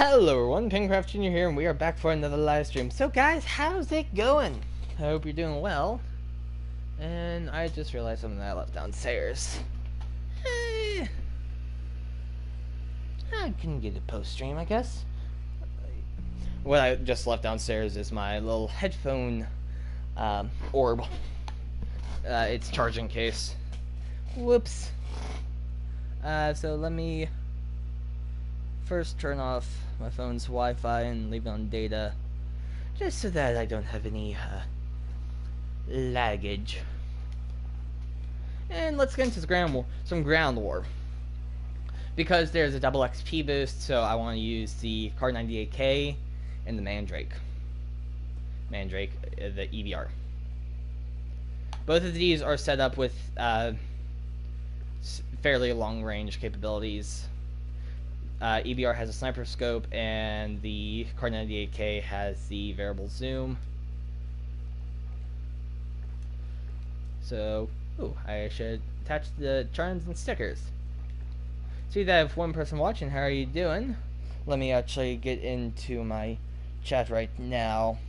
Hello everyone, PenguinCraftJr here, and we are back for another live stream. So guys, how's it going? I hope you're doing well. And I just realized something that I left downstairs. Eh, I can get a post-stream, I guess. What I just left downstairs is my little headphone orb. It's charging case. Whoops. So let me first turn off my phone's Wi-Fi and leave it on data, just so that I don't have any laggage. And let's get into some ground war. Because there's a double XP boost, so I want to use the Card 98K and the Mandrake, the EBR. Both of these are set up with fairly long-range capabilities. EBR has a sniper scope, and the Card 98K has the variable zoom. So, I should attach the charms and stickers. See that I have one person watching. How are you doing? Let me actually get into my chat right now.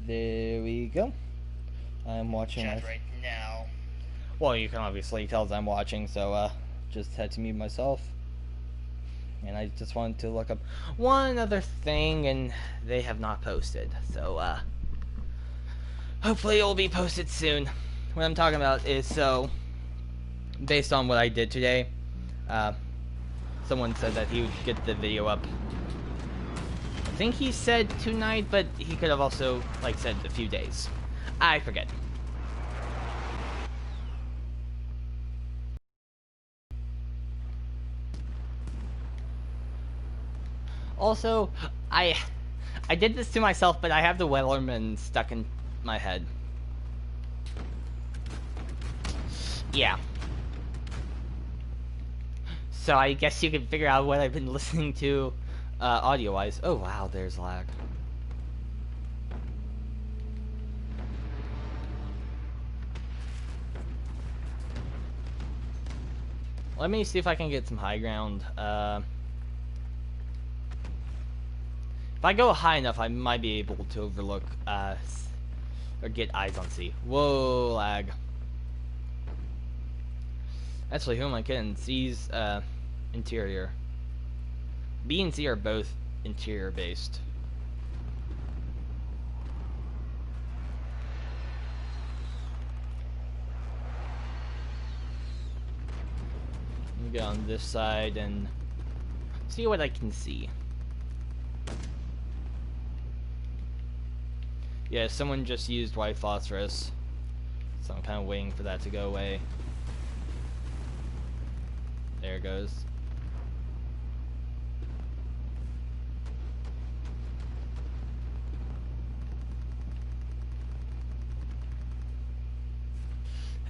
There we go. I'm watching chat right now. Well, you can obviously tell I'm watching, so just had to mute myself. And I just wanted to look up one other thing, and they have not posted. So hopefully it will be posted soon. What I'm talking about is, so based on what I did today, someone said that he would get the video up. I think he said tonight, but he could have also said a few days. I forget. Also, I did this to myself, but I have the Wellerman stuck in my head. Yeah. So I guess you can figure out what I've been listening to audio-wise. Oh wow, there's lag. Let me see if I can get some high ground. If I go high enough, I might be able to overlook, or get eyes on C. Whoa, lag. Actually, who am I kidding? C's, interior. B and C are both interior based. Let me get on this side and see what I can see. Yeah, someone just used white phosphorus, so I'm kind of waiting for that to go away. There it goes.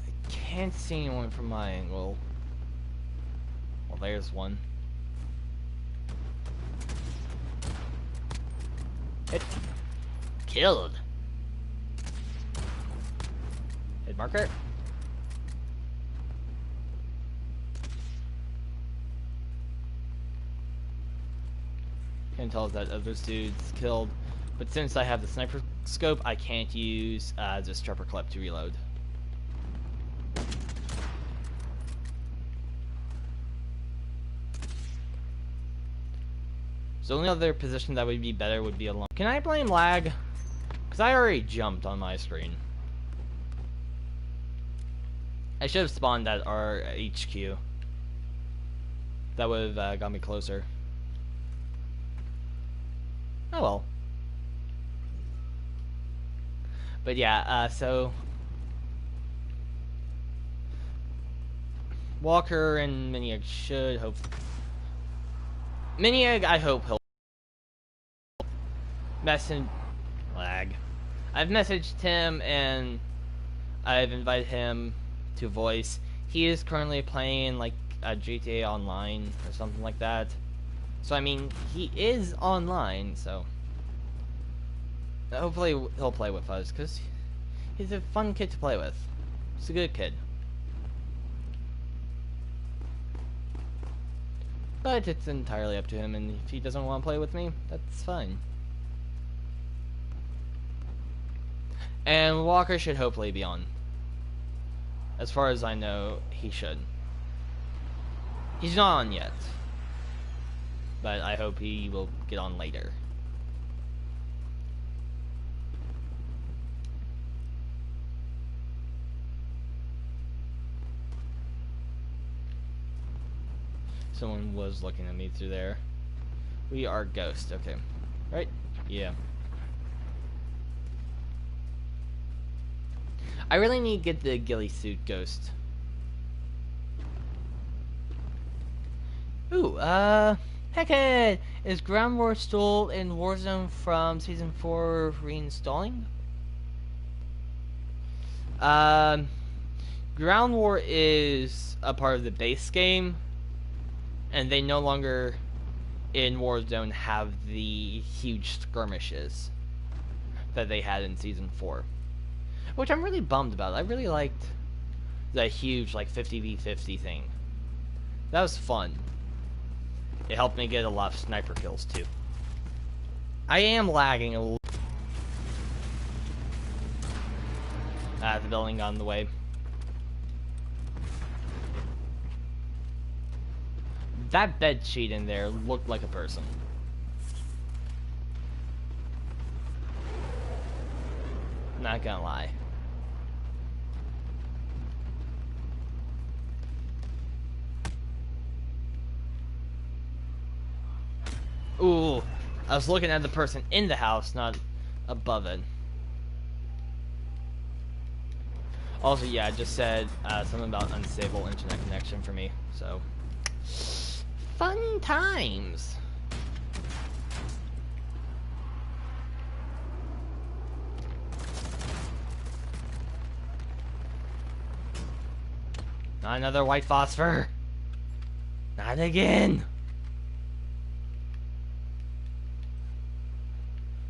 I can't see anyone from my angle. Well, there's one. Hit. Killed. Hit marker. Can't tell if that other dude's killed, but since I have the sniper scope, I can't use this trapper clip to reload. So the only other position that would be better would be along. Can I blame lag? Because I already jumped on my screen. I should have spawned at our HQ. That would have got me closer. Oh well. But yeah, so Walker and Miniag should hope. Miniag, I hope he'll lag. I've messaged him and I've invited him to voice. He is currently playing GTA Online or something like that. So I mean, he is online, so hopefully he'll play with us, because he's a fun kid to play with. He's a good kid. But it's entirely up to him, and if he doesn't want to play with me, that's fine. And Walker should hopefully be on. As far as I know, he should. He's not on yet. But I hope he will get on later. Someone was looking at me through there. We are Ghost, okay. Right? Yeah. I really need to get the ghillie suit Ghost. Ooh, Heckhead! Is Ground War still in Warzone from Season 4 reinstalling? Ground War is a part of the base game, and they no longer in Warzone have the huge skirmishes that they had in Season 4. Which I'm really bummed about. I really liked the huge, like, 50v50 thing. That was fun. It helped me get a lot of sniper kills, too. I am lagging a little. The building got in the way. That bed sheet in there looked like a person. Not gonna lie. Ooh, I was looking at the person in the house, not above it. Also, yeah, I just said something about unstable internet connection for me, so fun times. Not another white phosphor. Not again.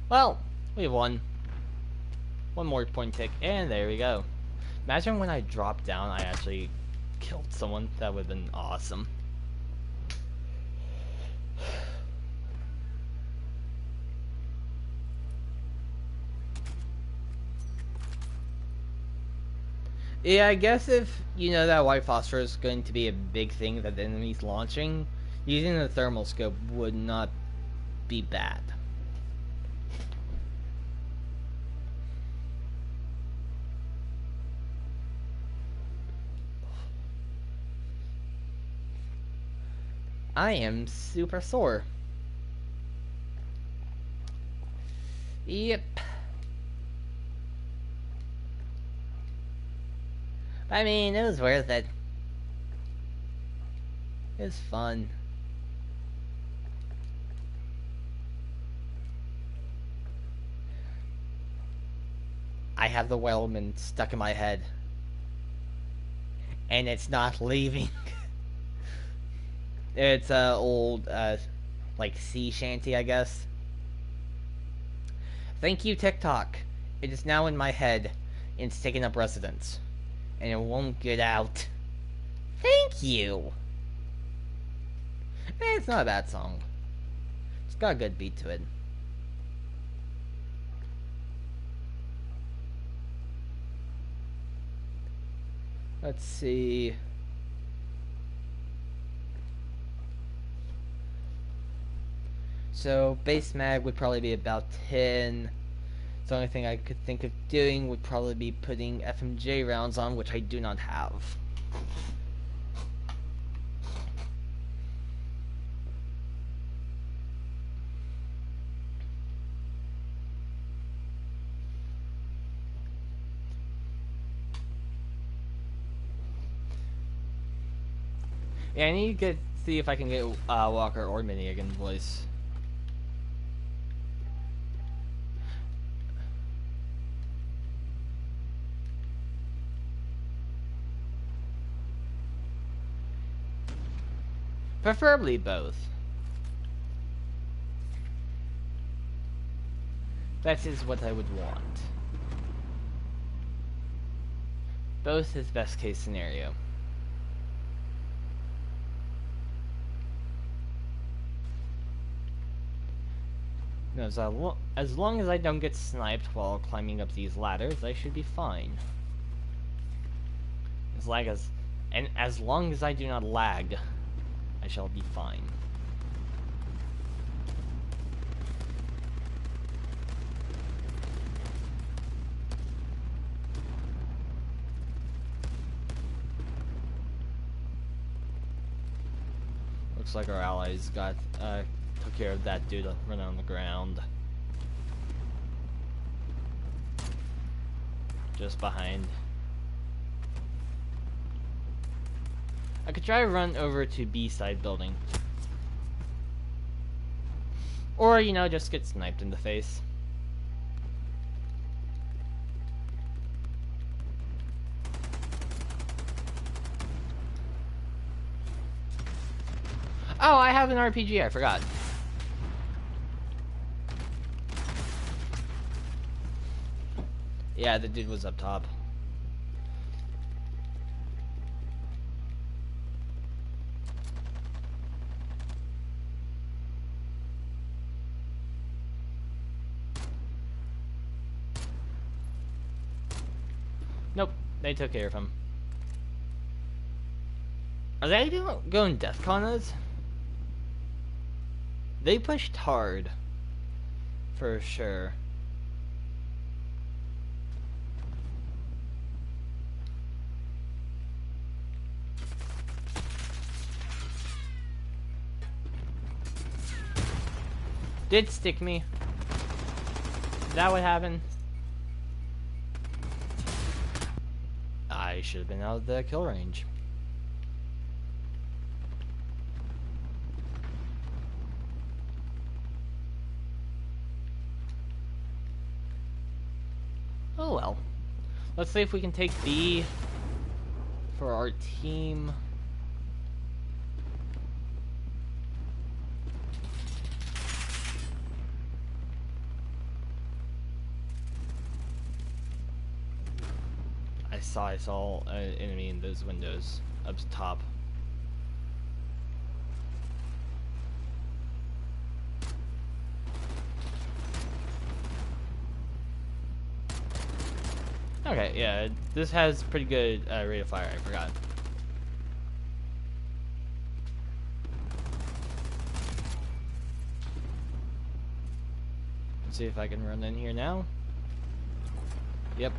Well, we won. One more point tick, and there we go. Imagine when I dropped down, I actually killed someone. That would have been awesome. Yeah, I guess if you know that white phosphor is going to be a big thing that the enemy's launching, using the thermal scope would not be bad. I am super sore. Yep. I mean, it was worth it. It was fun. I have the Wellman stuck in my head. And it's not leaving. It's a old, like, sea shanty, I guess. Thank you, TikTok. It is now in my head, and it's taking up residence. And it won't get out. Thank you! It's not a bad song. It's got a good beat to it. Let's see. So, base mag would probably be about 10. The only thing I could think of doing would probably be putting FMJ rounds on, which I do not have. Yeah, I need to see if I can get Walker or Mini again voice. Preferably both. That is what I would want. Both is best case scenario. As long as I don't get sniped while climbing up these ladders, I should be fine. As long as I do not lag, I shall be fine. Looks like our allies took care of that dude running on the ground. Just behind. I could try to run over to B side building. Or, you know, just get sniped in the face. Oh, I have an RPG, I forgot. Yeah, the dude was up top. Nope, they took care of him. Are they going DEFCONers? They pushed hard. For sure. Did stick me. Is that what happened? I should have been out of the kill range. Oh well. Let's see if we can take B for our team. I saw an enemy in those windows up top. Okay, yeah, this has pretty good rate of fire, I forgot. Let's see if I can run in here now. Yep.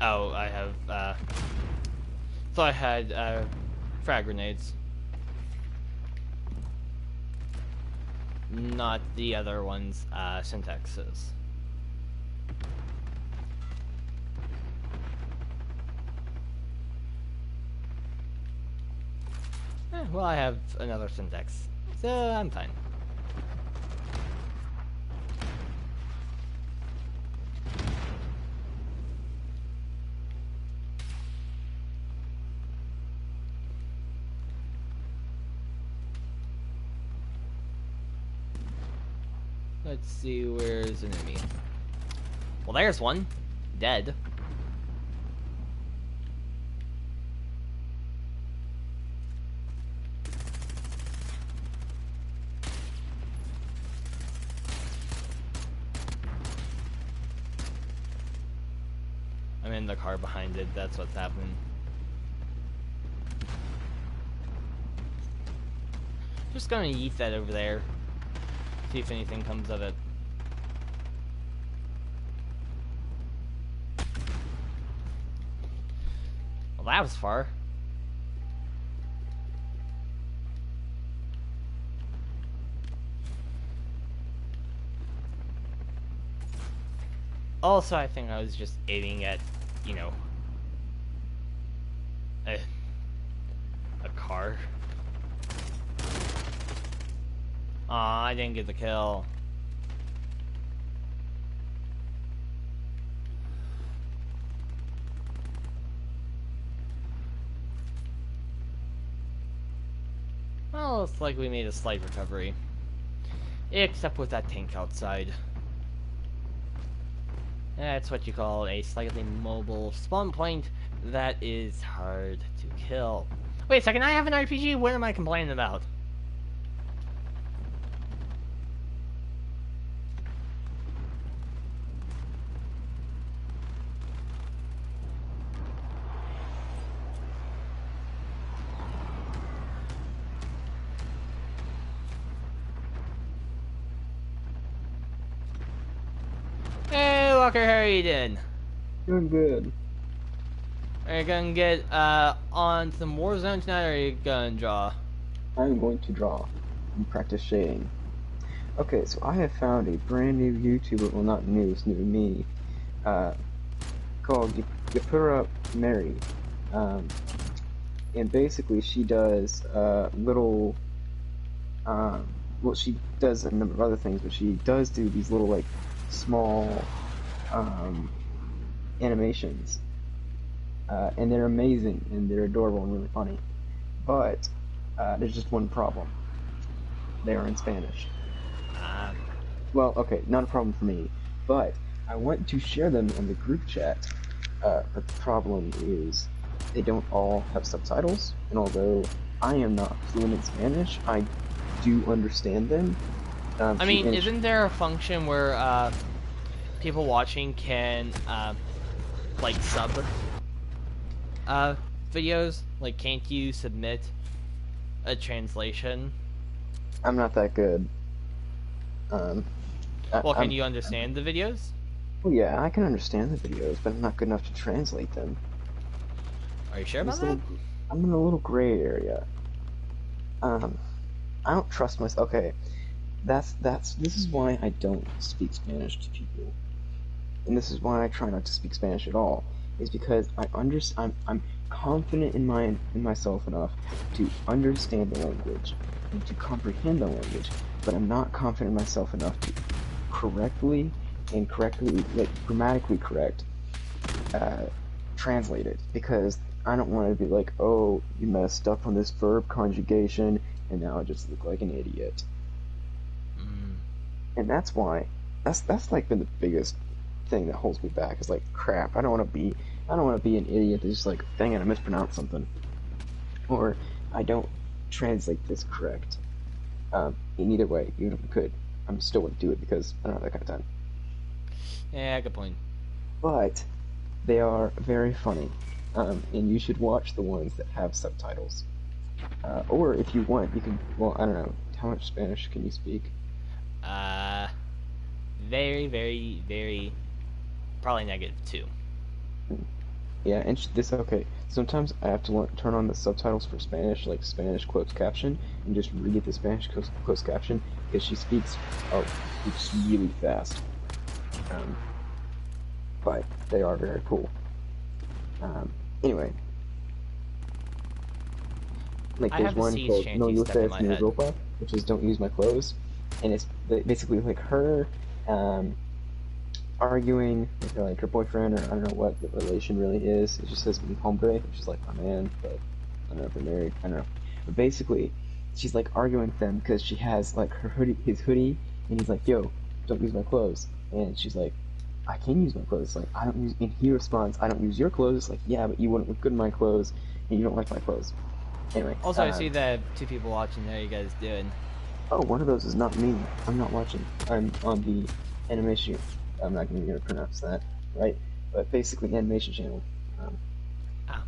Oh, I have, thought I had, frag grenades. Not the other ones, Syntexes. Well, I have another Syntax, so I'm fine. Let's see, where's an enemy? Well, there's one. Dead. I'm in the car behind it, that's what's happening. Just gonna yeet that over there. See if anything comes of it. Well, that was far. Also, I think I was just aiming at, you know, a car. Aw, I didn't get the kill. Well, it's like we made a slight recovery. Except with that tank outside. That's what you call a slightly mobile spawn point that is hard to kill. Wait a second, I have an RPG? What am I complaining about? Hey, Walker, how are you doing? Doing good. Are you gonna get on some Warzone tonight, or are you gonna draw? I'm going to draw and practice shading. Okay, so I have found a brand new YouTuber, well not new, it's new to me, called Up Mary. And basically she does little, well she does a number of other things, but she does do these little like small animations. And they're amazing, and they're adorable and really funny. But there's just one problem. They are in Spanish. Well, okay, not a problem for me, but I want to share them in the group chat. But the problem is they don't all have subtitles, and although I am not fluent in Spanish, I do understand them. I mean, isn't there a function where people watching can like sub videos? Like, can't you submit a translation? I'm not that good. Well, can you understand the videos? Well, yeah, I can understand the videos, but I'm not good enough to translate them. Are you sure about that? I'm in a little gray area. I don't trust myself. Okay, this is why I don't speak Spanish to people, and this is why I try not to speak Spanish at all. Is because I'm confident in myself enough to understand the language and to comprehend the language, but I'm not confident in myself enough to correctly, like grammatically correct, translate it, because I don't want to be like, oh, you messed up on this verb conjugation, and now I just look like an idiot. And that's why, that's like been the biggest thing that holds me back, is like, crap, I don't want to be an idiot that's just like, dang it, I mispronounced something, or I don't translate this correct. In either way, even if I could, I still wouldn't do it because I don't have that kind of time. Yeah, good point. But they are very funny, and you should watch the ones that have subtitles. Or if you want, you can. Well, I don't know. How much Spanish can you speak? Very, very, very. Probably -2. Yeah, and okay. Sometimes I have to turn on the subtitles for Spanish, like Spanish closed caption, and just read the Spanish closed caption, because she speaks really fast. But they are very cool. Anyway. Like, there's one called No Luces Ni Ropa, which is Don't Use My Clothes, and it's basically like her, arguing with her boyfriend, or I don't know what the relation really is. It just says mi hombre, which is like my man, but I don't know if they're married. I don't know. But basically, she's like arguing with them because she has like his hoodie, and he's like, "Yo, don't use my clothes," and she's like, "I can use my clothes." Like, I don't use. And he responds, "I don't use your clothes." It's like, yeah, but you wouldn't look good in my clothes, and you don't like my clothes. Anyway. Also, I see that 2 people watching. How you guys doing? Oh, one of those is not me. I'm not watching. I'm on the animation. I'm not even going to pronounce that, right? But basically, animation channel.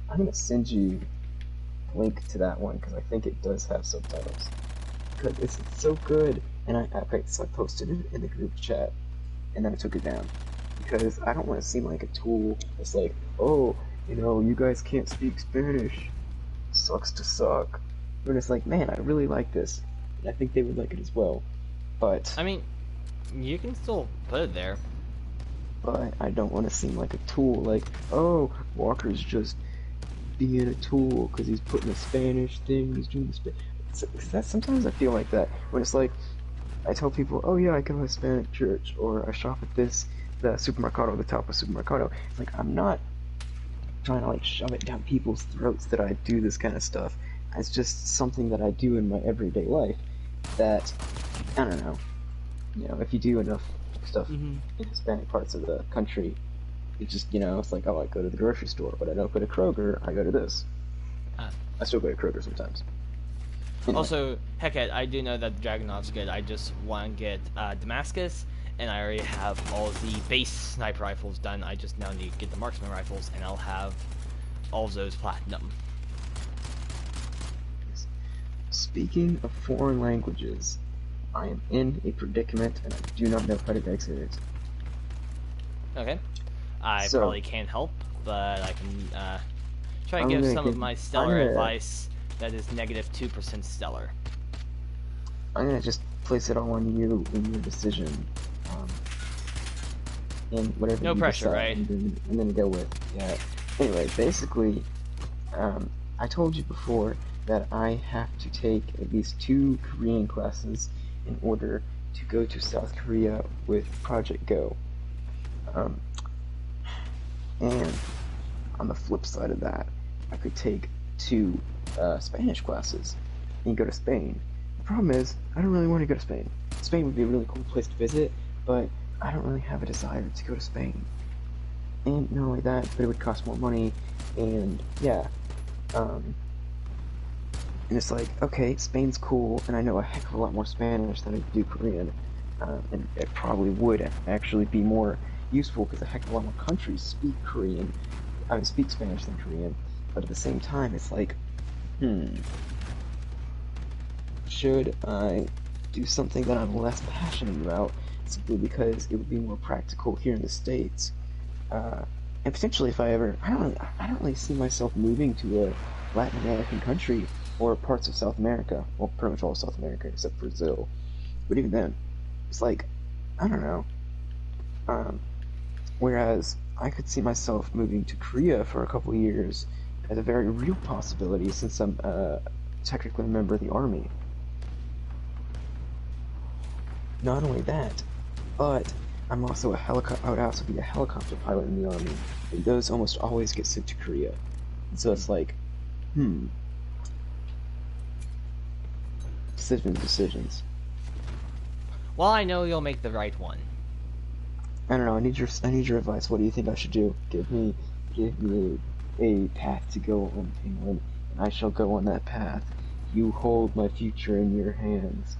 I'm going to send you a link to that one, because I think it does have subtitles. Because it's so good. And so I posted it in the group chat, and then I took it down. Because I don't want to seem like a tool that's like, oh, you guys can't speak Spanish. Sucks to suck. But it's like, man, I really like this. And I think they would like it as well. But I mean, you can still put it there. But I don't want to seem like a tool, like, oh, Walker's just being a tool because he's putting a Spanish thing, he's doing the Spanish. Sometimes I feel like that, when it's like, I tell people, oh yeah, I go to a Hispanic church, or I shop at the supermercado, the Tapa supermercado. It's like, I'm not trying to like shove it down people's throats that I do this kind of stuff. It's just something that I do in my everyday life that, I don't know, if you do enough stuff in Hispanic parts of the country, it's just, it's like, oh, I go to the grocery store, but I don't go to Kroger, I go to this. I still go to Kroger sometimes. Anyway. Also, Heckhead, I do know that Dragunov's good. I just want to get Damascus, and I already have all the base sniper rifles done. I just now need to get the marksman rifles, and I'll have all of those platinum. Speaking of foreign languages, I am in a predicament, and I do not know how to exit it. Okay. I probably can't help, but I can try and give some of my stellar advice that is negative 2% stellar. I'm gonna just place it all on you in your decision. And whatever no you pressure, decide, right? I'm gonna go with. Yeah. Anyway, basically, I told you before that I have to take at least 2 Korean classes in order to go to South Korea with Project Go. And on the flip side of that, I could take 2 Spanish classes and go to Spain. The problem is, I don't really want to go to Spain. Spain would be a really cool place to visit, but I don't really have a desire to go to Spain. And not only that, but it would cost more money, and yeah. And it's like, okay, Spain's cool, and I know a heck of a lot more Spanish than I do Korean, and it probably would actually be more useful because a heck of a lot more countries speak speak Spanish than Korean. But at the same time, it's like, should I do something that I'm less passionate about simply because it would be more practical here in the States? And potentially, if I don't really see myself moving to a Latin American country or parts of South America. Well, pretty much all of South America except Brazil. But even then, it's like, I don't know. Whereas I could see myself moving to Korea for a couple of years as a very real possibility since I'm technically a member of the army. Not only that, but I'm also I would also be a helicopter pilot in the army, and those almost always get sent to Korea. And so it's like, decisions. Well, I know you'll make the right one. I don't know. I need your advice. What do you think I should do? Give me a path to go on, Penguin, and I shall go on that path. You hold my future in your hands.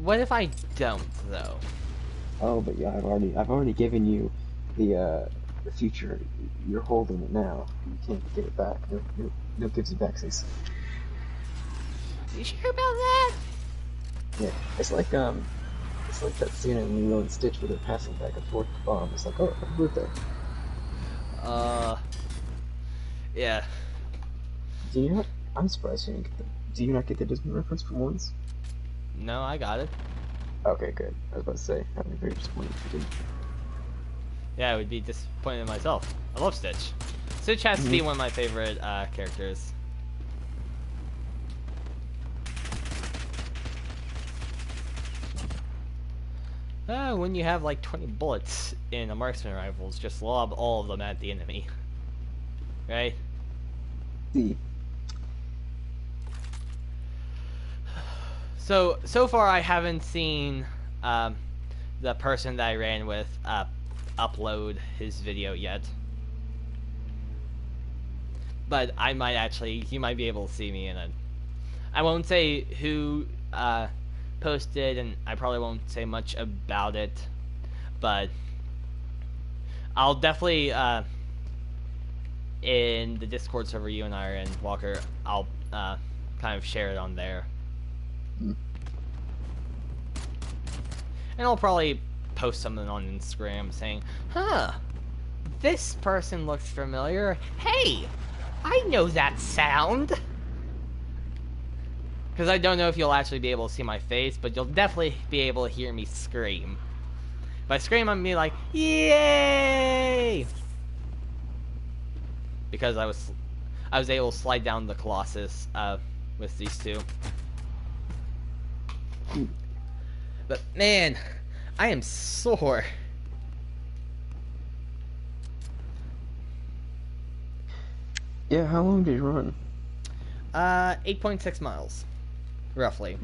What if I don't, though? Oh, but yeah, I've already given you the future. You're holding it now. You can't give it back. No gives it back, sis. You sure about that? Yeah, it's like that scene in Lilo and Stitch where they're passing back and forth the bomb. It's like, oh, happy birthday. Yeah. Do you not? I'm surprised you didn't get do you not get the Disney reference for once? No, I got it. Okay, good. I was about to say, I'd be very disappointed if you didn't. Yeah, I would be disappointed in myself. I love Stitch. Stitch has to be one of my favorite characters. When you have like 20 bullets in a marksman rifles, just lob all of them at the enemy. Right? So far I haven't seen the person that I ran with upload his video yet. But I might actually, you might be able to see me in it. I won't say who posted, and I probably won't say much about it, but I'll definitely in the Discord server you and I are in, Walker, I'll kind of share it on there. And I'll probably post something on Instagram saying, this person looks familiar. Hey, I know that sound. Because I don't know if you'll actually be able to see my face, but you'll definitely be able to hear me scream. If I scream, I'm going to be like, yay! Because I was able to slide down the Colossus with these two. But man, I am sore. Yeah, how long did you run? 8.6 miles. Roughly.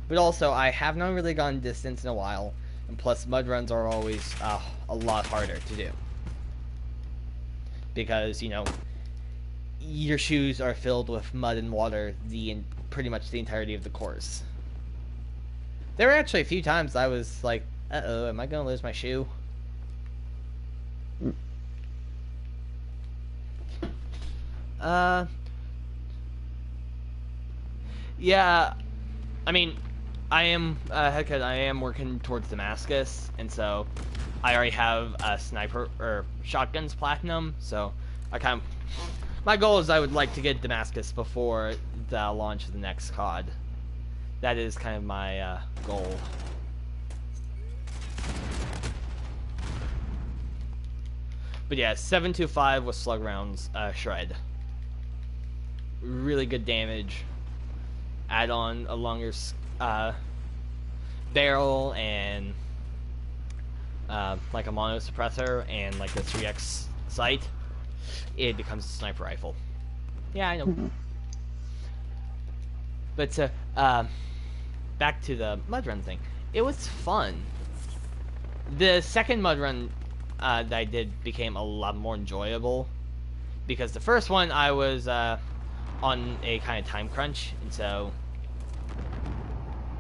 But also, I have not really gone distance in a while, and plus mud runs are always a lot harder to do. Because, you know, your shoes are filled with mud and water pretty much the entirety of the course. There were actually a few times I was like, uh-oh, am I going to lose my shoe? Yeah, I mean, I am working towards Damascus, and so I already have a sniper or shotguns platinum, so my goal is I would like to get Damascus before the launch of the next COD. That is kind of my goal. But yeah, 725 with slug rounds, shred. Really good damage. Add on a longer barrel and like a mono suppressor and like a 3x sight, it becomes a sniper rifle. Yeah, I know. But back to the mud run thing. It was fun. The second mud run that I did became a lot more enjoyable because the first one I was on a kind of time crunch, and so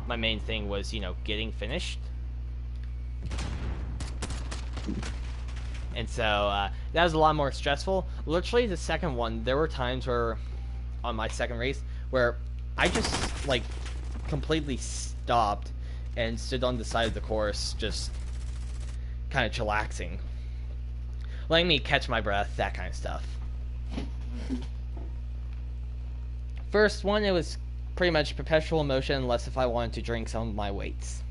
my main thing was, you know, getting finished. And so that was a lot more stressful. Literally the second one, there were times where on my second race where I just like completely stopped and stood on the side of the course just kind of chillaxing, letting me catch my breath, that kind of stuff. First one, it was pretty much perpetual motion unless if I wanted to drink some of my weights.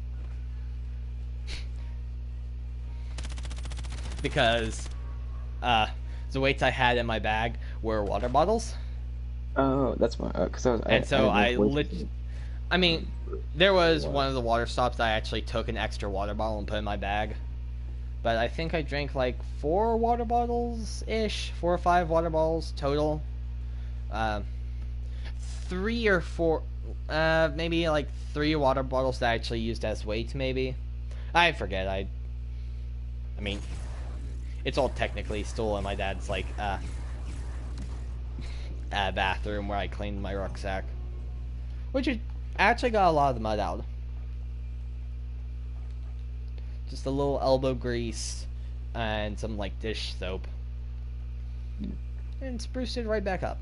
Because the weights I had in my bag were water bottles. Oh, that's my because I mean, there was one of the water stops that I actually took an extra water bottle and put in my bag. But I think I drank like 4 water bottles-ish, 4 or 5 water bottles total. 3 or 4, maybe like 3 water bottles that I actually used as weights, maybe. I forget. I mean, it's all technically still in my dad's like bathroom where I cleaned my rucksack, which actually got a lot of the mud out. Just a little elbow grease and some like dish soap, and spruced it right back up.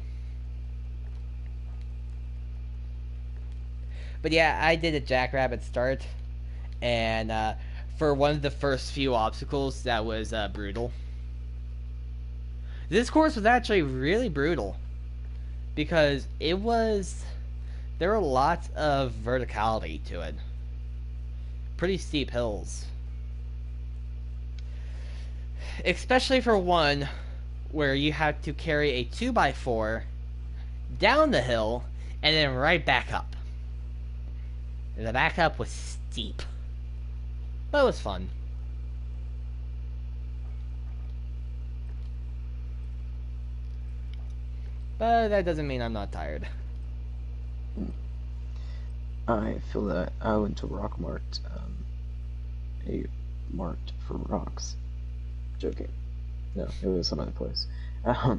But yeah, I did a jackrabbit start, and for one of the first few obstacles, that was brutal. This course was actually really brutal because there were lots of verticality to it. Pretty steep hills. Especially for one where you had to carry a 2x4 down the hill and then right back up. The back up was steep, but it was fun. But that doesn't mean I'm not tired. I feel that I went to Rock Mart, a mart for rocks. Joking. No, it was some other place. It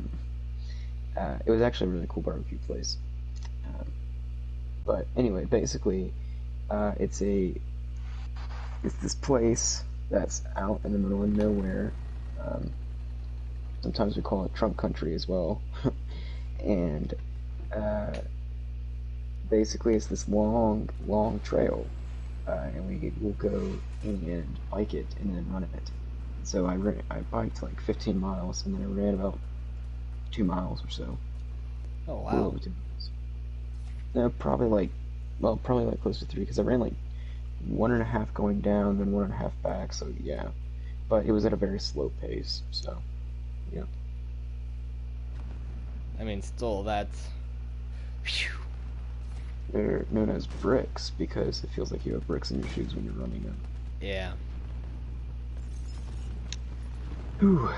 was actually a really cool barbecue place. But anyway, basically, it's this place that's out in the middle of nowhere. Sometimes we call it Trump country as well. And basically it's this long trail, and we'll go and bike it and then run it. So I biked like 15 miles, and then I ran about 2 miles or so. Oh wow. A little over 2 miles. No, probably like close to 3, because I ran like 1.5 going down, then 1.5 back. So yeah, but it was at a very slow pace. So yeah. I mean, still, that's... Whew. They're known as bricks because it feels like you have bricks in your shoes when you're running them. Yeah. Whew.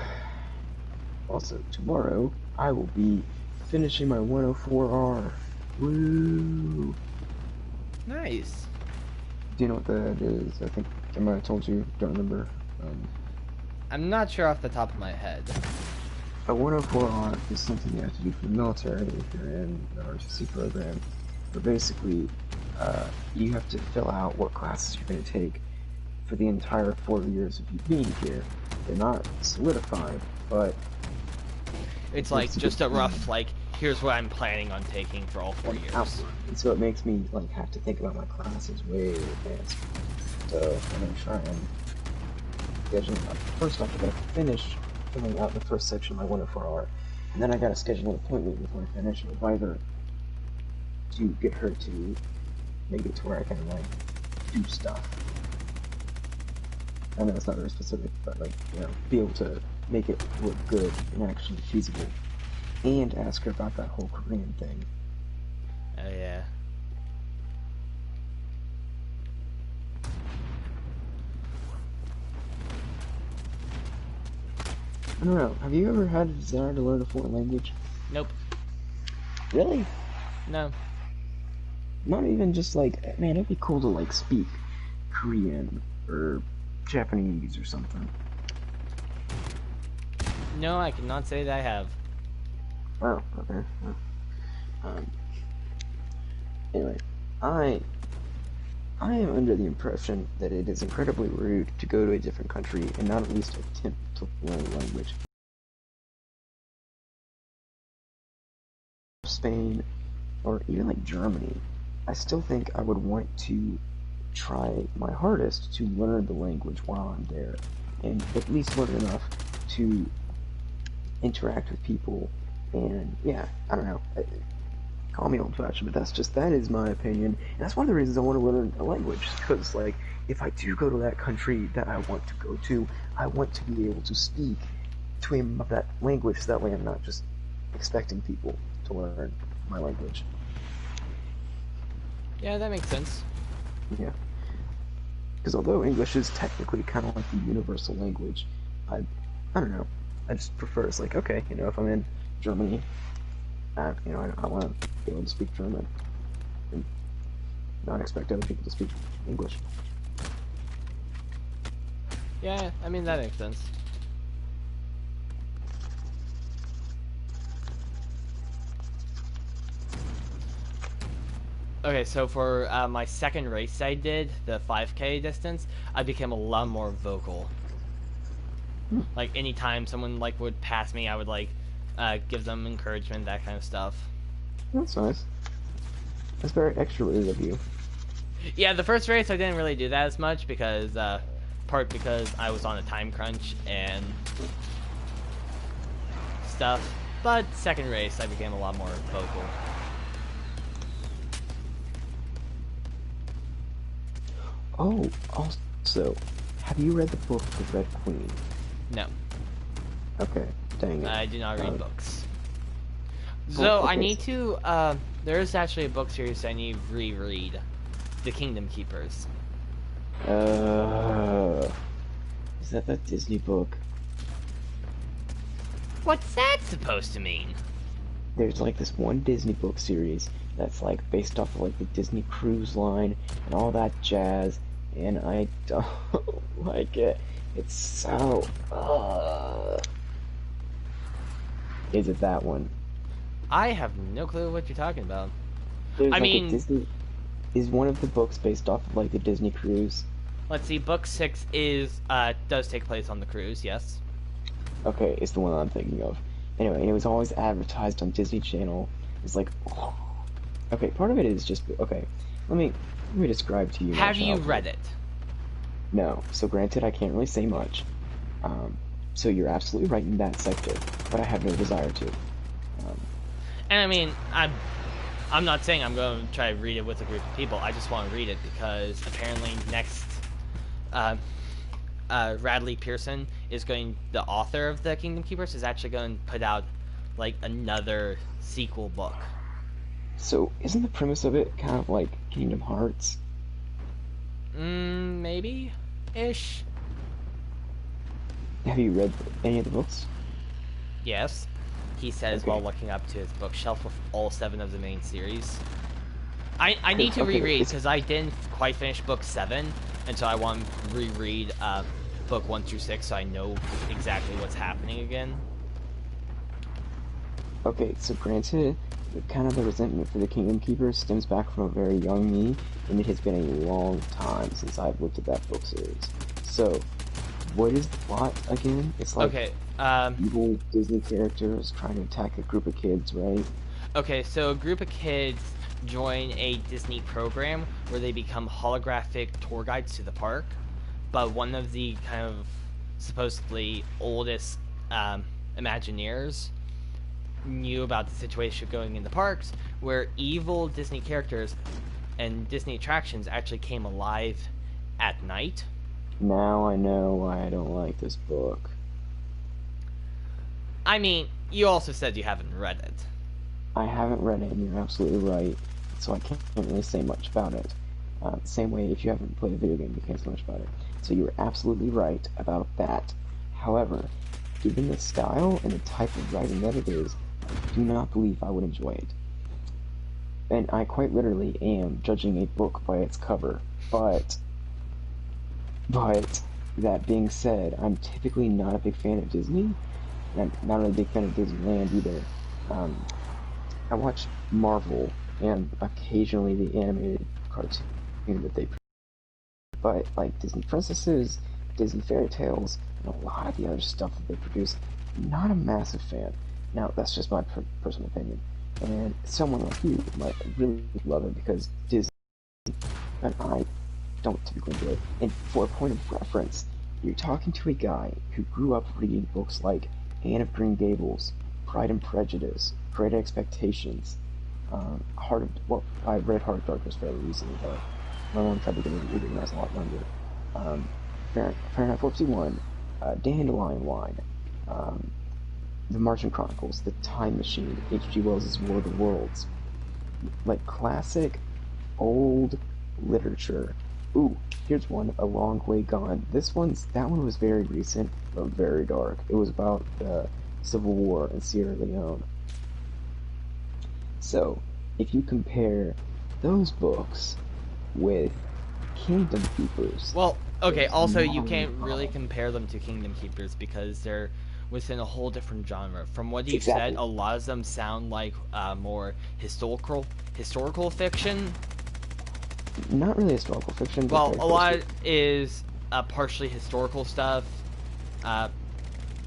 Also, tomorrow, I will be finishing my 104R. Woo! Nice. Do you know what that is? I think I might have told you. Don't remember. I'm not sure off the top of my head. a 104R is something you have to do for the military if you're in the ROTC program. But basically, you have to fill out what classes you're going to take for the entire 4 years of you being here. They're not solidified, but it's like just a rough, like, here's what I'm planning on taking for all 4 years. And so it makes me like have to think about my classes way in advance. So I'm going to try and schedule. First off, I got to finish filling out the first section of my 104R, and then I got to schedule an appointment before I finish with either to get her to make it to where I can like do stuff. I know it's not very specific, but like, you know, be able to make it look good and actually feasible, and ask her about that whole Korean thing. Oh yeah. I don't know. Have you ever had a desire to learn a foreign language? Nope. Really? No. Not even just like, man, it'd be cool to like speak Korean or Japanese or something. No, I cannot say that I have. Oh, okay. Anyway, I am under the impression that it is incredibly rude to go to a different country and not at least attempt to learn a language. Spain, or even like Germany, I still think I would want to try my hardest to learn the language while I'm there, and at least learn enough to interact with people. And yeah, I don't know. Call me old-fashioned, but that is my opinion, and that's one of the reasons I want to learn a language. Because like, if I do go to that country that I want to go to, I want to be able to speak to him that language, so that way I'm not just expecting people to learn my language. Yeah, that makes sense. Yeah. Because although English is technically kind of like the universal language, I don't know. I just prefer, it's like, okay, you know, if I'm in Germany, you know, I want to be able to speak German and not expect other people to speak English. Yeah, I mean, that makes sense. Okay, so for my second race I did, the 5K distance, I became a lot more vocal. Like, anytime someone, like, would pass me, I would, like, give them encouragement, that kind of stuff. That's nice. That's very extroverted of you. Yeah, the first race I didn't really do that as much because, part because I was on a time crunch and stuff. But second race I became a lot more vocal. Oh, also, have you read the book The Red Queen? No. Okay, dang it. I do not read books. So, Oh, okay. I need to, there is actually a book series I need to reread. The Kingdom Keepers. Is that Disney book? What's that supposed to mean? There's like this one Disney book series that's like based off of like the Disney Cruise Line and all that jazz, and I don't like it. It's so. Is it that one? I have no clue what you're talking about. There's is one of the books based off of like the Disney cruise? Let's see. Book 6 is does take place on the cruise. Yes. Okay, it's the one I'm thinking of. Anyway, and it was always advertised on Disney Channel. It's like, okay, part of it is just okay. Let me describe to you. Have you read it? No. So granted, I can't really say much. So you're absolutely right in that sector, but I have no desire to. And I mean, I'm not saying I'm going to try to read it with a group of people. I just want to read it because apparently next, Radley Pearson is going. The author of the Kingdom Keepers is actually going to put out like another sequel book. So isn't the premise of it kind of like Kingdom Hearts? Maybe, ish. Have you read any of the books? Yes. He says while looking up to his bookshelf with all 7 of the main series. I need to reread because I didn't quite finish book 7, and so I want to reread book 1 through 6 so I know exactly what's happening again. Okay, so granted, kind of the resentment for the Kingdom Keepers stems back from a very young me, and it has been a long time since I've looked at that book series. So, what is the plot again? It's like Okay, evil Disney characters trying to attack a group of kids, right? okay, so a group of kids join a Disney program where they become holographic tour guides to the park, but one of the kind of supposedly oldest Imagineers knew about the situation going in the parks where evil Disney characters and Disney attractions actually came alive at night. Now I know why I don't like this book. I mean, you also said you haven't read it. I haven't read it, and you're absolutely right, so I can't really say much about it. Same way, if you haven't played a video game, you can't say much about it. So you were absolutely right about that. However, given the style and the type of writing that it is, I do not believe I would enjoy it. And I quite literally am judging a book by its cover, but that being said, I'm typically not a big fan of Disney, and I'm not really a big fan of Disneyland either. Um, I watch Marvel and occasionally the animated cartoon that they produce, but like Disney Princesses, Disney Fairy Tales, and a lot of the other stuff that they produce, not a massive fan. Now, that's just my personal opinion. And someone like you might really love it because Disney and I don't typically do it. And for a point of reference, you're talking to a guy who grew up reading books like Anne of Green Gables, Pride and Prejudice, Great Expectations, I read Heart of Darkness fairly recently, but my mom tried to get me to read it when I was a lot younger. Um, Fahrenheit 451, Dandelion Wine, um, The Martian Chronicles, The Time Machine, H.G. Wells' War of the Worlds. Like classic, old literature. Ooh, here's one, A Long Way Gone. That one was very recent, but very dark. It was about the Civil War in Sierra Leone. So, if you compare those books with Kingdom Keepers, Well, okay, there's also not you a can't really lot. compare them to Kingdom Keepers because they're within a whole different genre. From what you've said, Exactly. a lot of them sound like more historical fiction. Not really historical fiction, but Well, very a close to lot it. is partially historical stuff. Uh,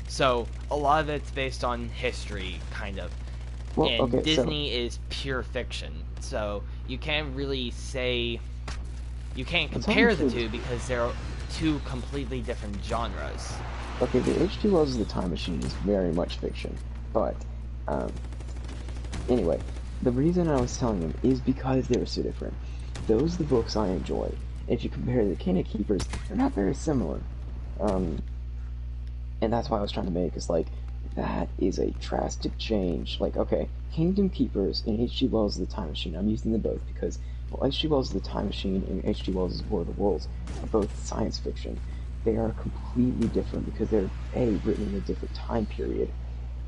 so a lot of it's based on history, kind of. Well, And okay, so Disney is pure fiction. So you can't really say you can't I'll tell you the compare the truth. two because they're two completely different genres. Okay, the H.G. Wells' The Time Machine is very much fiction, but um, anyway, the reason I was telling them is because they're so different. Those are the books I enjoy. If you compare the Kingdom Keepers, they're not very similar. Um, and that's why I was trying to make is like that is a drastic change. Like, okay, Kingdom Keepers and H.G. Wells' The Time Machine. I'm using them both because well, H.G. Wells' The Time Machine and H.G. Wells' War of the Worlds are both science fiction. They are completely different because they're written in a different time period,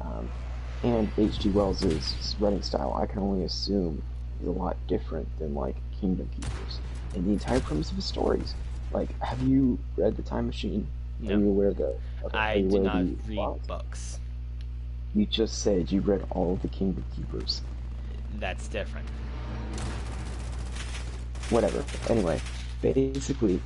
um, and H.G. Wells' writing style I can only assume is a lot different than like Kingdom Keepers. And the entire premise of the stories, like, have you read The Time Machine? Are No, you aware of the okay? Are I you do aware of not the read plot? books. You just said you read all of the Kingdom Keepers. That's different. Whatever. Anyway, basically,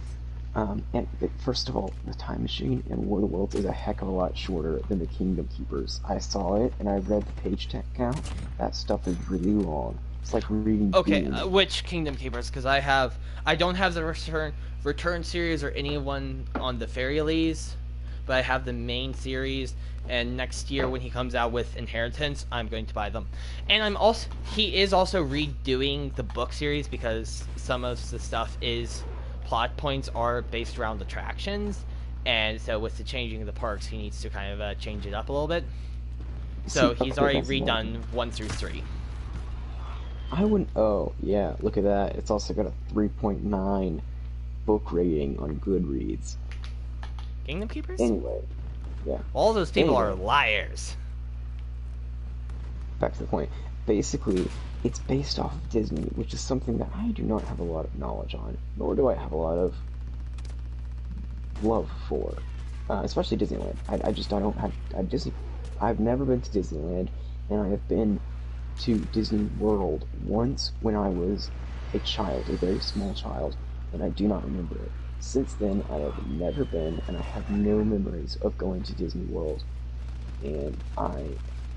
first of all, the Time Machine in War of the Worlds is a heck of a lot shorter than the Kingdom Keepers. I saw it and I read the page count. That stuff is really long. It's like reading Okay, Dune. which Kingdom Keepers? Because I don't have the Return series or anyone on the Fairy Leaves, but I have the main series. And next year when he comes out with Inheritance, I'm going to buy them. And he is also redoing the book series because some of the stuff is plot points are based around attractions, and so with the changing of the parks, he needs to kind of change it up a little bit. See, So he's okay, already that's another redone thing. 1 through 3. I wouldn't. Oh, yeah, look at that. It's also got a 3.9 book rating on Goodreads. Kingdom Keepers? Anyway, yeah. All those people are Anyway, liars. back to the point. Basically, it's based off of Disney, which is something that I do not have a lot of knowledge on, nor do I have a lot of love for, especially Disneyland. I just I don't have Disney. I've never been to Disneyland, and I have been to Disney World once when I was a child, a very small child, and I do not remember it. Since then, I have never been, and I have no memories of going to Disney World, and I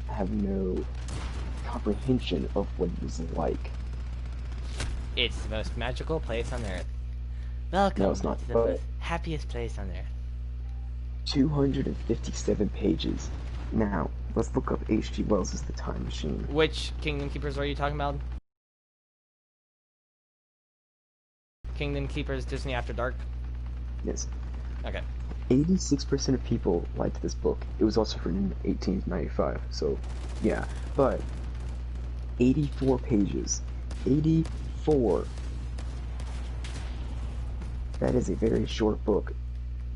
have no comprehension of what it was like. It's the most magical place on Earth. Welcome No, it's not. to the But happiest place on Earth. 257 pages. Now, let's look up H.G. Wells' The Time Machine. Which Kingdom Keepers are you talking about? Kingdom Keepers Disney After Dark? Yes. Okay. 86% of people liked this book. It was also written in 1895, so yeah. But 84 pages. 84. That is a very short book,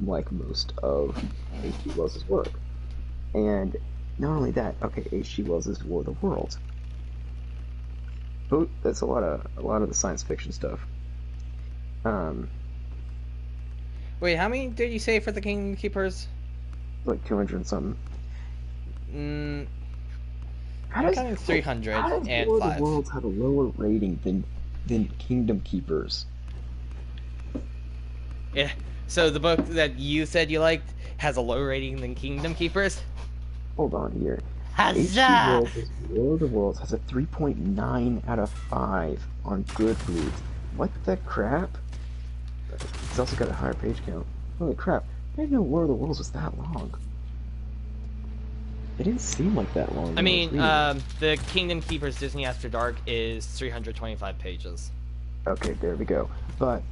like most of H.G. Wells' work. And not only that, okay, H.G. Wells' War of the Worlds. But that's a lot of the science fiction stuff. Wait, how many did you say for the Kingdom Keepers? Like 200 and something. I'm counting 300 how does and War 5. of the Worlds have a lower rating than Kingdom Keepers? Yeah. So the book that you said you liked has a lower rating than Kingdom Keepers? Hold on here. Huzzah! War of the Worlds has a 3.9 out of 5 on Goodreads. What the crap? It's also got a higher page count. Holy crap. I didn't know War of the Worlds was that long. It didn't seem like that long. I mean, the Kingdom Keepers Disney After Dark is 325 pages. Okay, there we go. But,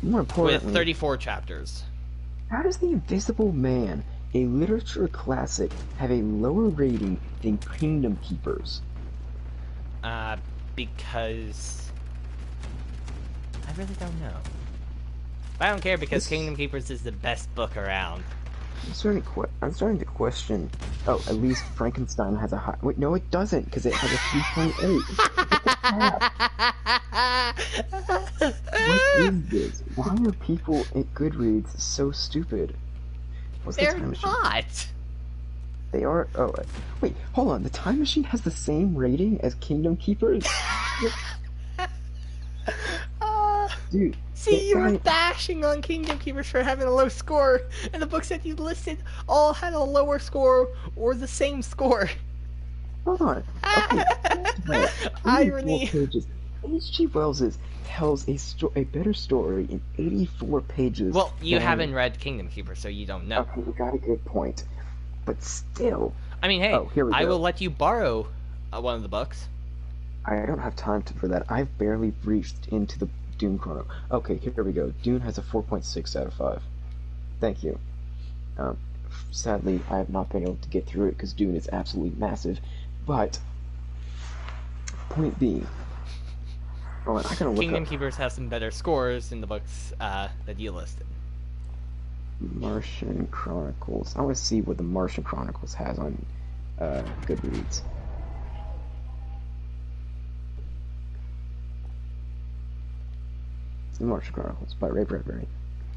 more importantly... With 34 chapters. How does The Invisible Man, a literature classic, have a lower rating than Kingdom Keepers? Because... I really don't know. But I don't care because Kingdom Keepers is the best book around. I'm starting to question... Oh, at least Frankenstein has a high... Wait, no it doesn't, because it has a 3.8. What is this? Why are people at Goodreads so stupid? What's They're the Time Machine? not! They are... Oh, wait, hold on. The Time Machine has the same rating as Kingdom Keepers? Dude... See, you were bashing on Kingdom Keepers for having a low score, and the books that you listed all had a lower score or the same score. Hold on. Okay. Irony. H.G. Wells tells a better story in 84 pages. Well, you haven't read Kingdom Keepers, so you don't know. Okay, you got a good point. But still... I mean, hey, I will let you borrow one of the books. I don't have time for that. I've barely reached into the Dune Chrono. Okay, here we go. Dune has a 4.6 out of 5. Thank you. Sadly, I have not been able to get through it because Dune is absolutely massive. But, point being... Oh, I gotta look Kingdom up... Keepers has some better scores in the books that you listed. Martian Chronicles. I want to see what the Martian Chronicles has on Goodreads. The Martian Chronicles by Ray Bradbury.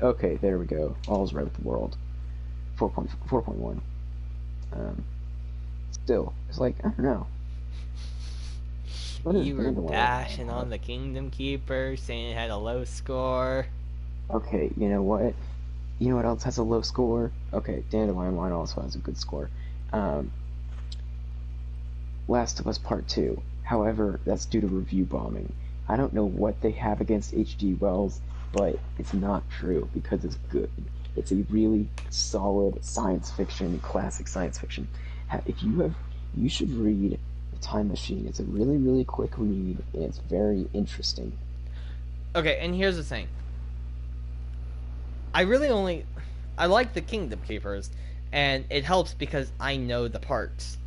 Okay, there we go. All's right with the world. 4.1. Still, it's like, I don't know. You were bashing on the Kingdom Keepers, saying it had a low score. Okay, you know what? You know what else has a low score? Okay, Dandelion Wine also has a good score. Last of Us Part 2. However, that's due to review bombing. I don't know what they have against H.G. Wells, but it's not true because it's good. It's a really solid science fiction, classic science fiction. You should read The Time Machine. It's a really, really quick read, and it's very interesting. Okay, and here's the thing. I like the Kingdom Keepers, and it helps because I know the parts.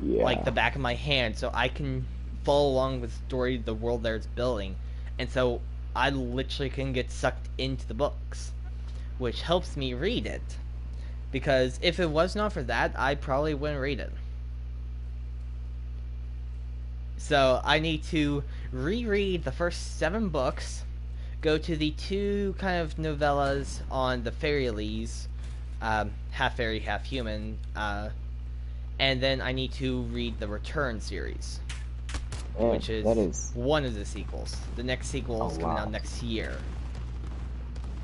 Yeah. Like the back of my hand, so I can follow along with the story, the world that it's building, and so I literally can get sucked into the books, which helps me read it. Because if it was not for that, I probably wouldn't read it. So I need to reread the first 7 books, go to the 2 kind of novellas on the Fairyleys, half fairy, half human, and then I need to read the Return series, Man, which is, that is one of the sequels. The next sequel is coming out lot. next year.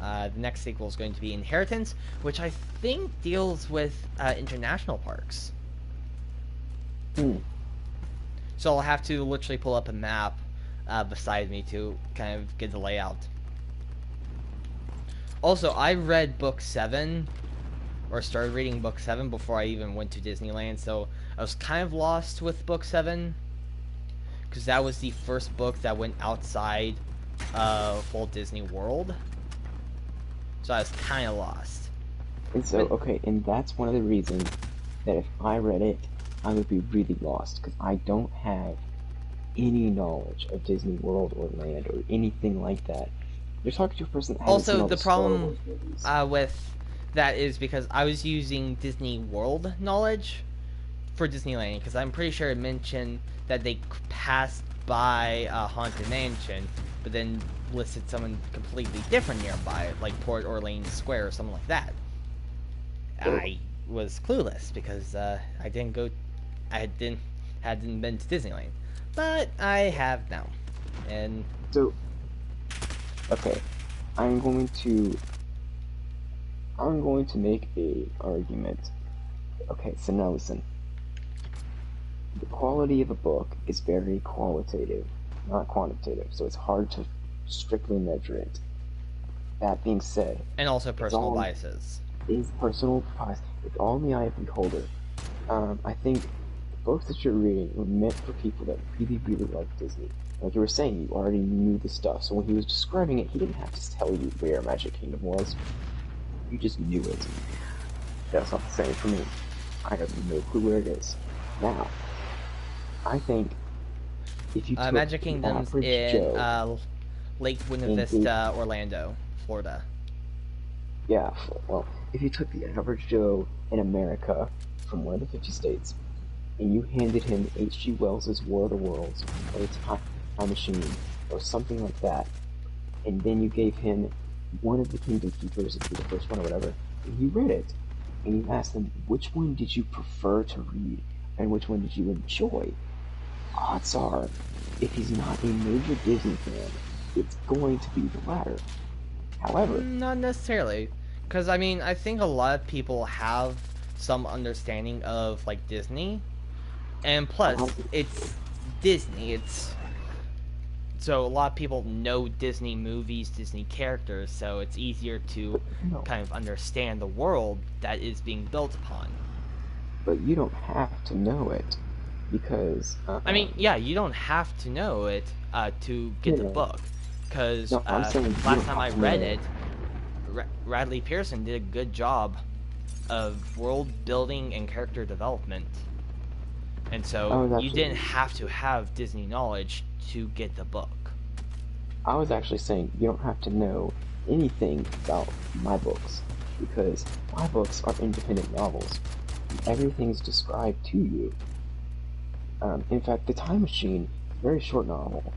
The next sequel is going to be Inheritance, which I think deals with international parks. So I'll have to literally pull up a map beside me to kind of get the layout. Also, I read book 7, or started reading book 7 before I even went to Disneyland, so I was kind of lost with book 7, because that was the first book that went outside of Walt Disney World. So I was kind of lost. And so, okay, and that's one of the reasons that if I read it, I would be really lost, because I don't have any knowledge of Disney World or Land or anything like that. You're talking to a person that hasn't seen Also, all the the Star problem Wars movies. with that is because I was using Disney World knowledge for Disneyland, because I'm pretty sure it mentioned that they passed by Haunted Mansion, but then listed someone completely different nearby, like Port Orleans Square or something like that. So, I was clueless because I hadn't been to Disneyland, but I have now, and so, okay, I'm going to make a argument. Okay, so now listen. The quality of a book is very qualitative, not quantitative, so it's hard to strictly measure it. That being said, and also personal all biases. is personal bias. It's all in the eye of the beholder. I think the books that you're reading were meant for people that really, really like Disney. Like you were saying, you already knew the stuff, so when he was describing it, he didn't have to tell you where Magic Kingdom was. You just knew it. That's not the same for me. I have no clue where it is. Now, I think if you took Magic the Kingdom's average in Joe Lake Buena and Vista, Orlando, Florida. yeah, well, if you took the average Joe in America from one of the 50 states and you handed him H.G. Wells' War of the Worlds or a Time Machine or something like that, and then you gave him one of the Kingdom Keepers, the first one or whatever, and he read it, and you asked him, which one did you prefer to read and which one did you enjoy? Odds are, if he's not a major Disney fan, it's going to be the latter. However, Not necessarily, because I mean, I think a lot of people have some understanding of like Disney, and plus, it's Disney. So a lot of people know Disney movies, Disney characters, so it's easier to kind of understand the world that is being built upon. but you don't have to know it because I mean, yeah, you don't have to know it to get the book, because no, I'm saying last time I read it, Radley Pearson did a good job of world building and character development, and so you didn't have to have Disney knowledge to get the book. I was actually saying you don't have to know anything about my books because my books are independent novels. Everything's described to you. In fact, The Time Machine is a very short novel,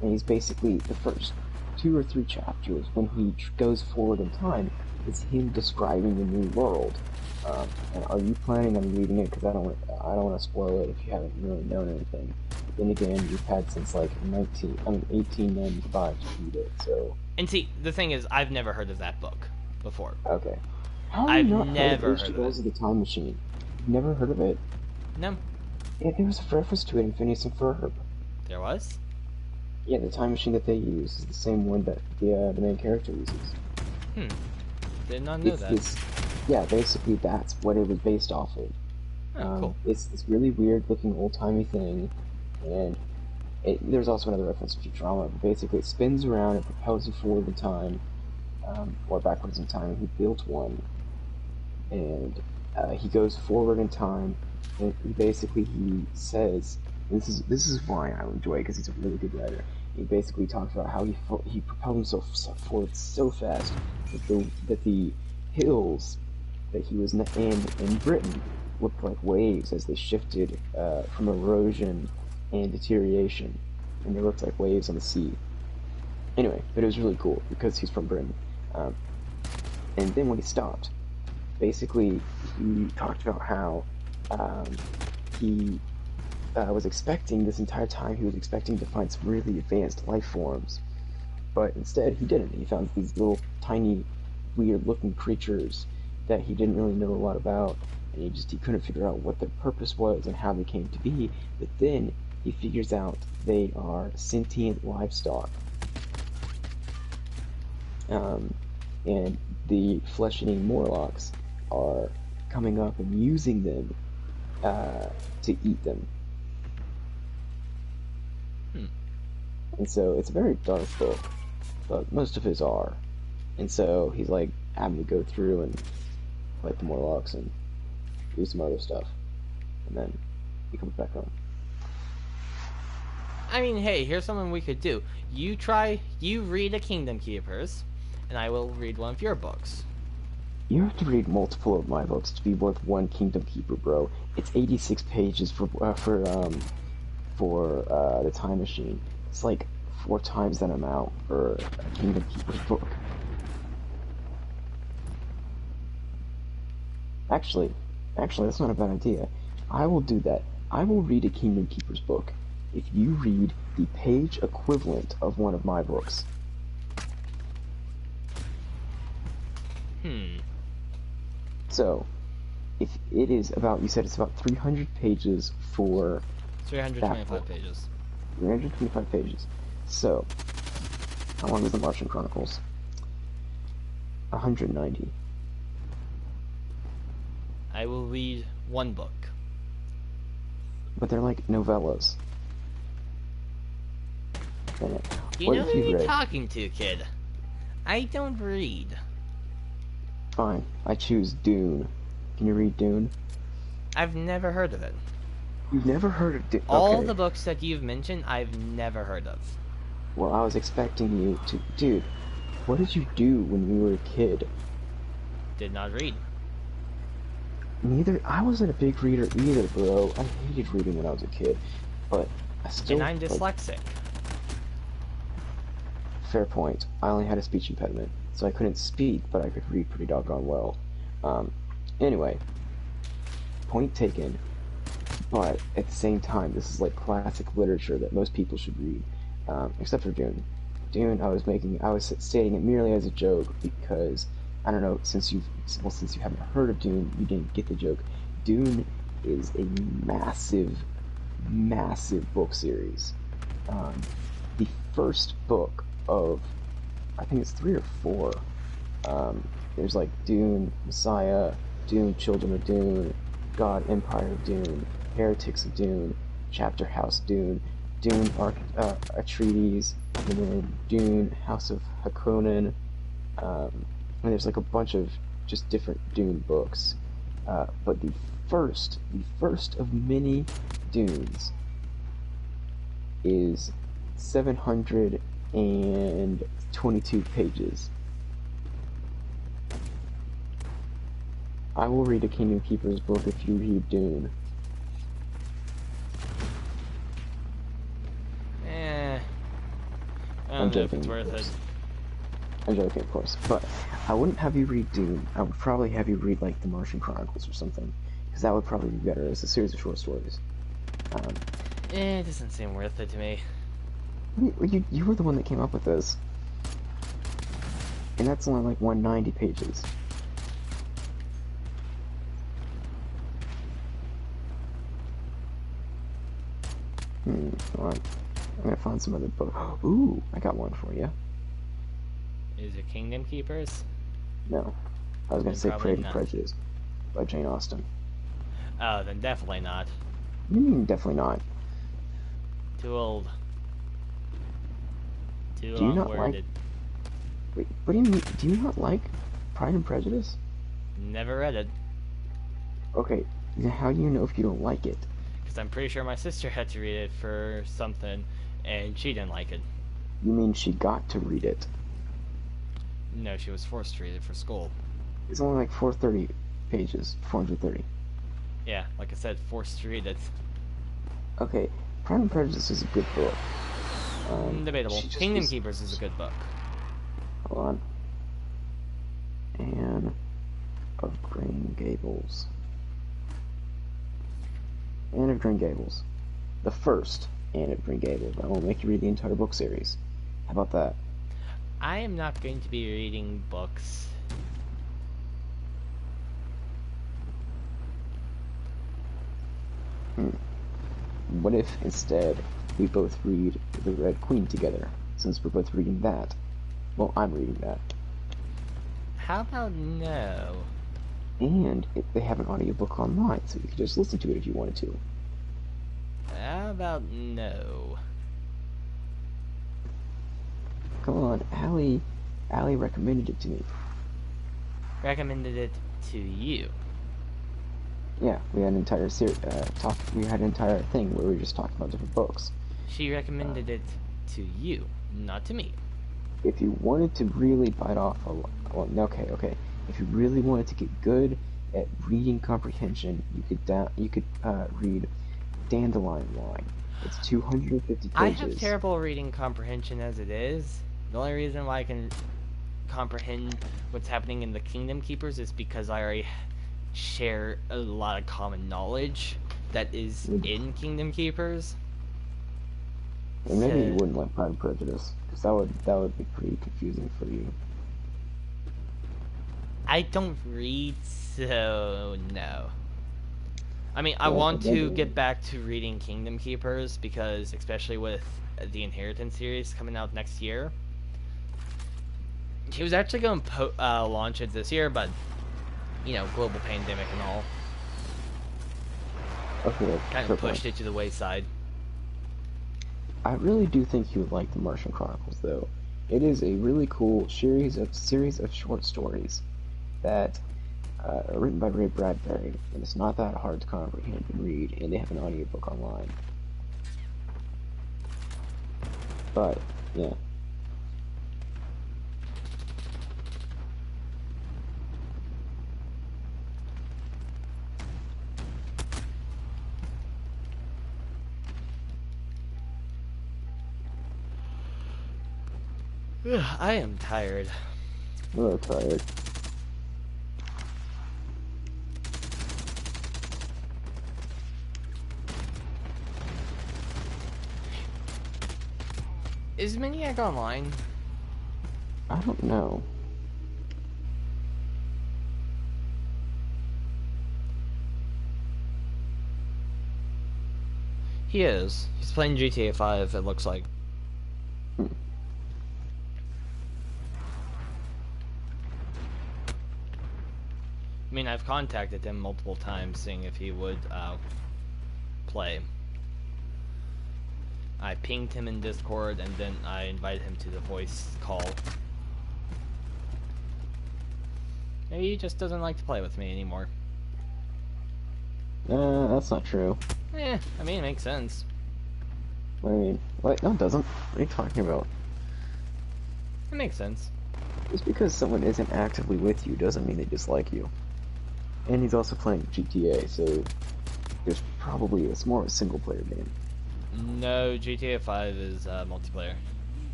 and he's basically the first 2 or 3 chapters when he goes forward in time is him describing the new world. And are you planning on reading it? Because I don't want to spoil it if you haven't really known anything. But then again, you've had since like 1895 to read it. So. And see, the thing is, I've never heard of that book before. Okay. How have you not heard of H.G. Wells' The Time Machine? You've never heard of it? No. Yeah, there was a reference to it in Phineas and Ferb. There was? Yeah, the time machine that they use is the same one that the main character uses. Did not know that. Yeah, basically that's what it was based off of. Cool. It's this really weird looking old timey thing, and there's also another reference to Futurama, but basically it spins around and propels you forward in time, or backwards in time. He built one, and he goes forward in time, and he says, this is why I enjoy it, because he's a really good writer. He basically talks about how he propelled himself forward so fast that the hills that he was in Britain looked like waves as they shifted from erosion and deterioration, and they looked like waves on the sea. Anyway, but it was really cool because he's from Britain. And then when he stopped, basically he talked about how um, he was expecting this entire time. He was expecting to find some really advanced life forms, but instead he didn't. He found these little tiny, weird-looking creatures that he didn't really know a lot about, and he couldn't figure out what their purpose was and how they came to be. But then he figures out they are sentient livestock, and the flesh-eating Morlocks are coming up and using them to eat them. And so it's a very dark book, but most of his are. And so he's like having to go through and fight the Morlocks and do some other stuff, and then he comes back home. I mean, hey, here's something we could do. You read a Kingdom Keepers, and I will read one of your books. You have to read multiple of my books to be worth one Kingdom Keeper, bro. It's 86 pages for the Time Machine. It's like 4 times that amount for a Kingdom Keeper book. Actually, that's not a bad idea. I will do that. I will read a Kingdom Keeper's book if you read the page equivalent of one of my books. So, if it is about, you said it's about 300 pages for 325 pages. 325 pages. So, how long is the Martian Chronicles? 190. I will read one book. But they're like novellas. You know who you're talking to, kid. I don't read. Fine, I choose Dune. Can you read Dune? I've never heard of it. You've never heard of Dune? All the books that you've mentioned, I've never heard of. Well, I was expecting you to... Dude, what did you do when you were a kid? Did not read. Neither... I wasn't a big reader either, bro. I hated reading when I was a kid. But I still... And I'm dyslexic. Fair point. I only had a speech impediment, so I couldn't speak, but I could read pretty doggone well. Anyway, point taken. But at the same time, this is like classic literature that most people should read, except for Dune. Dune, I was stating it merely as a joke because I don't know. Since you haven't heard of Dune, you didn't get the joke. Dune is a massive, massive book series. The first book of, I think it's 3 or 4. There's like Dune, Messiah, Dune, Children of Dune, God, Empire of Dune, Heretics of Dune, Chapter House Dune, Dune Atreides, and then Dune House of Harkonnen. And there's like a bunch of just different Dune books. But the first of many Dunes is 722 pages. I will read a Kingdom Keeper's book if you read Dune. I'm joking. It's worth it. I'm joking, of course. But I wouldn't have you read Dune. I would probably have you read like the Martian Chronicles or something, because that would probably be better. It's a series of short stories. It doesn't seem worth it to me. You were the one that came up with this. And that's only like 190 pages. Hold on. I'm gonna find some other book. Ooh, I got one for you. Is it Kingdom Keepers? No. I was gonna say Pride and Prejudice by Jane Austen. Oh, then definitely not. What do you mean definitely not? Too old. Too do you not long-worded. Wait, what do you mean? Do you not like Pride and Prejudice? Never read it. Okay, then how do you know if you don't like it? Because I'm pretty sure my sister had to read it for something, and she didn't like it. You mean she got to read it? No, she was forced to read it for school. It's only like 430 pages. 430. Yeah, like I said, forced to read it. Okay, Pride and Prejudice is a good book. Debatable. Kingdom Keepers is a good book. Hold on. Anne of Green Gables. Anne of Green Gables. The first Anne of Green Gables. I won't make you read the entire book series. How about that? I am not going to be reading books. What if, instead, we both read The Red Queen together, since we're both reading that? Well, I'm reading that. How about no? And they have an audiobook online, so you could just listen to it if you wanted to. How about no? Come on, Allie recommended it to me. Recommended it to you. Yeah, we had an entire we had an entire thing where we were just talking about different books. She recommended it to you, not to me. If you wanted to really bite off okay. If you really wanted to get good at reading comprehension, you could read Dandelion Wine. It's 250 pages. I have terrible reading comprehension as it is. The only reason why I can comprehend what's happening in the Kingdom Keepers is because I already share a lot of common knowledge that is in Kingdom Keepers. And maybe you wouldn't like Pride and Prejudice, because that would be pretty confusing for you. I don't read, so no. I mean, I want to get back to reading Kingdom Keepers, because especially with the Inheritance series coming out next year. He was actually going to launch it this year, but, you know, global pandemic and all. Okay, kind of pushed it to the wayside. I really do think you would like the Martian Chronicles, though. It is a really cool series of short stories that are written by Ray Bradbury, and it's not that hard to comprehend and read, and they have an audiobook online. But, yeah. I am tired. I'm tired. Is Maniac online? I don't know. He is. He's playing GTA 5, it looks like. I mean, I've contacted him multiple times, seeing if he would play. I pinged him in Discord, and then I invited him to the voice call. Maybe he just doesn't like to play with me anymore. That's not true. I mean, it makes sense. I mean, what? No, it doesn't. What are you talking about? It makes sense. Just because someone isn't actively with you doesn't mean they dislike you. And he's also playing GTA, so it's more of a single-player game. No, GTA 5 is multiplayer.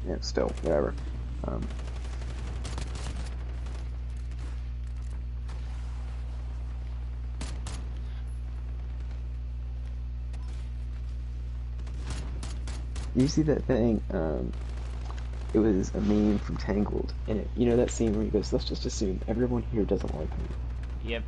Yeah, still, whatever. You see that thing? It was a meme from Tangled, and you know that scene where he goes, "Let's just assume everyone here doesn't like me." Yep.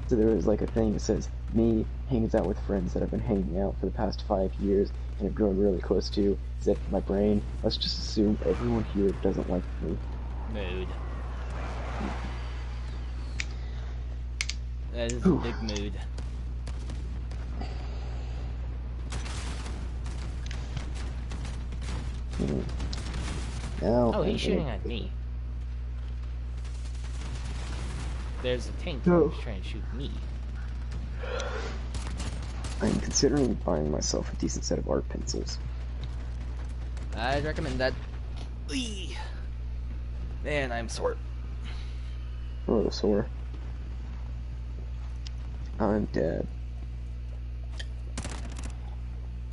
So there was like a thing that says, "Me hangs out with friends that I've been hanging out for the past 5 years and have grown really close to." Said my brain, "Let's just assume everyone here doesn't like me." Mood. That is a big mood. Now, oh, he's shooting at me. There's a tank No. who's trying to shoot me. I'm considering buying myself a decent set of art pencils. I'd recommend that. Eee. Man, I'm sore. Oh, sore. I'm dead.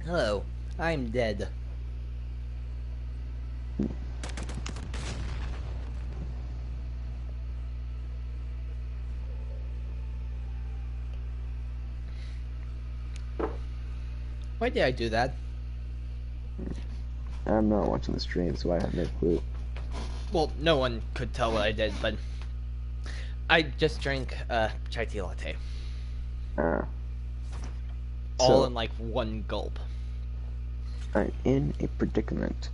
Hello, I'm dead. Why did I do that? I'm not watching the stream, so I have no clue. Well, no one could tell what I did, but I just drank chai tea latte. All in like one gulp. I'm in a predicament.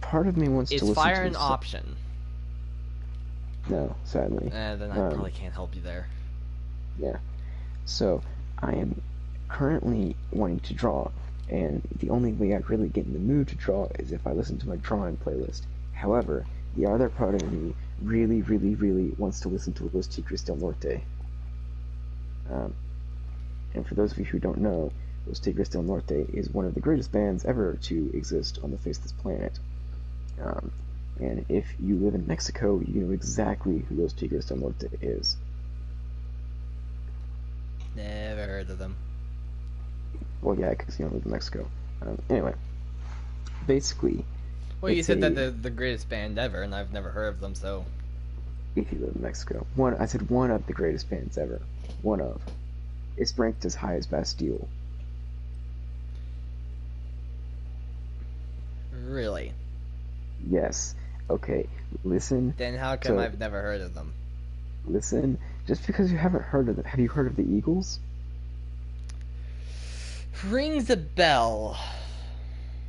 Part of me wants to listen to... Is fire an option? No, sadly. Then I probably can't help you there. Yeah. So, I am currently wanting to draw, and the only way I really get in the mood to draw is if I listen to my drawing playlist. However, the other part of me really, really, really wants to listen to Los Tigres del Norte. And for those of you who don't know, Los Tigres del Norte is one of the greatest bands ever to exist on the face of this planet. And if you live in Mexico, you know exactly who Los Tigres del Norte is. Never heard of them. Well, yeah, because you don't live in Mexico. Anyway, basically... Well, you said that they're the greatest band ever, and I've never heard of them, so... If you live in Mexico. I said one of the greatest bands ever. One of. It's ranked as high as Bastille. Really? Yes. Okay, listen. Then how come I've never heard of them? Listen, just because you haven't heard of them, have you heard of the Eagles? Rings a bell.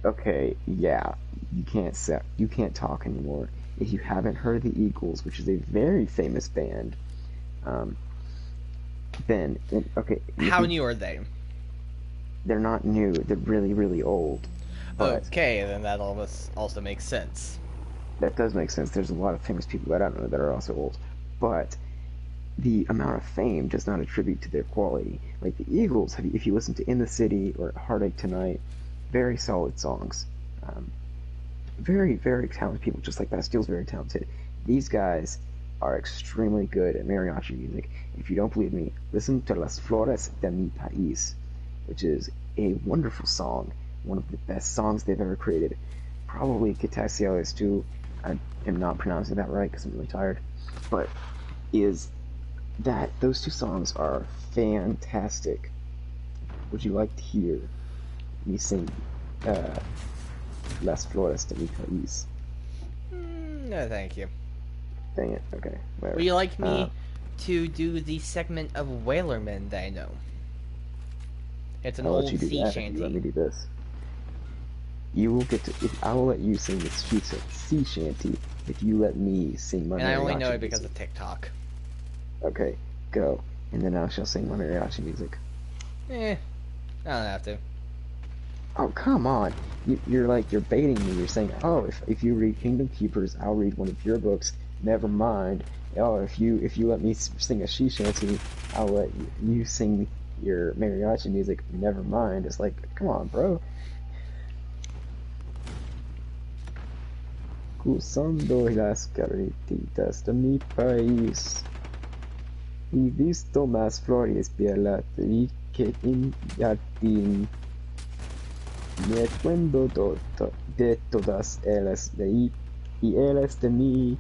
Okay, yeah, you can't talk anymore. If you haven't heard of the Eagles, which is a very famous band, then okay. How new are they? They're not new. They're really, really old. But okay, then that also makes sense. That does make sense. There's a lot of famous people that I don't know that are also old, but the amount of fame does not attribute to their quality. Like the Eagles, if you listen to "In the City" or "Heartache Tonight," very solid songs. Very, very talented people, just like Bastille's very talented. These guys are extremely good at mariachi music. If you don't believe me, listen to Las Flores de mi País, which is a wonderful song, one of the best songs they've ever created. Probably Que Tal Si Eres Tú, I am not pronouncing that right because I'm really tired, but those two songs are fantastic. Would you like to hear me sing Las Flores de mi País? No, thank you. Dang it, okay. Whatever. Would you like me to do the segment of Whalerman that I know? It's an old sea shanty. Let me do this. You will get to... I will let you sing the sea shanty if you let me sing my mariachi music. And I only know it because of TikTok. Okay, go. And then I shall sing my mariachi music. I don't have to. Oh, come on. You're baiting me. You're saying, oh, if you read Kingdom Keepers, I'll read one of your books. Never mind. Oh, if you let me sing a sea shanty, I'll let you sing your mariachi music. Never mind. It's like, come on, bro. Cruzando las carretitas de mi país, he visto más flores bellas que en jardín. Me acuerdo de todas ellas y ellas de mí.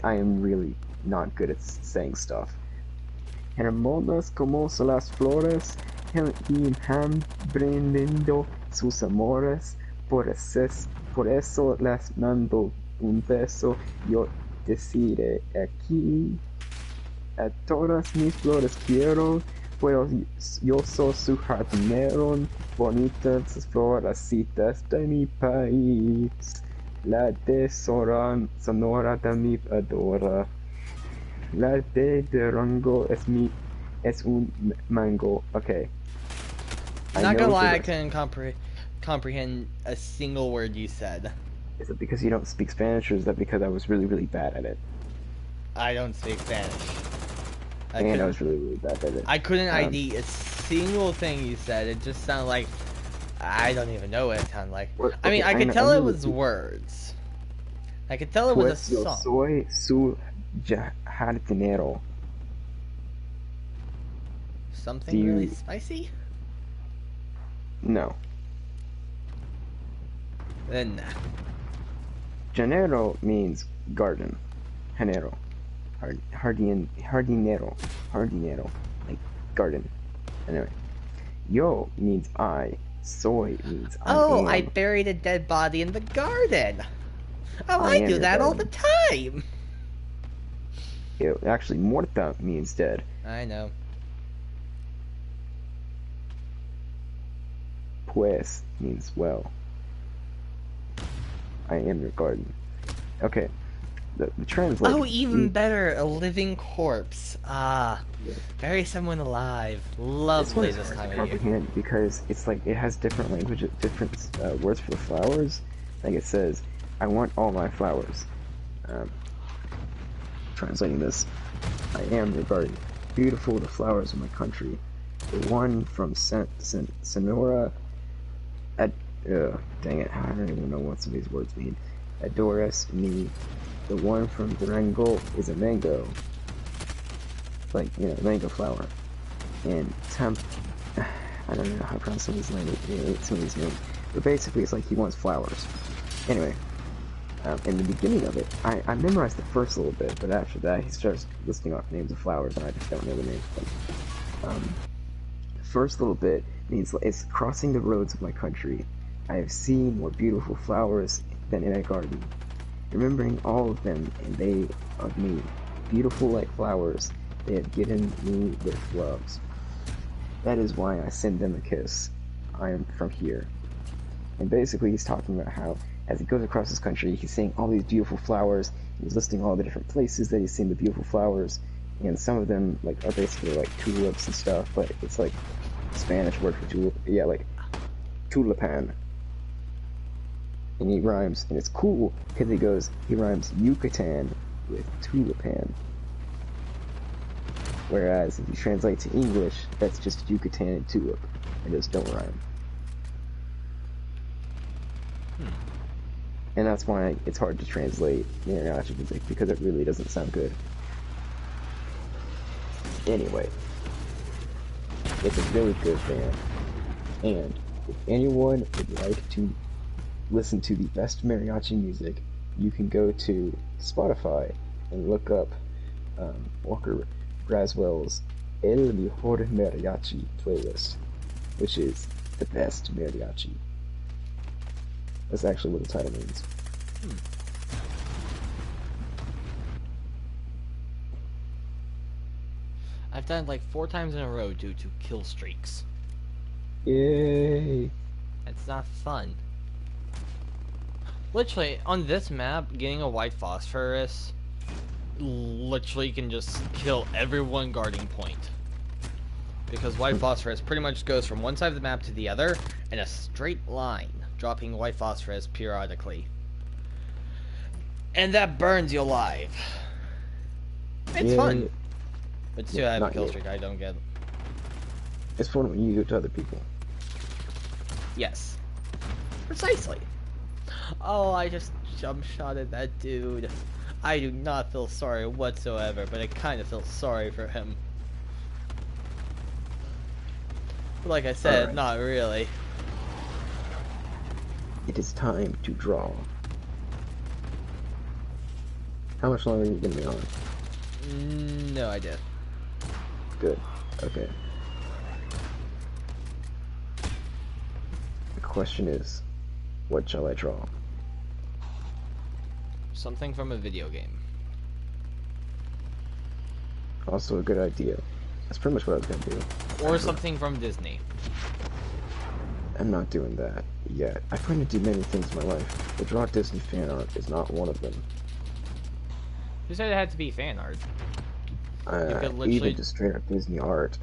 I am really not good at saying stuff. Hermosas como son las flores, y han brindando sus amores, por eso las mando un beso. Yo deciré aquí, a todas mis flores quiero, pues yo soy su jardinero. Bonitas las florecitas de mi país, la de Sonora de mi adora, la de Durango es un mango. Okay. Not gonna lie, I couldn't comprehend a single word you said. Is it because you don't speak Spanish, or is that because I was really, really bad at it? I don't speak Spanish. I was really, really bad at it. I couldn't ID a single thing you said. It just sounded like... I don't even know what it sounded like. I mean, I could tell it was words. I could tell it was a song. Yo soy su jardinero. Something really spicy? No. Then nah. Janero means garden. Janero. Jardinero, like garden. Anyway, yo means I, Soy means I Oh, I am. buried a dead body in the garden. Oh, I I am do your that all the garden. time. Actually, muerta means dead. I know. Pues means well. I am your garden. Okay, the Oh, translation. even better, a living corpse. Ah, bury someone alive. This one Lovely is this hard to time of year. comprehend because it's like it has different language, different words for the flowers. Like it says, "I want all my flowers." Um, Translating this, I am your garden, beautiful the flowers of my country. The one from Sonora, Ad, dang it, I don't even know what some of these words mean. Adores me. The one from Durango is a mango, like mango flower. And temp, I don't know how to pronounce some of these names, but basically it's like he wants flowers. Anyway, in the beginning of it, I memorized the first little bit, but after that he starts listing off names of flowers, and I just don't know the names of them. The first little bit means it's crossing the roads of my country. I have seen more beautiful flowers than in a garden, remembering all of them, and they of me, beautiful like flowers, they have given me with loves. That is why I send them a kiss. I am from here. And basically he's talking about how as he goes across his country, he's seeing all these beautiful flowers. He's listing all the different places that he's seen the beautiful flowers, and some of them like are basically like tulips and stuff, but it's like Spanish word for tulip. Yeah, like tulipan. And he rhymes, and it's cool because he rhymes Yucatan with tulipan. Whereas if you translate to English, that's just Yucatan and tulip. It just don't rhyme. And that's why it's hard to translate mariachi music, because it really doesn't sound good. Anyway, it's a really good band. And if anyone would like to listen to the best mariachi music, you can go to Spotify and look up Walker Braswell's El Mejor Mariachi playlist, which is the best mariachi. That's actually what the title means. I've done it like 4 times in a row due to kill streaks. Yay! It's not fun. Literally, on this map, getting a white phosphorus literally can just kill every one guarding point. Because white phosphorus pretty much goes from one side of the map to the other in a straight line, dropping white phosphorus periodically. And that burns you alive. It's fun. But still, I have a kill streak I don't get. It's fun when you do it to other people. Yes. Precisely. Oh, I just jump shotted that dude. I do not feel sorry whatsoever, but I kind of feel sorry for him. But like I said, not really. It is time to draw. How much longer are you going to be on? No idea. Good. Okay. The question is, what shall I draw? Something from a video game. Also a good idea. That's pretty much what I was going to do. Or something from Disney. I'm not doing that yet. I plan to do many things in my life, but draw Disney fan art is not one of them. Who said it had to be fan art? You could literally... Even just straight up Disney art.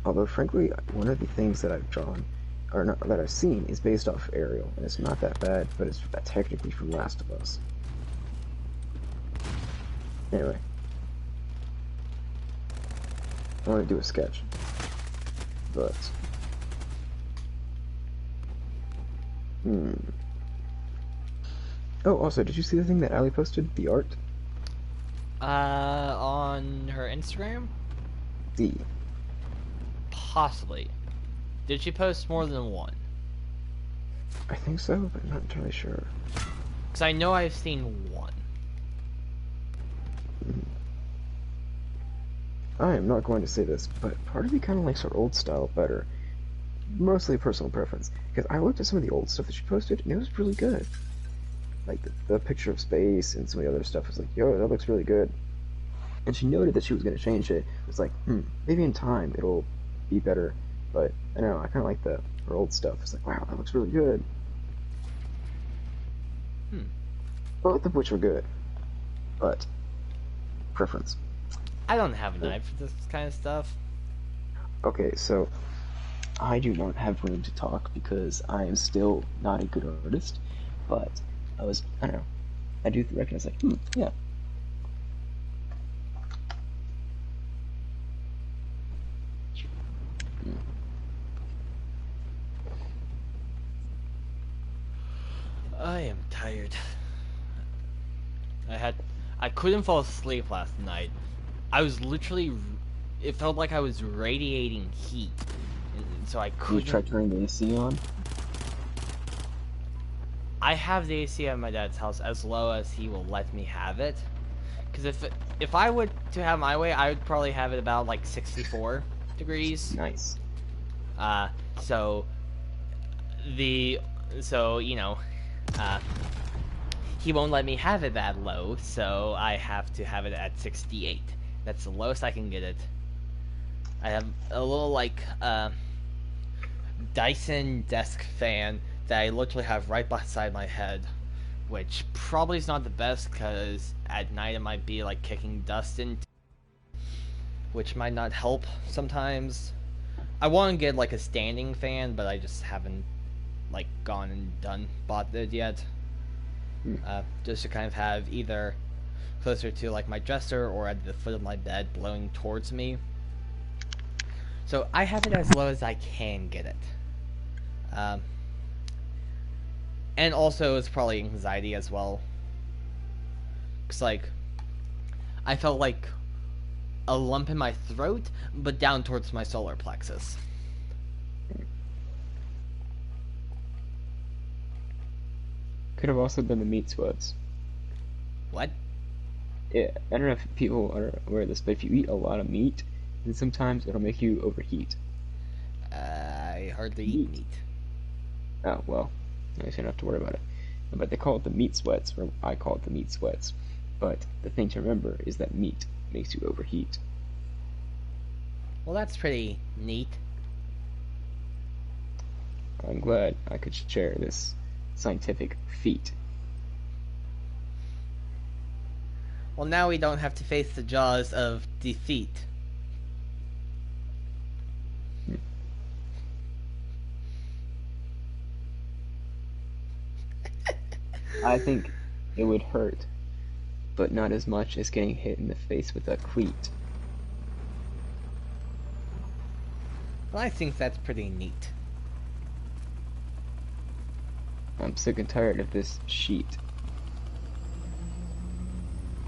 Although, frankly, one of the things that I've drawn, or not, that I've seen, is based off Ariel, and it's not that bad, but it's technically from Last of Us. Anyway. I want to do a sketch. But... Oh, also, did you see the thing that Ali posted? The art? On her Instagram? D. Possibly. Did she post more than one? I think so, but I'm not entirely sure. Because I know I've seen one. I am not going to say this, but part of me kind of likes her old style better. mostly personal preference. Because I looked at some of the old stuff that she posted, and it was really good. Like the picture of space and some of the other stuff was like, yo, that looks really good. And she noted that she was going to change it. It was like, maybe in time it'll be better. But I don't know, I kind of like her old stuff. It's like, wow, that looks really good. Both of which were good, but preference. I don't have an eye for this kind of stuff. Okay, so I do not have room to talk because I am still not a good artist, but I don't know, I do recognize, like, yeah. I am tired. I couldn't fall asleep last night. I was literally, it felt like I was radiating heat, and so I couldn't. You tried turning the AC on? I have the AC at my dad's house as low as he will let me have it. Because if I were to have my way, I would probably have it about like 64 degrees. Nice. So you know, he won't let me have it that low, so I have to have it at 68. That's the lowest I can get it. I have a little like Dyson desk fan that I literally have right beside my head, which probably is not the best because at night it might be like kicking dust in, which might not help sometimes. I want to get like a standing fan, but I just haven't like gone and bought it yet. Just to kind of have either closer to like my dresser or at the foot of my bed blowing towards me. So I have it as low as I can get it. And also it's probably anxiety as well. Cause like I felt like a lump in my throat, but down towards my solar plexus. Could have also been the meat sweats. What? Yeah, I don't know if people are aware of this, but if you eat a lot of meat, then sometimes it'll make you overheat. I hardly eat meat. Oh, well, I guess you don't have to worry about it. But they call it the meat sweats, or I call it the meat sweats. But the thing to remember is that meat makes you overheat. Well, that's pretty neat. I'm glad I could share this scientific feat. Well, now we don't have to face the jaws of defeat. I think it would hurt, but not as much as getting hit in the face with a cleat. Well, I think that's pretty neat. I'm sick and tired of this sheet.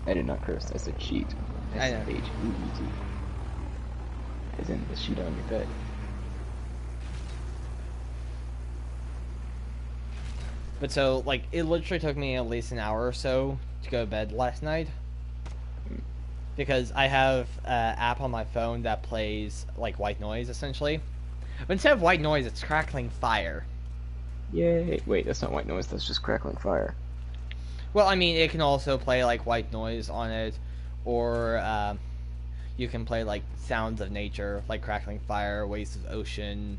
I did not curse, I said sheet. I know. S-H-E-E-T. As in the sheet on your bed. But so, like, it literally took me at least an hour or so to go to bed last night. Because I have an app on my phone that plays, like, white noise, essentially. But instead of white noise, it's crackling fire. Yay! Wait, that's not white noise, that's just crackling fire. Well, I mean, it can also play, like, white noise on it. Or, you can play, like, sounds of nature, like crackling fire, waves of ocean,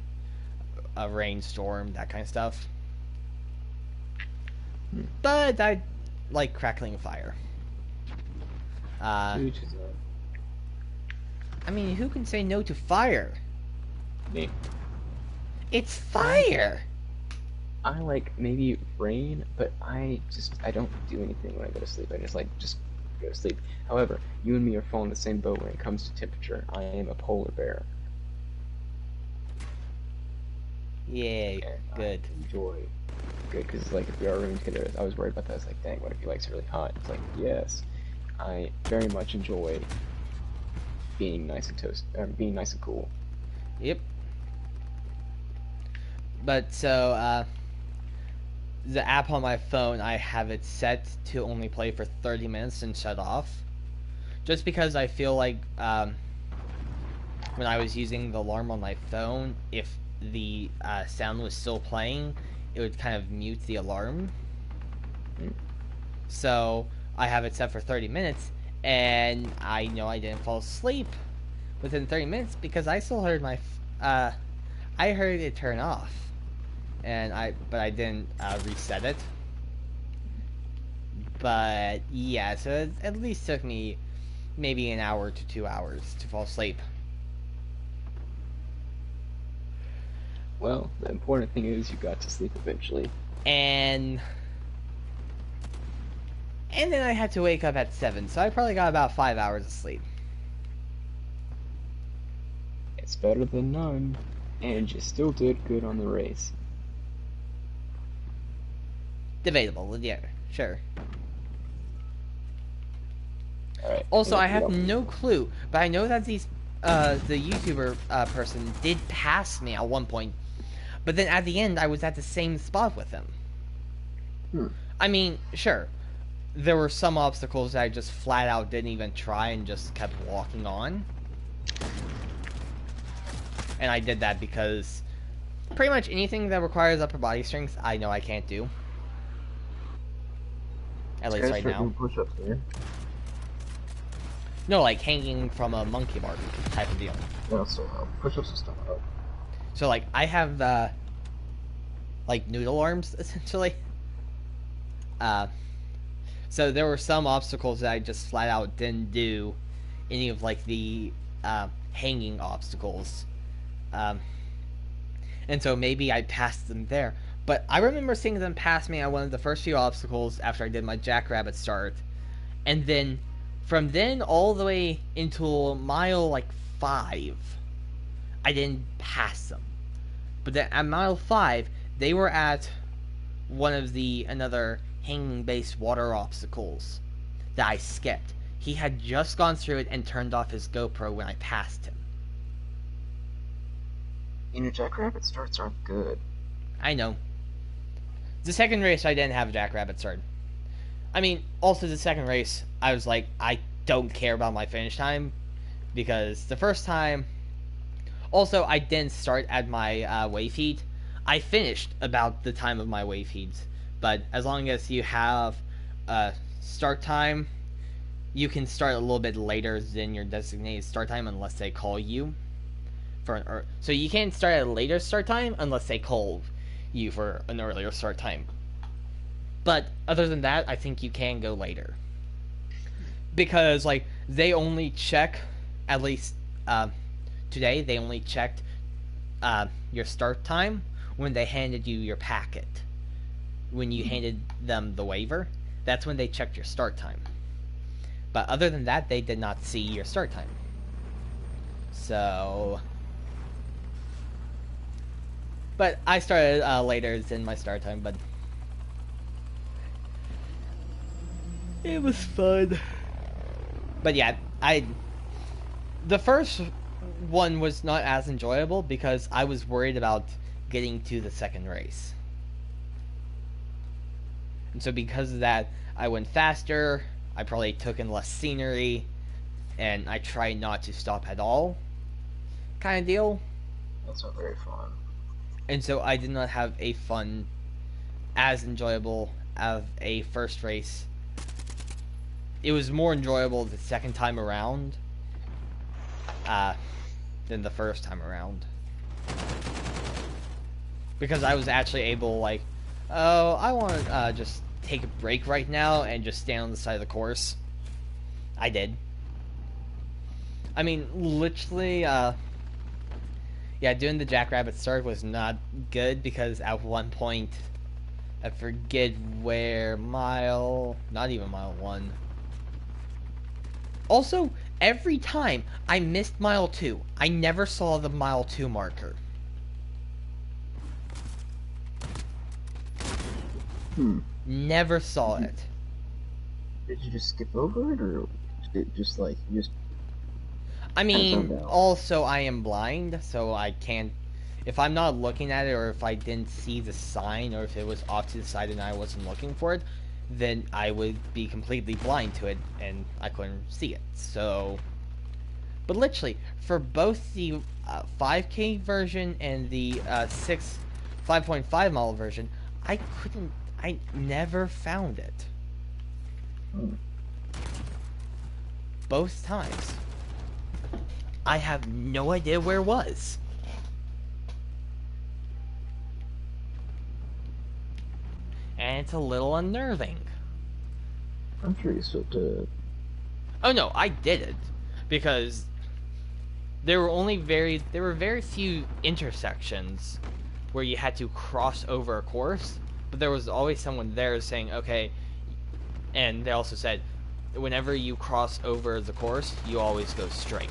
a rainstorm, that kind of stuff. But I like crackling fire. I mean, who can say no to fire? Me. It's fire! I like maybe rain, but I don't do anything when I go to sleep. I just go to sleep. However, you and me are falling in the same boat when it comes to temperature. I am a polar bear. Yay, good. I enjoy. Good, because like if we are rooming together, I was worried about that. I was like, dang, what if he likes it really hot? It's like, yes, I very much enjoy being nice and being nice and cool. Yep. But so, the app on my phone, I have it set to only play for 30 minutes and shut off. Just because I feel like, when I was using the alarm on my phone, if the sound was still playing, it would kind of mute the alarm. So I have it set for 30 minutes, and I know I didn't fall asleep within 30 minutes because I still heard I heard it turn off, but I didn't reset it. But yeah, so it at least took me maybe an hour to 2 hours to fall asleep. Well, the important thing is you got to sleep eventually. And then I had to wake up at 7, so I probably got about 5 hours of sleep. It's better than none, and you still did good on the race. Debatable, yeah, sure. Alright. Also, I have no clue, but I know that the YouTuber person did pass me at one point, but then at the end, I was at the same spot with him. I mean, sure, there were some obstacles that I just flat out didn't even try and just kept walking on. And I did that because pretty much anything that requires upper body strength, I know I can't do. At least right now. Push-ups there. No, like hanging from a monkey bar type of deal. Yeah, so push-ups will still help. So like I have like noodle arms essentially. So there were some obstacles that I just flat out didn't do any of like the hanging obstacles. And so maybe I passed them there. But I remember seeing them pass me on one of the first few obstacles after I did my jackrabbit start. And then from then all the way until mile like 5, I didn't pass them. But then at mile 5, they were at one of another hanging based water obstacles that I skipped. He had just gone through it and turned off his GoPro when I passed him. You know, jackrabbit starts aren't good. I know. The second race, I didn't have a jackrabbit start. I mean, also the second race, I was like, I don't care about my finish time, because the first time, also I didn't start at my wave heat. I finished about the time of my wave heat, but as long as you have start time, you can start a little bit later than your designated start time unless they call you. So you can't start at a later start time unless they call you for an earlier start time. But other than that, I think you can go later. Because, like, they only check, at least today, they only checked your start time when they handed you your packet. When you handed them the waiver, that's when they checked your start time. But other than that, they did not see your start time. So... But I started later than my start time, but... It was fun. But yeah, the first one was not as enjoyable because I was worried about getting to the second race. And so because of that, I went faster, I probably took in less scenery, and I tried not to stop at all, kind of deal. That's not very fun. And so I did not have as enjoyable of a first race. It was more enjoyable the second time around than the first time around. Because I was actually able, like, oh, I want to just take a break right now and just stand on the side of the course. I did. I mean, literally, yeah, doing the jackrabbit start was not good because at one point, I forget where not even mile 1. Also, every time I missed mile 2, I never saw the mile 2 marker. Never saw it. Did you just skip over it, or just like you just? I mean, also I am blind, so I can't. If I'm not looking at it, or if I didn't see the sign, or if it was off to the side and I wasn't looking for it, then I would be completely blind to it, and I couldn't see it. So But literally, for both the 5K version and the 5.5 model version, I never found it. Both times. I have no idea where it was. And it's a little unnerving. I'm sure you still did. Oh no, I did it. Because there were very few intersections where you had to cross over a course, but there was always someone there saying, okay, and they also said, whenever you cross over the course, you always go straight.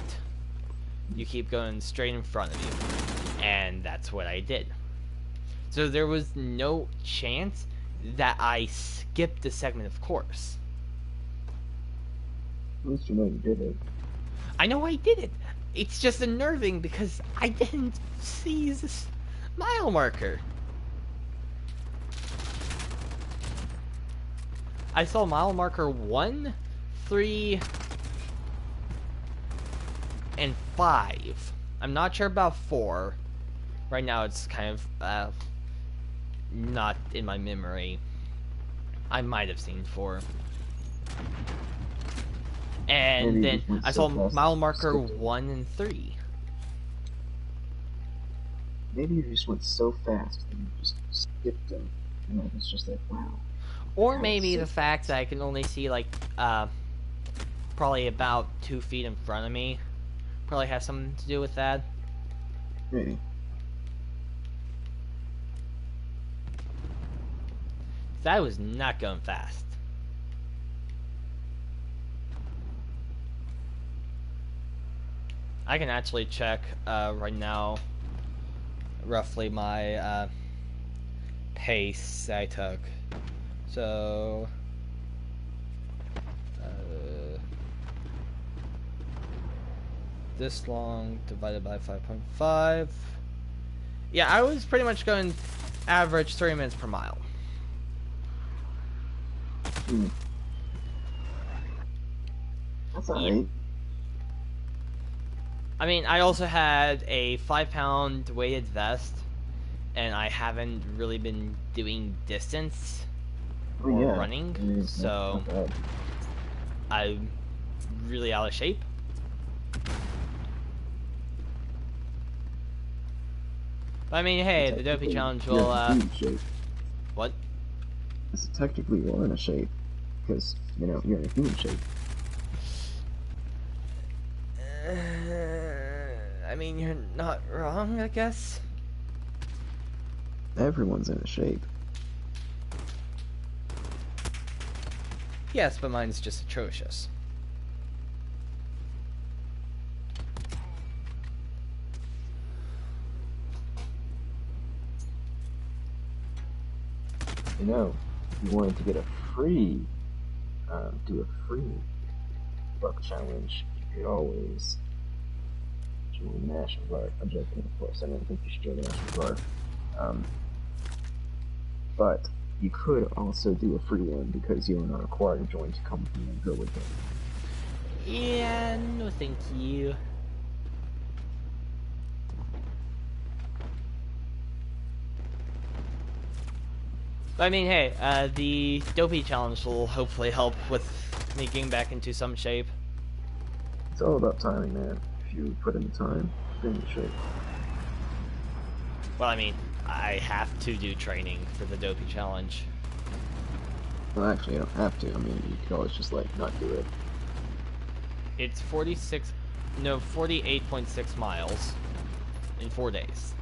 You keep going straight in front of you. And that's what I did. So there was no chance that I skipped a segment of course. At least you know you did it. I know I did it. It's just unnerving because I didn't see this mile marker. I saw mile marker 1, 3, and 5. I'm not sure about 4. Right now it's kind of not in my memory. I might have seen 4. And Maybe then I saw mile marker 1 and 3. Maybe you just went so fast that you just skipped them. You know, it's just like, wow. Or maybe the fact that I can only see, like, probably about 2 feet in front of me probably has something to do with that. Maybe. That was not going fast. I can actually check right now roughly my pace I took. So this long divided by 5.5. Yeah, I was pretty much going average 30 minutes per mile. That's alright. I mean, I also had a 5-pound weighted vest, and I haven't really been doing distance or running, so I'm really out of shape. But I mean, hey, the Dopey Challenge will, what? It's technically you're in a shape, because, you know, you're in a human shape. I mean, you're not wrong, I guess. Everyone's in a shape. Yes, but mine's just atrocious. You know, if you wanted to get a free, do a free buck challenge, you could always join the National Guard. I'm joking, of course. I don't think you should join the National Guard. But you could also do a free one because you are not required to join to come with me and go with them. Yeah, no thank you. But I mean, hey, the Dopey Challenge will hopefully help with me getting back into some shape. It's all about timing, man. If you put in the time, you're in shape. Well, I mean, I have to do training for the Dopey Challenge. Well, actually, you don't have to. I mean, you could always just, like, not do it. It's 48.6 miles in 4 days.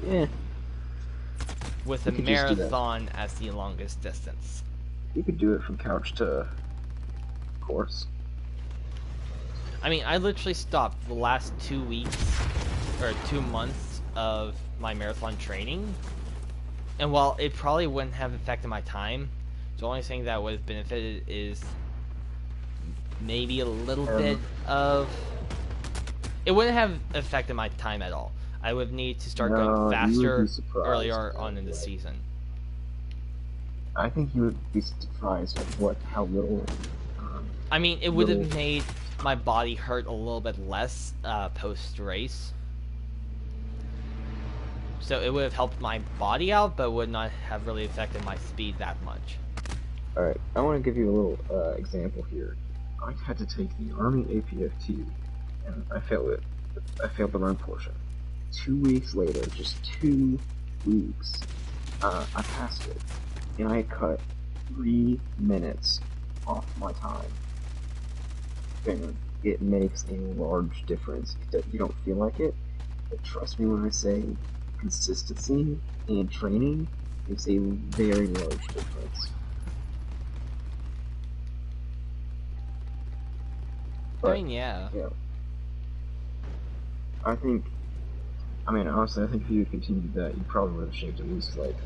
Yeah. With a marathon as the longest distance. You could do it from couch to course. I mean, I literally stopped the last 2 weeks, or 2 months of my marathon training. And while it probably wouldn't have affected my time, the only thing that would have benefited is maybe a little bit of... It wouldn't have affected my time at all. I would need to start going faster earlier on in the season. I think you would be surprised at how little I mean, it would have made my body hurt a little bit less post-race. So it would have helped my body out, but would not have really affected my speed that much. Alright, I want to give you a little example here. I had to take the Army APFT, and I failed it. I failed the run portion. 2 weeks later, just 2 weeks, I passed it, and I cut 3 minutes off my time. And it makes a large difference. You don't feel like it, but trust me when I say consistency and training makes a very large difference. But, I mean, yeah. I mean, honestly, I think if you continued that, you probably would have shaved at least, like,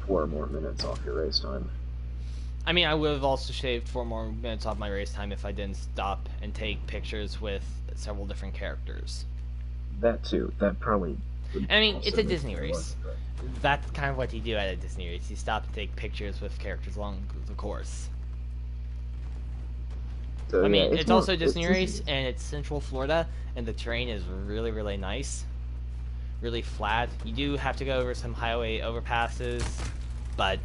4 more minutes off your race time. I mean, I would have also shaved 4 more minutes off my race time if I didn't stop and take pictures with several different characters. That, too. That probably... I mean, it's a Disney race. That's kind of what you do at a Disney race. You stop and take pictures with characters along the course. So, I mean, yeah, it's also a Disney race, and it's Central Florida, and the terrain is really, really nice. Really flat. You do have to go over some highway overpasses, but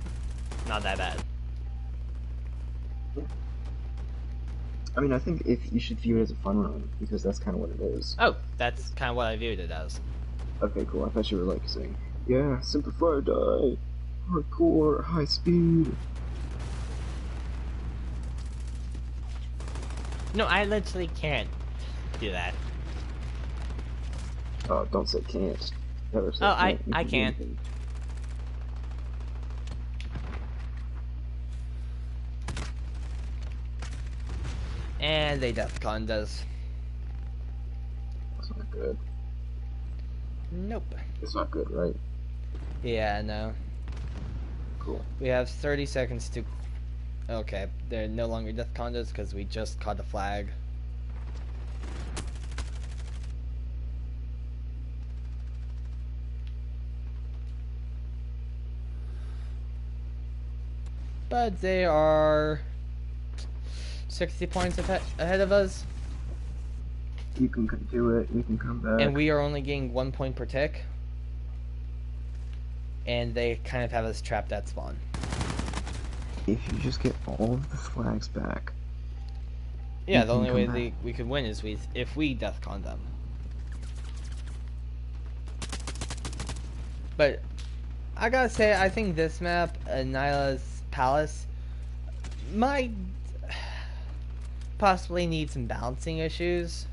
not that bad. I mean, I think if you should view it as a fun run, because that's kind of what it is. Oh, that's kind of what I viewed it as. Okay, cool. I thought you were, like, saying, yeah, simplify or die, hardcore, high speed. No, I literally can't do that. Oh, don't say can't. Never say can't. I can can't. And they defconned us. That's not good. Nope. It's not good, right? Yeah, no. Cool. We have 30 seconds to... Okay, they're no longer defconned us because we just caught the flag. But they are 60 points ahead of us. You can do it, you can come back. And we are only getting 1 point per tick. And they kind of have us trapped at spawn. If you just get all of the flags back. Yeah, the only way we could win is if we defcon them. But I gotta say, I think this map, Nyla's Palace, might possibly need some balancing issues.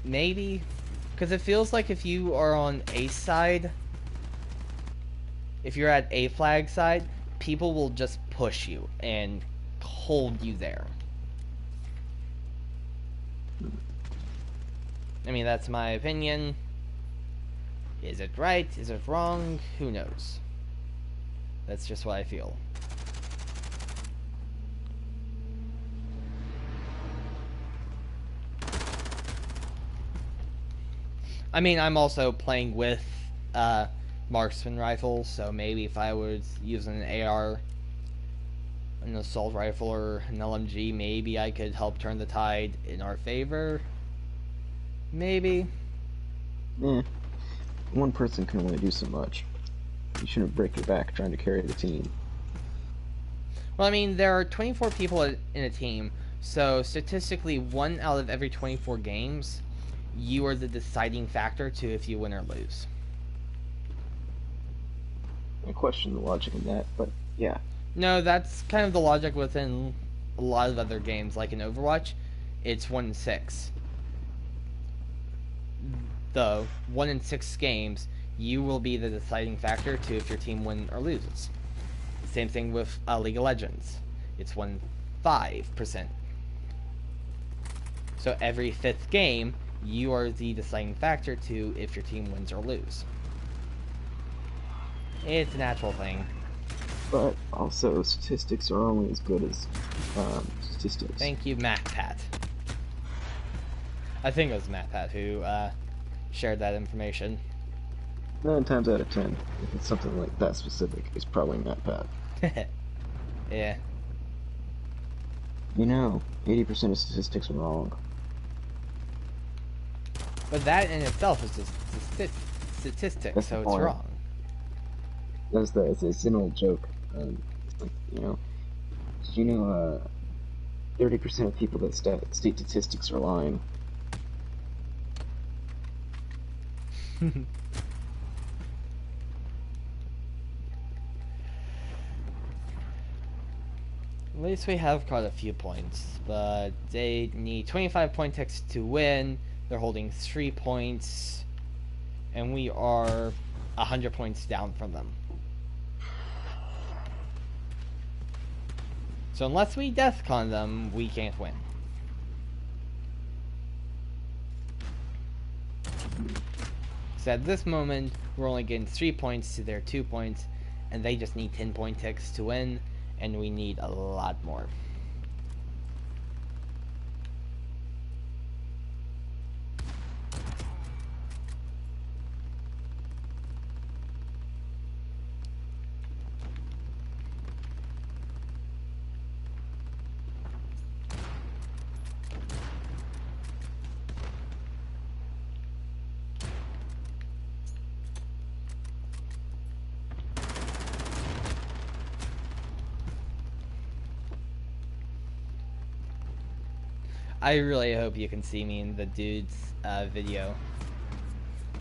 Maybe. Because it feels like if you are on A side, if you're at A flag side, people will just push you and hold you there. I mean, that's my opinion. Is it right? Is it wrong? Who knows? That's just what I feel. I mean, I'm also playing with marksman rifles, so maybe if I was using an AR, an assault rifle, or an LMG, maybe I could help turn the tide in our favor. Maybe. Yeah. One person can only do so much. You shouldn't break your back trying to carry the team. Well, I mean, there are 24 people in a team, so statistically, 1 out of every 24 games, you are the deciding factor to if you win or lose. I question the logic in that, but yeah. No, that's kind of the logic within a lot of other games, like in Overwatch. It's 1 in 6. The 1 in 6 games, you will be the deciding factor to if your team wins or loses. Same thing with League of Legends. It's 1 in 5%. So every 5th game, you are the deciding factor to if your team wins or loses. It's a natural thing. But also, statistics are only as good as statistics. Thank you, MacPat. I think it was MacPat who shared that information. 9 times out of 10, if it's something like that specific, it's probably not Pat. Yeah. You know, 80% of statistics are wrong. But that in itself is just statistics, That's the so it's point. wrong. It's an old joke. It's like, did you know 30% of people that state statistics are lying? At least we have got a few points, but they need 25 point ticks to win. They're holding 3 points, and we are 100 points down from them. So unless we deathcon them, we can't win. So at this moment, we're only getting 3 points to their 2 points, and they just need 10 point ticks to win, and we need a lot more. I really hope you can see me in the dude's video.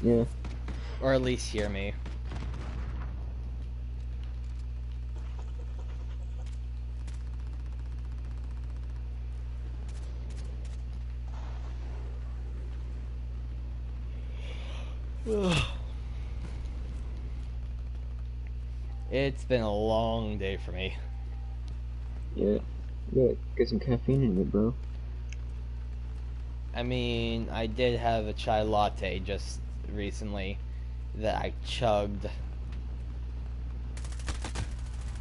Yeah. Or at least hear me. It's been a long day for me. Yeah. Get some caffeine in it, bro. I mean, I did have a chai latte just recently that I chugged,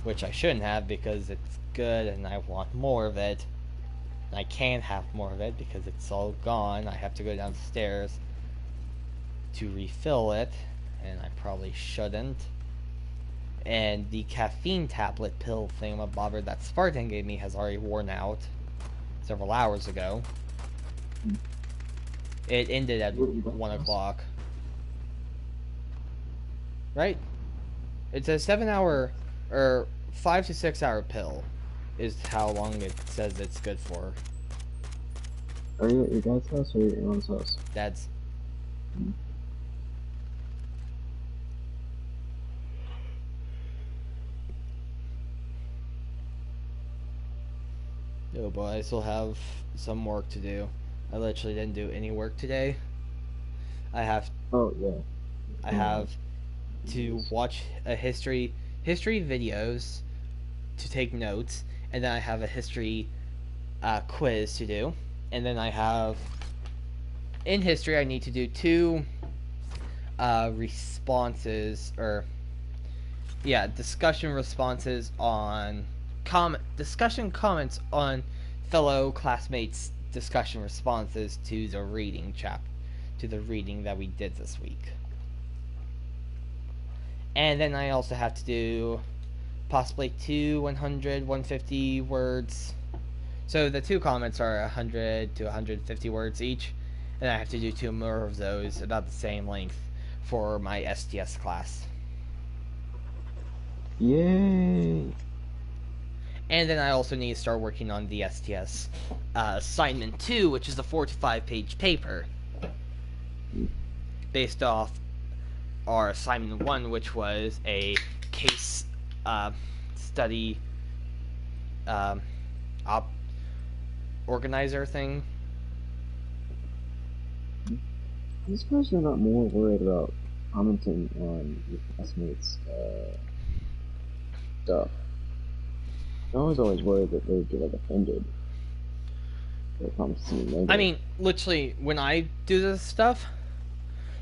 which I shouldn't have because it's good and I want more of it. And I can't have more of it because it's all gone. I have to go downstairs to refill it, and I probably shouldn't. And the caffeine tablet pill thingamabobber that Spartan gave me has already worn out several hours ago. It ended at 1 o'clock. Right? It's a 7-hour, or 5 to 6 hour pill is how long it says it's good for. Are you at your dad's house or your mom's house? Dad's. Oh boy, I still have some work to do. I literally didn't do any work today. I have to watch a history videos to take notes, and then I have a history quiz to do, and then I have in history I need to do 2 discussion responses on discussion comments on fellow classmates' discussion responses to the reading that we did this week. And then I also have to do possibly 2 100, 150 words. So the 2 comments are 100 to 150 words each, and I have to do 2 more of those about the same length for my STS class. Yay! And then I also need to start working on the STS assignment 2, which is a 4 to 5 page paper based off our assignment 1, which was a case study organizer thing. I'm surprised you're not more worried about commenting on your classmates' stuff. I was always worried that they would get offended. I mean, literally, when I do this stuff,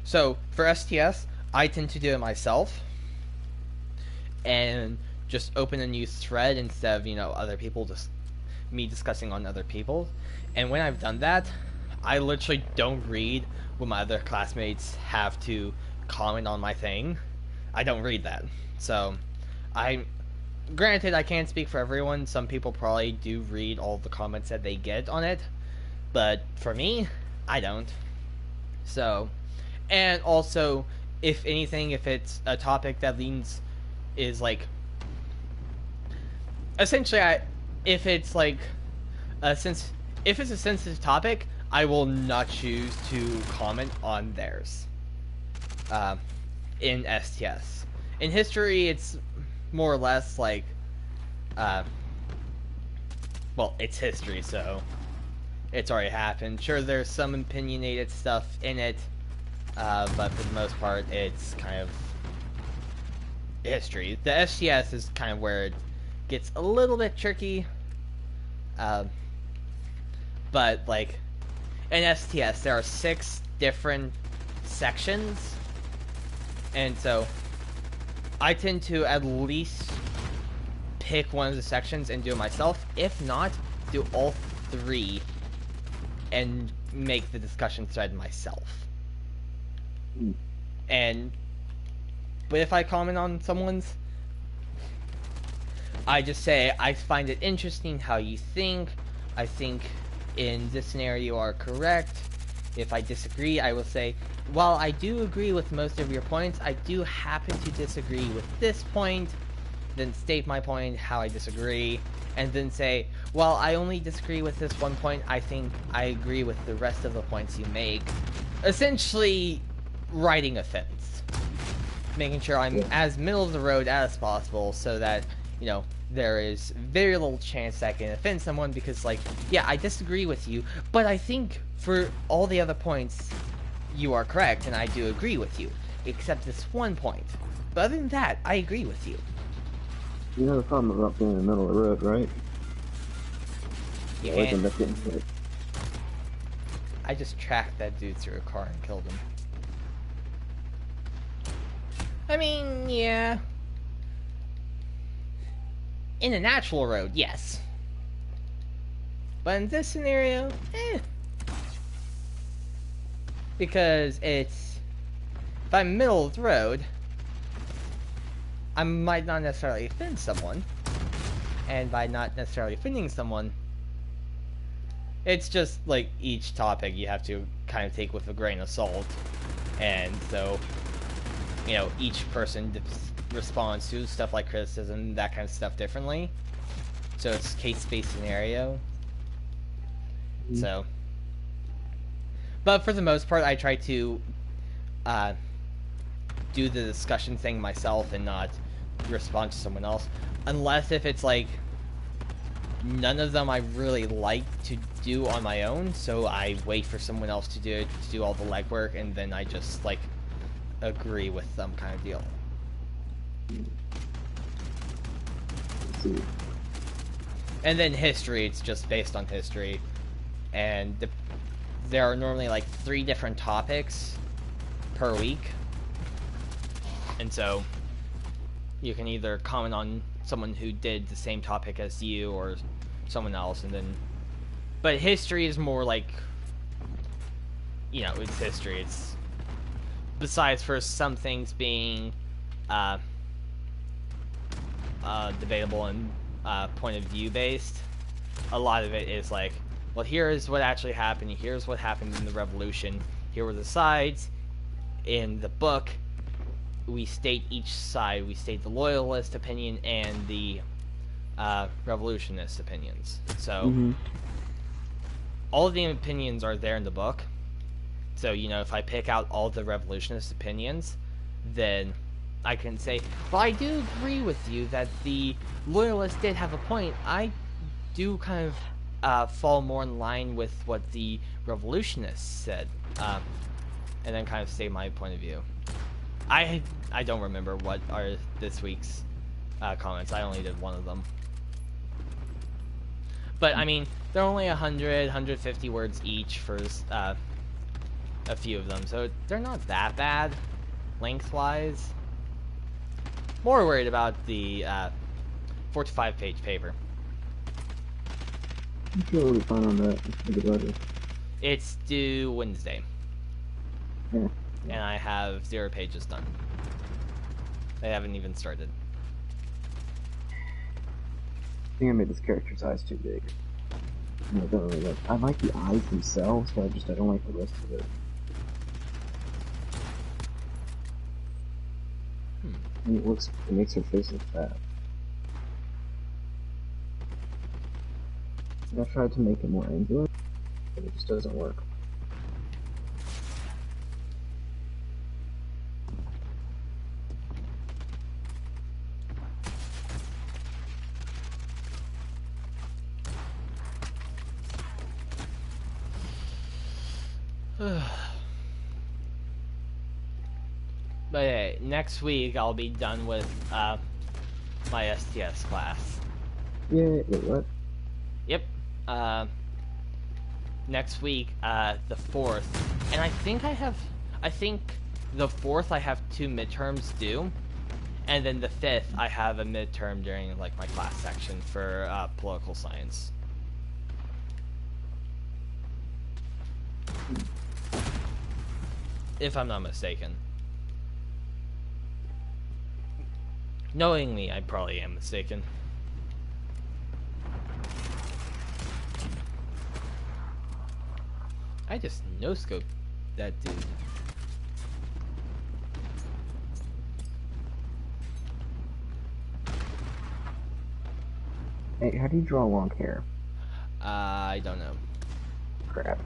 so for STS, I tend to do it myself and just open a new thread instead of, other people, just me discussing on other people. And when I've done that, I literally don't read what my other classmates have to comment on my thing. I don't read that. So I granted, I can't speak for everyone. Some people probably do read all the comments that they get on it, but for me, I don't. So, and also, if anything, if it's a topic that is like, essentially, if it's like, if it's a sensitive topic, I will not choose to comment on theirs. In STS. In history, it's more or less like, well, it's history, so it's already happened. Sure, there's some opinionated stuff in it, but for the most part, it's kind of history. The STS is kind of where it gets a little bit tricky, but like in STS, there are 6 different sections, and so I tend to at least pick one of the sections and do it myself. If not, do all 3 and make the discussion thread myself. But if I comment on someone's, I just say, I find it interesting how you think. I think in this scenario you are correct. If I disagree, I will say, while I do agree with most of your points, I do happen to disagree with this point. Then state my point, how I disagree, and then say, well, I only disagree with this one point, I think I agree with the rest of the points you make. Essentially, writing a fence. Making sure I'm as middle of the road as possible, so that, you know, there is very little chance that I can offend someone, because, like, yeah, I disagree with you, but I think for all the other points, you are correct, and I do agree with you, except this one point. But other than that, I agree with you. You know the problem about being in the middle of the road, right? You always end up getting hit. I just tracked that dude through a car and killed him. I mean, yeah. In a natural road, yes. But in this scenario, because it's... if I'm middle of the road, I might not necessarily offend someone. And by not necessarily offending someone, it's just like each topic you have to kind of take with a grain of salt. And so, you know, each person responds to stuff like criticism, that kind of stuff differently. So it's case-based scenario. So, but for the most part, I try to do the discussion thing myself and not respond to someone else, unless if it's like none of them I really like to do on my own, so I wait for someone else to do it, to do all the legwork, and then I just like agree with them, kind of deal. And then history, it's just based on history, and there are normally like 3 different topics per week, and so you can either comment on someone who did the same topic as you or someone else, and then, but history is more like, you know, it's history. It's, besides for some things being debatable and point of view based, a lot of it is like, well, here is what actually happened, here's what happened in the revolution, here were the sides. In the book, we state each side. We state the loyalist opinion and the revolutionist opinions. So all of the opinions are there in the book. So, you know, if I pick out all the revolutionist opinions, then I can say, well, I do agree with you that the loyalists did have a point. I do kind of fall more in line with what the revolutionists said, and then kind of state my point of view. I don't remember what are this week's comments. I only did one of them. But, I mean, they're only 100, 150 words each for a few of them, so they're not that bad, lengthwise. More worried about the 4 to 5 page paper. I'm sure we'll be fine on that. Think about it. It's due Wednesday. Yeah. And I have 0 pages done. They haven't even started. think I made this character's eyes too big. I don't really like. I like the eyes themselves, but I don't like the rest of it. And it makes her face look fat. I tried to make it more angular, but it just doesn't work. But hey, next week I'll be done with my STS class. Yeah, wait, what? Yep. Next week, the 4th, and I think the 4th I have 2 midterms due, and then the 5th I have a midterm during like my class section for political science. If I'm not mistaken. Knowing me, I probably am mistaken. I just no-scoped that dude. Hey, how do you draw long hair? I don't know. Crap.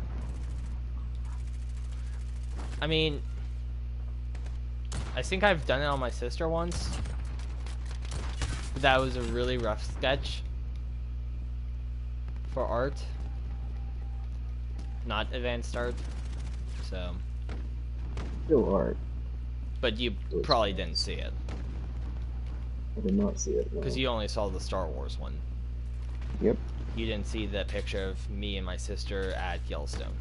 I mean, I think I've done it on my sister once. But that was a really rough sketch for art. Not advanced art. So. Still art. But you probably didn't see it. I did not see it, no. Because you only saw the Star Wars one. Yep. You didn't see the picture of me and my sister at Yellowstone.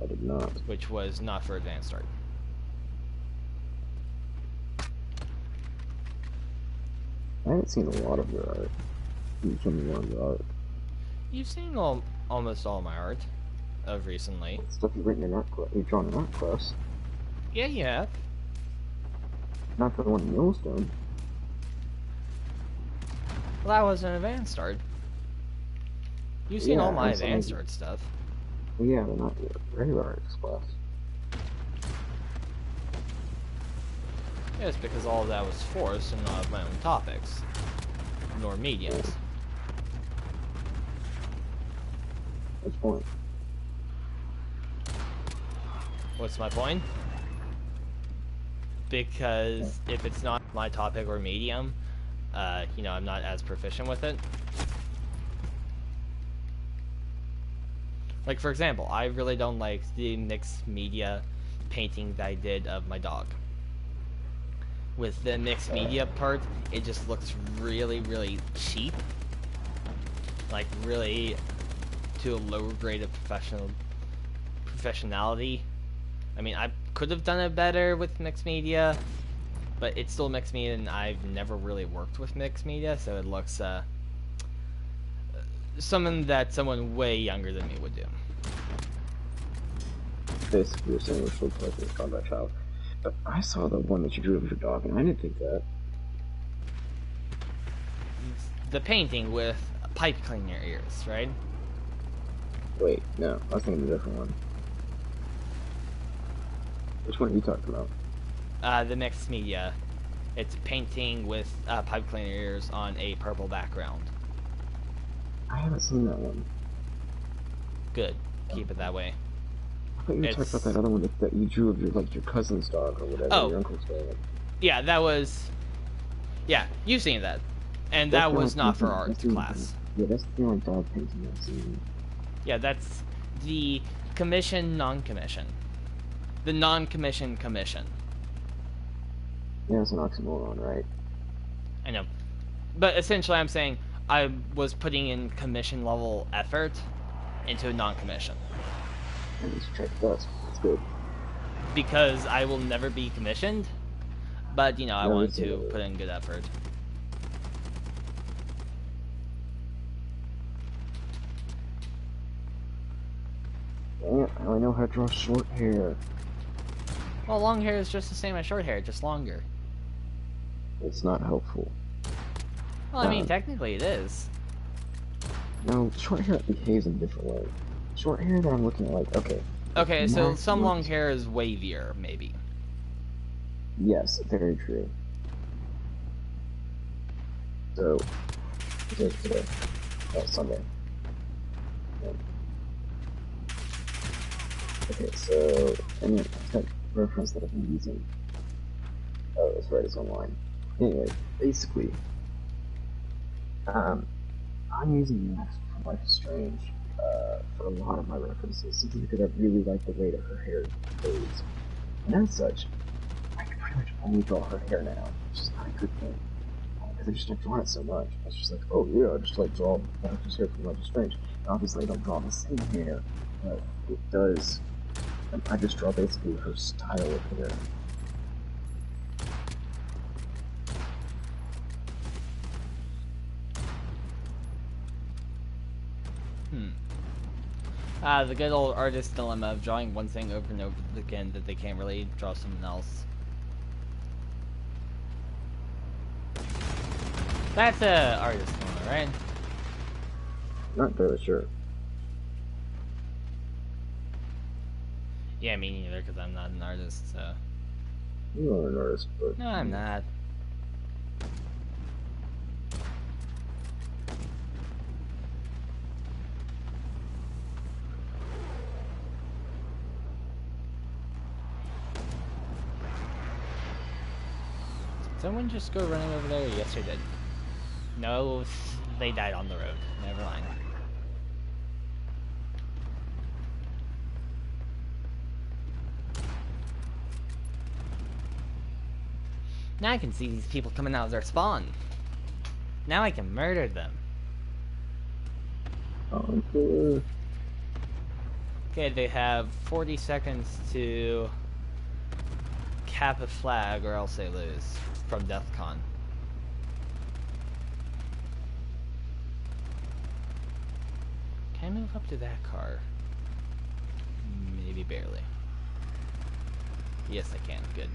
I did not. Which was not for advanced art. I haven't seen a lot of your art. You showed me one of your art. You've seen almost all my art of recently. Stuff you've written in art class. You've drawn in art class. Yeah, you have. Not the one in Yellowstone. Well, that wasn't advanced art. You've seen all my advanced art stuff. Well, yeah, but not your regular arts class. Yeah, it's because all of that was forced and not of my own topics. Nor mediums. What's the point? What's my point? Because if it's not my topic or medium, you know, I'm not as proficient with it. Like, for example, I really don't like the mixed media painting that I did of my dog. With the mixed media part, it just looks really, really cheap. Like, really to a lower grade of professionality. I mean, I could have done it better with mixed media, but it's still mixed media, and I've never really worked with mixed media, so it looks something that someone way younger than me would do. Basically, you're saying we're still playing this combat child. But I saw the one that you drew of your dog, and I didn't think that. The painting with pipe cleaner ears, right? Wait, no, I was thinking of a different one. Which one are you talking about? The mixed media. It's painting with pipe cleaner ears on a purple background. I haven't seen that one. Good. Keep it that way. I thought you were talking about that other one that you drew of your cousin's dog or whatever, your uncle's dog. Yeah, that was... Yeah, you've seen that. And that was not for art class. Yeah, that's the only dog painting I've seen. Yeah, that's the commission, non-commission. The non-commission commission. Yeah, it's an oxymoron, right? I know. But essentially I'm saying I was putting in commission level effort into a non-commission. And just check dust. That's good. Because I will never be commissioned, but you know, I wanted to put in good effort. Yeah, I know how to draw short hair. Well, long hair is just the same as short hair, just longer. It's not helpful. Well, I mean, technically it is. No, short hair behaves in a different way. Short hair that I'm looking at, like, okay. Okay, so some long hair is wavier, maybe. Yes, very true. So, today's today. Oh, Sunday. Yeah. Okay, so, and that reference that I've been using. Oh, that's right, it's online. Anyway, basically, I'm using Max from Life is Strange for a lot of my references, simply because I really like the way that her hair goes. And as such, I can pretty much only draw her hair now, which is not a good thing. Because I just like drawing it so much. It's just like, oh yeah, I just like draw Max's hair from Life is Strange. And obviously I don't draw the same hair, but it does. I just draw basically her style of hair. The good old artist dilemma of drawing one thing over and over again that they can't really draw something else. That's a artist dilemma, right? Not entirely sure. Yeah, me neither, because I'm not an artist, so... You are an artist, but... No, I'm not. Someone just go running over there? Yes, they did. No, they died on the road. Never mind. Now I can see these people coming out of their spawn. Now I can murder them. Okay. Okay, they have 40 seconds to cap a flag or else they lose from DEFCON. Can I move up to that car? Maybe barely. Yes, I can. Good.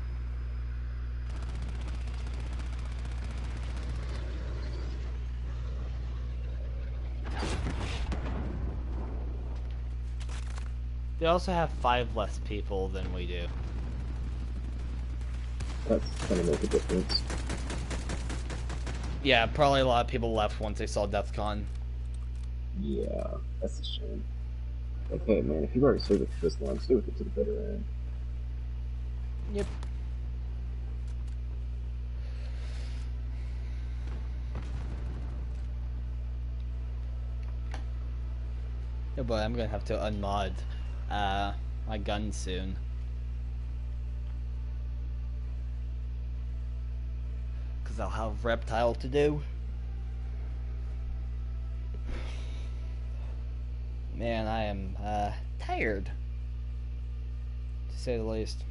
They also have 5 less people than we do. That's gonna make a difference. Yeah, probably a lot of people left once they saw DEFCON. Yeah, that's a shame. Like, hey man, if you've already stayed with this long, stay with it to the bitter end. Yep. Oh boy, I'm gonna have to unmod my gun soon. Cause I'll have reptile to do. Man, I am tired, to say the least.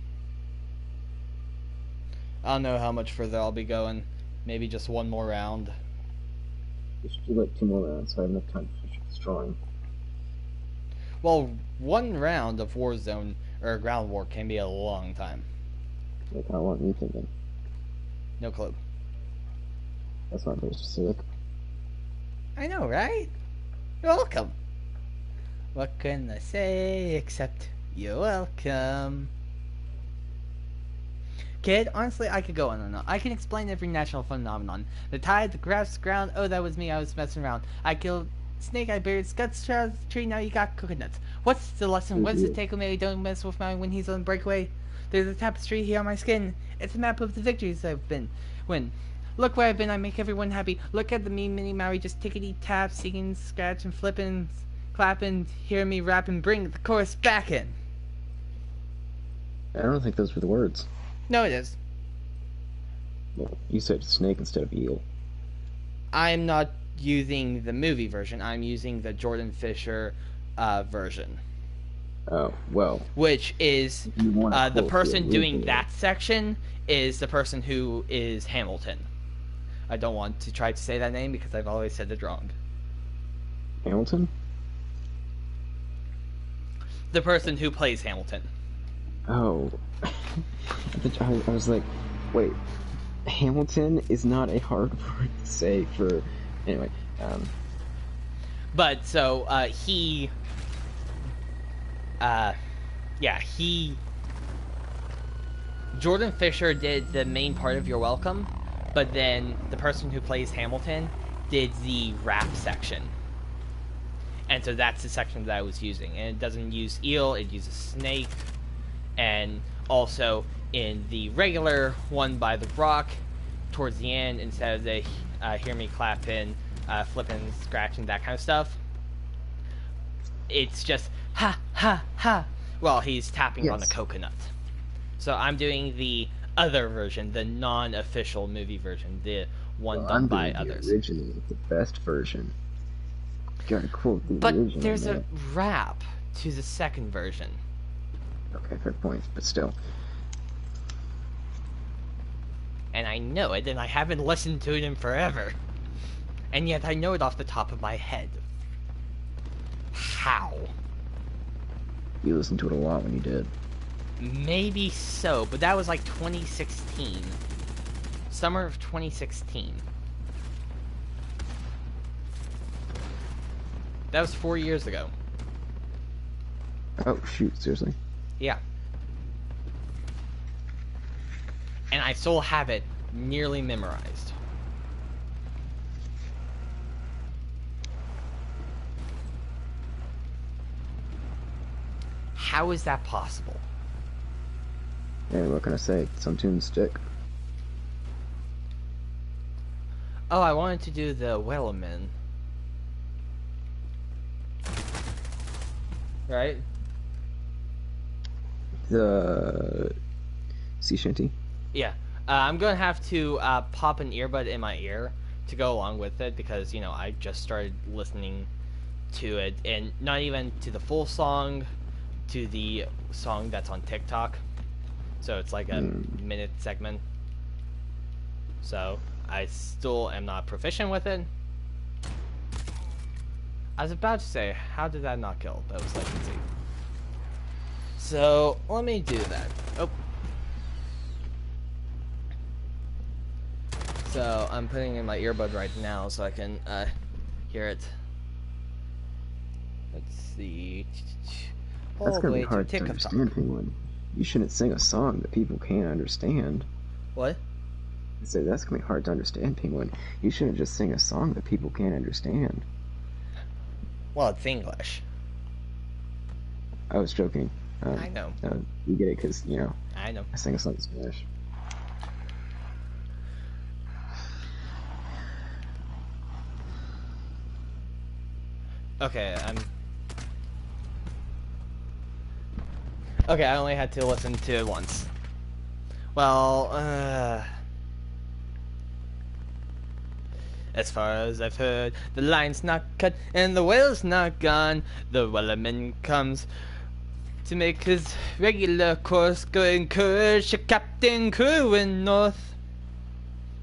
I don't know how much further I'll be going. Maybe just one more round. We should do like 2 more rounds so I have enough time to finish this drawing. Well, one round of Warzone or Ground War can be a long time. Like how long are you thinking? No clue. That's not very specific. I know, right? You're welcome. What can I say except you're welcome? Kid, honestly, I could go on and on. I can explain every natural phenomenon. The tide, the grass, ground. Oh, that was me. I was messing around. I killed snake. I buried guts, tree. Now you got coconuts. What's the lesson? What does it take? Maybe don't mess with mine when he's on breakaway. There's a tapestry here on my skin. It's a map of the victories I've been. Look where I've been. I make everyone happy. Look at the me, Minnie Maui, just tickety tap, singing, scratching, flipping, clapping. Hear me rapping. Bring the chorus back in. I don't think those were the words. No, it is. Well, you said snake instead of eel. I'm not using the movie version. I'm using the Jordan Fisher version. Oh, well. Which is the person doing that section is the person who is Hamilton. I don't want to try to say that name because I've always said it wrong. Hamilton? The person who plays Hamilton. Oh. I was like, wait. Hamilton is not a hard word to say for... Anyway, But, so, Jordan Fisher did the main part of You're Welcome, but then the person who plays Hamilton did the rap section. And so that's the section that I was using. And it doesn't use eel, it uses snake. And also, in the regular one by The Rock, towards the end, instead of the hear me clapping, flipping, scratching, that kind of stuff, it's just ha ha ha while he's tapping on the coconut. So I'm doing the other version, the non-official movie version, the one done by others. The original, the best version. You gotta quote the original. But there's a rap to the second version. Okay, fair point, but still. And I know it, and I haven't listened to it in forever. And yet I know it off the top of my head. How? You listened to it a lot when you did. Maybe so, but that was like 2016. Summer of 2016. That was 4 years ago. Oh, shoot, seriously? Yeah. And I still have it nearly memorized. How is that possible? And what can I say? Some tunes stick. Oh, I wanted to do the Wellerman. Right? The sea shanty? Yeah. I'm going to have to pop an earbud in my ear to go along with it because, you know, I just started listening to it. And not even to the full song, to the song that's on TikTok. So it's like a minute segment. So I still am not proficient with it. I was about to say, how did that not kill? That was like easy. So let me do that. Oh. So I'm putting in my earbud right now so I can hear it. Let's see. That's gonna be hard to understand, Penguin. You shouldn't sing a song that people can't understand. What? I said that's gonna be hard to understand, Penguin. You shouldn't just sing a song that people can't understand. Well, it's English. I was joking. I know. You get it because, you know, I know. I sing a song in Spanish. Okay, Okay, I only had to listen to it once. Well, as far as I've heard, the line's not cut and the whale's not gone. The Wellerman comes to make his regular course, go encourage the captain crewing north.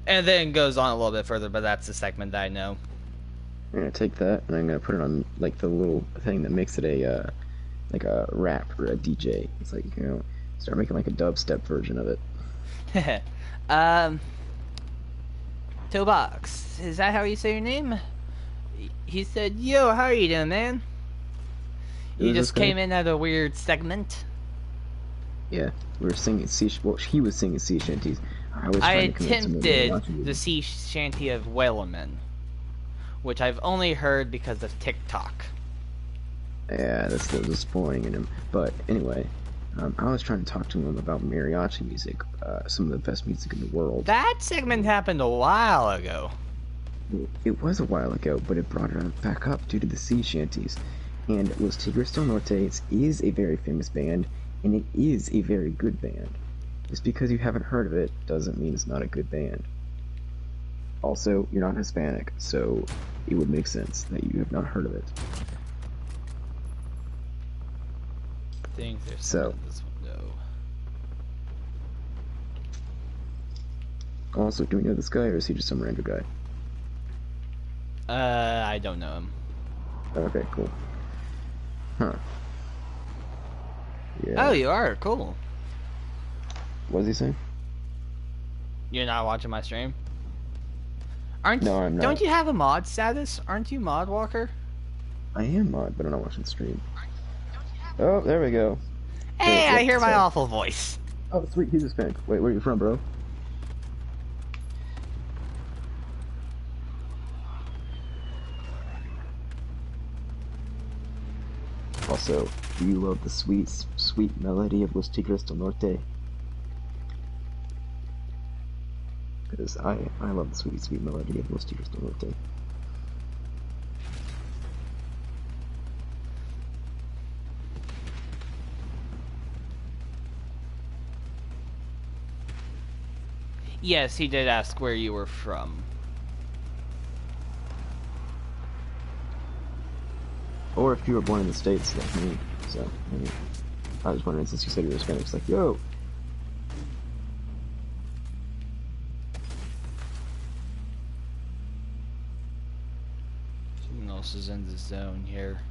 And then it goes on a little bit further, but that's the segment that I know. I'm gonna take that and I'm gonna put it on like the little thing that makes it a like a rap or a DJ. It's like, you know, start making like a dubstep version of it. Toebox, is that how you say your name? He said, yo, how are you doing, man? You just came in at a weird segment. Yeah, we were singing well, he was singing sea shanties. I attempted the sea shanty of Wellerman, which I've only heard because of TikTok. Yeah, that's a little disappointing in him. But anyway, I was trying to talk to him about mariachi music, some of the best music in the world. That segment happened a while ago. It was a while ago, but it brought it back up due to the sea shanties. And Los Tigres del Norte is a very famous band, and it is a very good band. Just because you haven't heard of it doesn't mean it's not a good band. Also, you're not Hispanic, so it would make sense that you have not heard of it. I think there's this window. Also, do we know this guy, or is he just some random guy? I don't know him. Okay, cool. Huh. Yeah. Oh, you are? Cool. What does he say? You're not watching my stream? No, I'm not. Don't you have a mod status? Aren't you mod walker? I am mod, but I'm not watching the stream. Oh, there we go. Hey, I hear my awful voice. Oh, sweet, he's Hispanic. Wait, where are you from, bro? Also, do you love the sweet, sweet melody of Los Tigres del Norte? Because I love the sweet, sweet melody of Los Tigres del Norte. Yes, he did ask where you were from. Or if you were born in the States, like me. So, maybe. I was wondering, since you said you were Hispanic, it's like, yo! Someone else is in the zone here.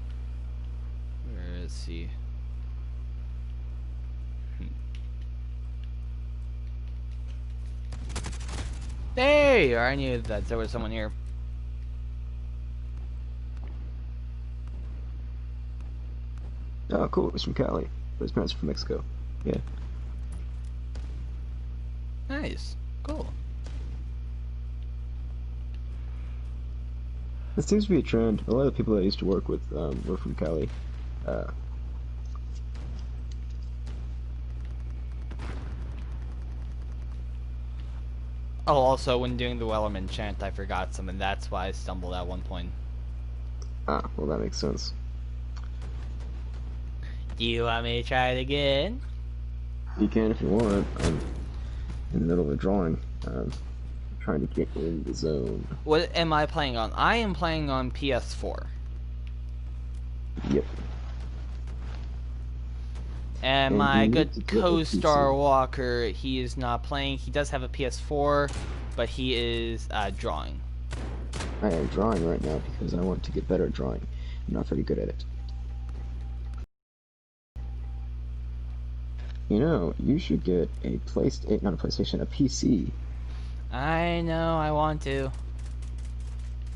Where is he? Hey! I knew that there was someone here. Oh, cool, he's from Cali. But his parents are from Mexico. Yeah. Nice. Cool. It seems to be a trend. A lot of the people that I used to work with were from Cali. Oh, also, when doing the Wellerman chant, I forgot some, and that's why I stumbled at one point. Ah, well, that makes sense. Do you want me to try it again? You can if you want. I'm in the middle of a drawing. Trying to get in the zone. What am I playing on? I am playing on PS4. Yep. And my good co-star Walker, he is not playing. He does have a PS4, but he is drawing. I am drawing right now because I want to get better at drawing. I'm not very good at it. You know, you should get a not a PlayStation, a PC. I know, I want to.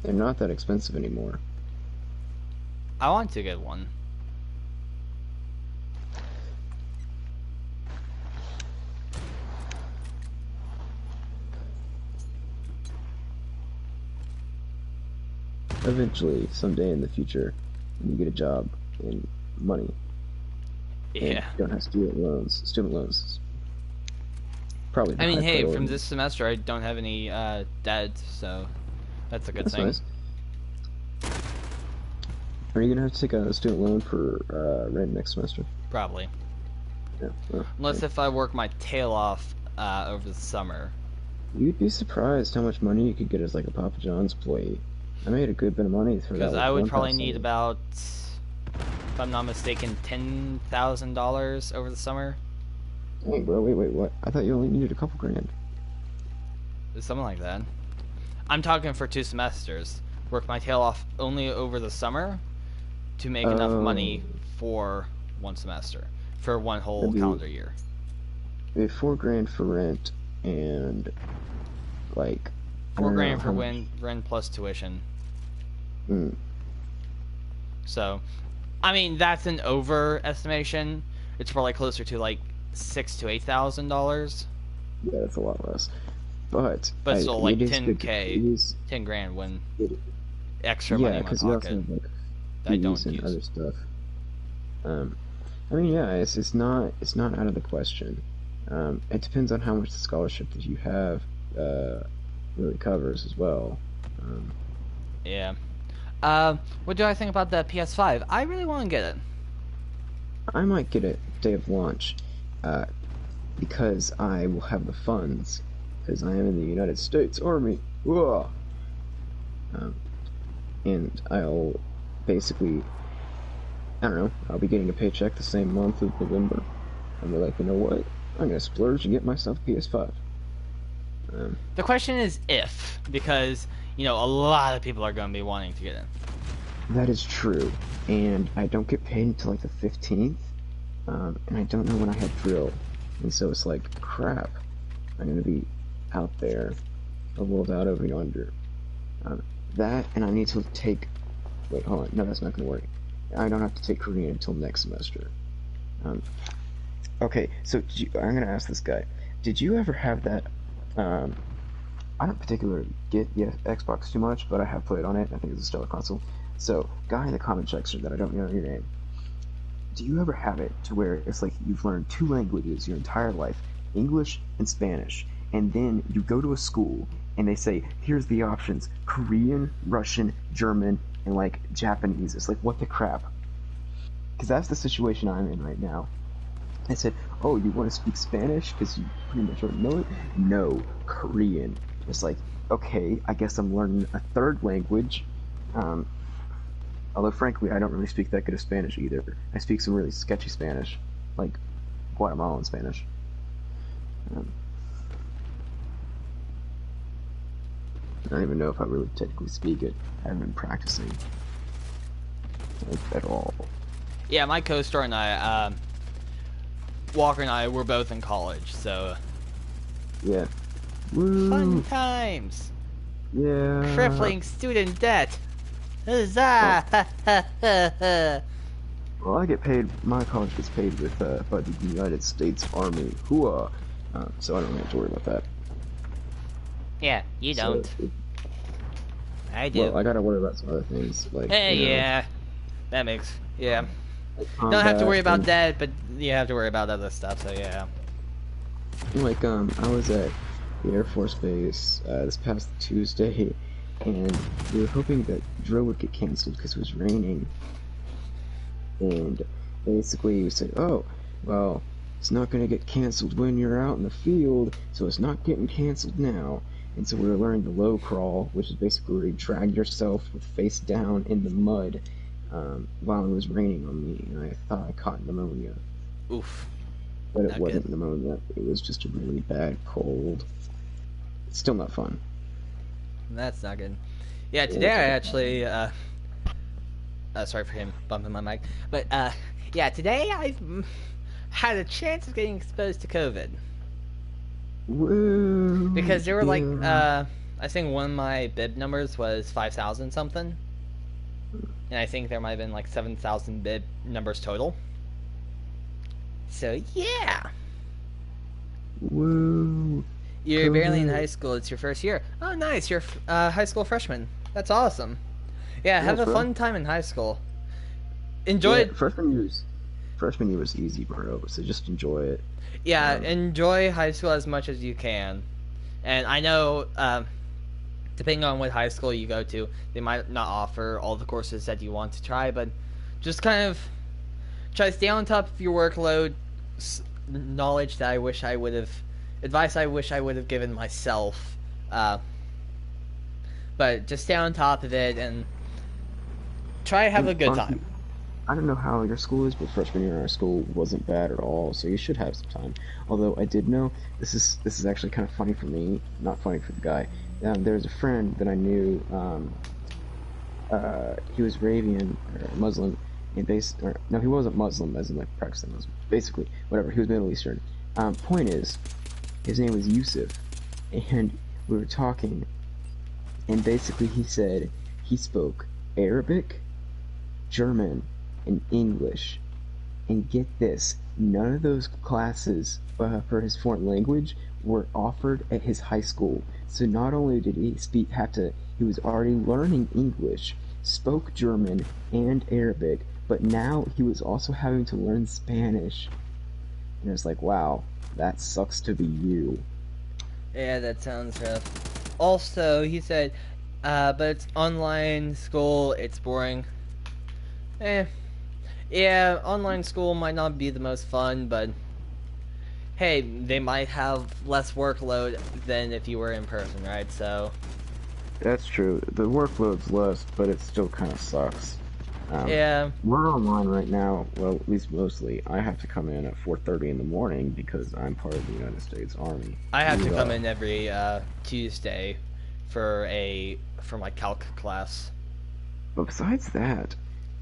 They're not that expensive anymore. I want to get one. Eventually, someday in the future, when you get a job and money. Yeah. And you don't have student loans. Student loans. Probably. I mean, hey, from this semester I don't have any debt, so that's a good thing. Nice. Are you gonna have to take a student loan for rent next semester? Probably. Yeah. Oh, Unless if I work my tail off over the summer. You'd be surprised how much money you could get as like a Papa John's employee. I made a good bit of money for that. Because I would probably need about, if I'm not mistaken, $10,000 over the summer. Dang, bro, wait, what? I thought you only needed a couple grand. Something like that. I'm talking for 2 semesters. Work my tail off only over the summer to make enough money for 1 semester. For 1 whole calendar year. It'd be $4 grand for rent and like $4 grand for rent plus tuition. Mm. So, I mean, that's an overestimation. It's probably closer to like $6,000 to $8,000. Yeah, that's a lot less. But still, like 10K, 10 grand when extra money in my pocket. Have, like, I don't and use other stuff. I mean, yeah, it's not out of the question. It depends on how much the scholarship that you have really covers as well. Yeah. What do I think about the PS5? I really want to get it. I might get it day of launch, because I will have the funds, because I am in the United States Army. Whoa. And I'll basically, I don't know, I'll be getting a paycheck the same month of November. And we're like, you know what? I'm gonna splurge and get myself a PS5. The question is if, because, you know, a lot of people are going to be wanting to get it. That is true, and I don't get paid until like the 15th, and I don't know when I have drill, and so it's like, crap, I'm gonna be out there, a world out over yonder. Um, that, and I need to take. Wait, hold on. No, that's not going to work. I don't have to take Korean until next semester. Um, okay, so I'm going to ask this guy. Did you ever have that? I don't particularly get the Xbox too much, but I have played on it. I think it's a stellar console. So, guy in the comment section that I don't know your name. Do you ever have it to where it's like you've learned two languages your entire life, English and Spanish, and then you go to a school and they say, here's the options, Korean, Russian, German, and like Japanese. It's like, what the crap? Because that's the situation I'm in right now. I said, oh, you want to speak Spanish because you pretty much already know it? No, Korean. It's like, okay, I guess I'm learning a third language. Although, frankly, I don't really speak that good of Spanish either. I speak some really sketchy Spanish, like Guatemalan Spanish. I don't even know if I really technically speak it. I haven't been practicing like, at all. Yeah, my co-star and I, Walker and I, were both in college, so... Yeah. Woo. Fun times! Yeah. Crippling student debt! Huzzah! Well, I get paid, my college gets paid with, by the United States Army. Hooah! So I don't have to worry about that. Yeah, you don't. So, I do. Well, I gotta worry about some other things, like, Hey, you know, yeah. That makes... Yeah. like Don't have to worry about and, that, but you have to worry about other stuff, so yeah. Like, I was at the Air Force Base, this past Tuesday, and we were hoping that drill would get canceled because it was raining. And basically we said, oh, well, it's not going to get canceled when you're out in the field, so it's not getting canceled now. And so we were learning the low crawl, which is basically where you drag yourself with face down in the mud while it was raining on me, and I thought I caught pneumonia. Oof. But it Not wasn't good. pneumonia, it was just a really bad cold. It's still not fun. That's not good. Yeah, today I actually, sorry for him bumping my mic, but, yeah, today I had a chance of getting exposed to COVID. Woo! Because there were, like, yeah. I think one of my bib numbers was 5,000 something. And I think there might have been, like, 7,000 bib numbers total. So, yeah! Woo! You're barely in COVID. high school, it's your first year. Oh, nice, you're a high school freshman. That's awesome. Yeah, have a bro. fun time in high school. Enjoy it. Freshman year was easy, bro. So just enjoy it. Yeah, enjoy high school as much as you can. And I know, depending on what high school you go to, they might not offer all the courses that you want to try, but just kind of try to stay on top of your workload, knowledge that I wish I would have, advice I wish I would have given myself. But just stay on top of it and try to have a good time. I don't know how your school is, but freshman year in our school wasn't bad at all, so you should have some time. Although I did know, this is actually kind of funny for me, not funny for the guy. There's a friend that I knew, he was Arabian, or Muslim, and no, he wasn't Muslim, as in like practicing Muslim. Basically, whatever, he was Middle Eastern. Point is, his name was Yusuf, and we were talking, and basically he said he spoke Arabic, German, and English. And get this, none of those classes for his foreign language were offered at his high school. So not only did he he was already learning English, spoke German and Arabic, but now he was also having to learn Spanish. And it's like, wow, that sucks to be you. Yeah, that sounds rough. Also, he said, but it's online school, it's boring. Yeah, online school might not be the most fun, but hey, they might have less workload than if you were in person, right? So That's true. The workload's less, but it still kind of sucks. yeah, We're online right now. Well, at least mostly. I have to come in at 4:30 in the morning because I'm part of the United States Army. I have to come in every Tuesday for my calc class. But besides that,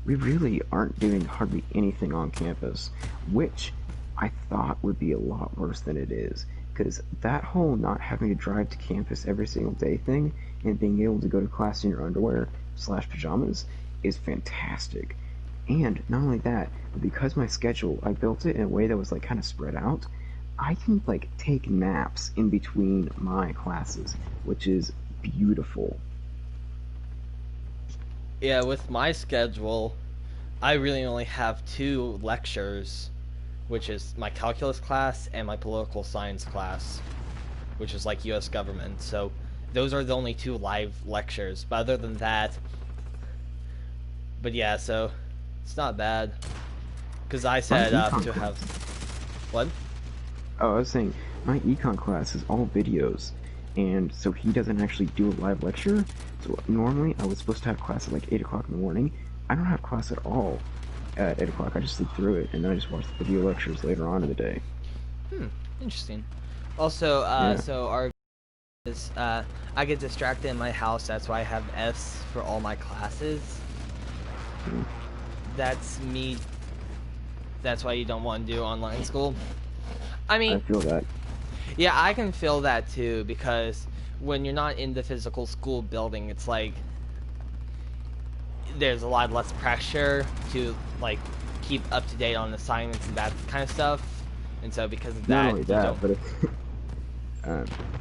we really aren't doing hardly anything on campus, which I thought would be a lot worse than it is. because that whole not having to drive to campus every single day thing and being able to go to class in your underwear slash pajamas is fantastic. And not only that, but because my schedule, I built it in a way that was like kind of spread out, I can like take naps in between my classes, which is beautiful. Yeah, with my schedule, I really only have 2 lectures, which is my calculus class and my political science class, which is like U.S. government. So those are the only 2 live lectures. But other than that, but yeah, so it's not bad. Because I set up to have what? Oh, I was saying my econ class is all videos, and so he doesn't actually do a live lecture. So normally I was supposed to have class at like 8 o'clock in the morning. I don't have class at all at 8 o'clock. I just sleep through it, and then I just watch the video lectures later on in the day. Interesting. Also, so our is I get distracted in my house. That's why I have Fs for all my classes. That's me. That's why you don't want to do online school. I mean, I feel that. Yeah, I can feel that too, because when you're not in the physical school building, it's like there's a lot less pressure to like keep up to date on assignments and that kind of stuff. And so because of that, not only that, but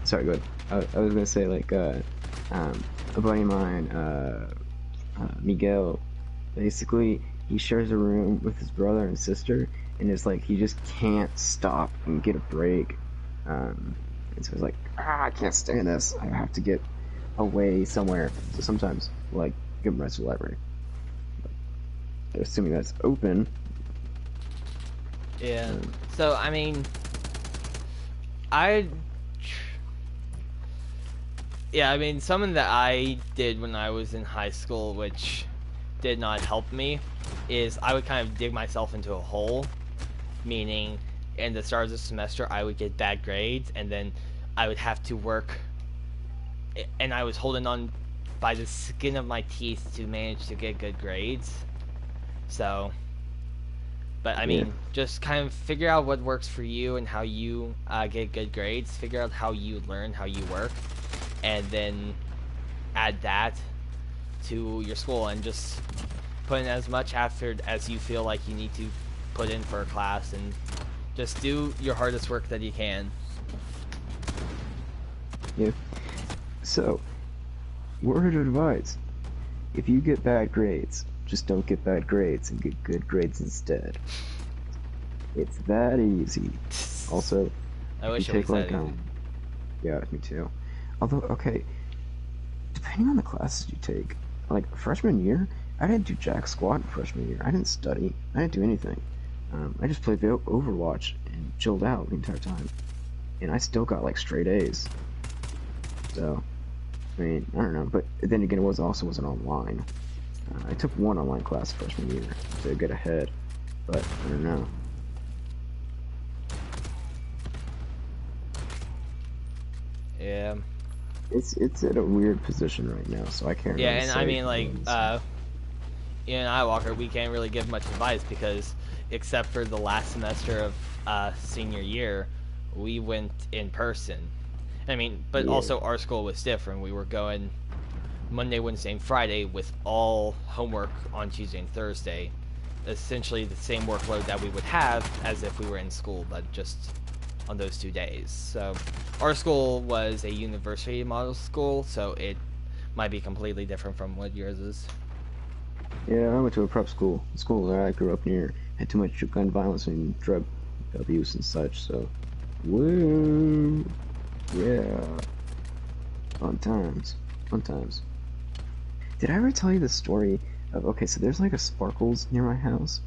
sorry, go ahead. I was gonna say like a buddy of mine, Miguel, basically he shares a room with his brother and sister, and it's like he just can't stop and get a break. And so it's like, I can't stand this. I have to get away somewhere. So sometimes, like, give him rest to the library. But assuming that's open. Yeah. So I mean, something that I did when I was in high school, which did not help me, is I would kind of dig myself into a hole, meaning in the start of the semester I would get bad grades, and then I would have to work, and I was holding on by the skin of my teeth to manage to get good grades. So, but I mean, just kind of figure out what works for you and how you get good grades, figure out how you learn, how you work, and then add that to your school, and just put in as much effort as you feel like you need to put in for a class, and just do your hardest work that you can. Yeah. So, word of advice. If you get bad grades, just don't get bad grades and get good grades instead. It's that easy. Also, I wish you it take was like that easy. Yeah, me too. Although, okay, depending on the classes you take, like freshman year, I didn't do jack squat in freshman year. I didn't study. I didn't do anything. I just played Overwatch and chilled out the entire time, and I still got like straight A's. So, I mean, I don't know. But then again, it wasn't online. I took one online class freshman year to get ahead, but I don't know. Yeah. It's at a weird position right now, so I can't. Yeah, really and say I mean, like, you and I, Walker, we can't really give much advice because, except for the last semester of senior year, we went in person. I mean, but also our school was different. We were going Monday, Wednesday, and Friday with all homework on Tuesday and Thursday. Essentially the same workload that we would have as if we were in school, but just on those 2 days. So our school was a university model school, so it might be completely different from what yours is. Yeah, I went to a prep school. The school that I grew up near had too much gun violence and drug abuse and such, so woo, yeah, fun times, fun times. Did I ever tell you the story of, okay, so there's like a Sparkles near my house,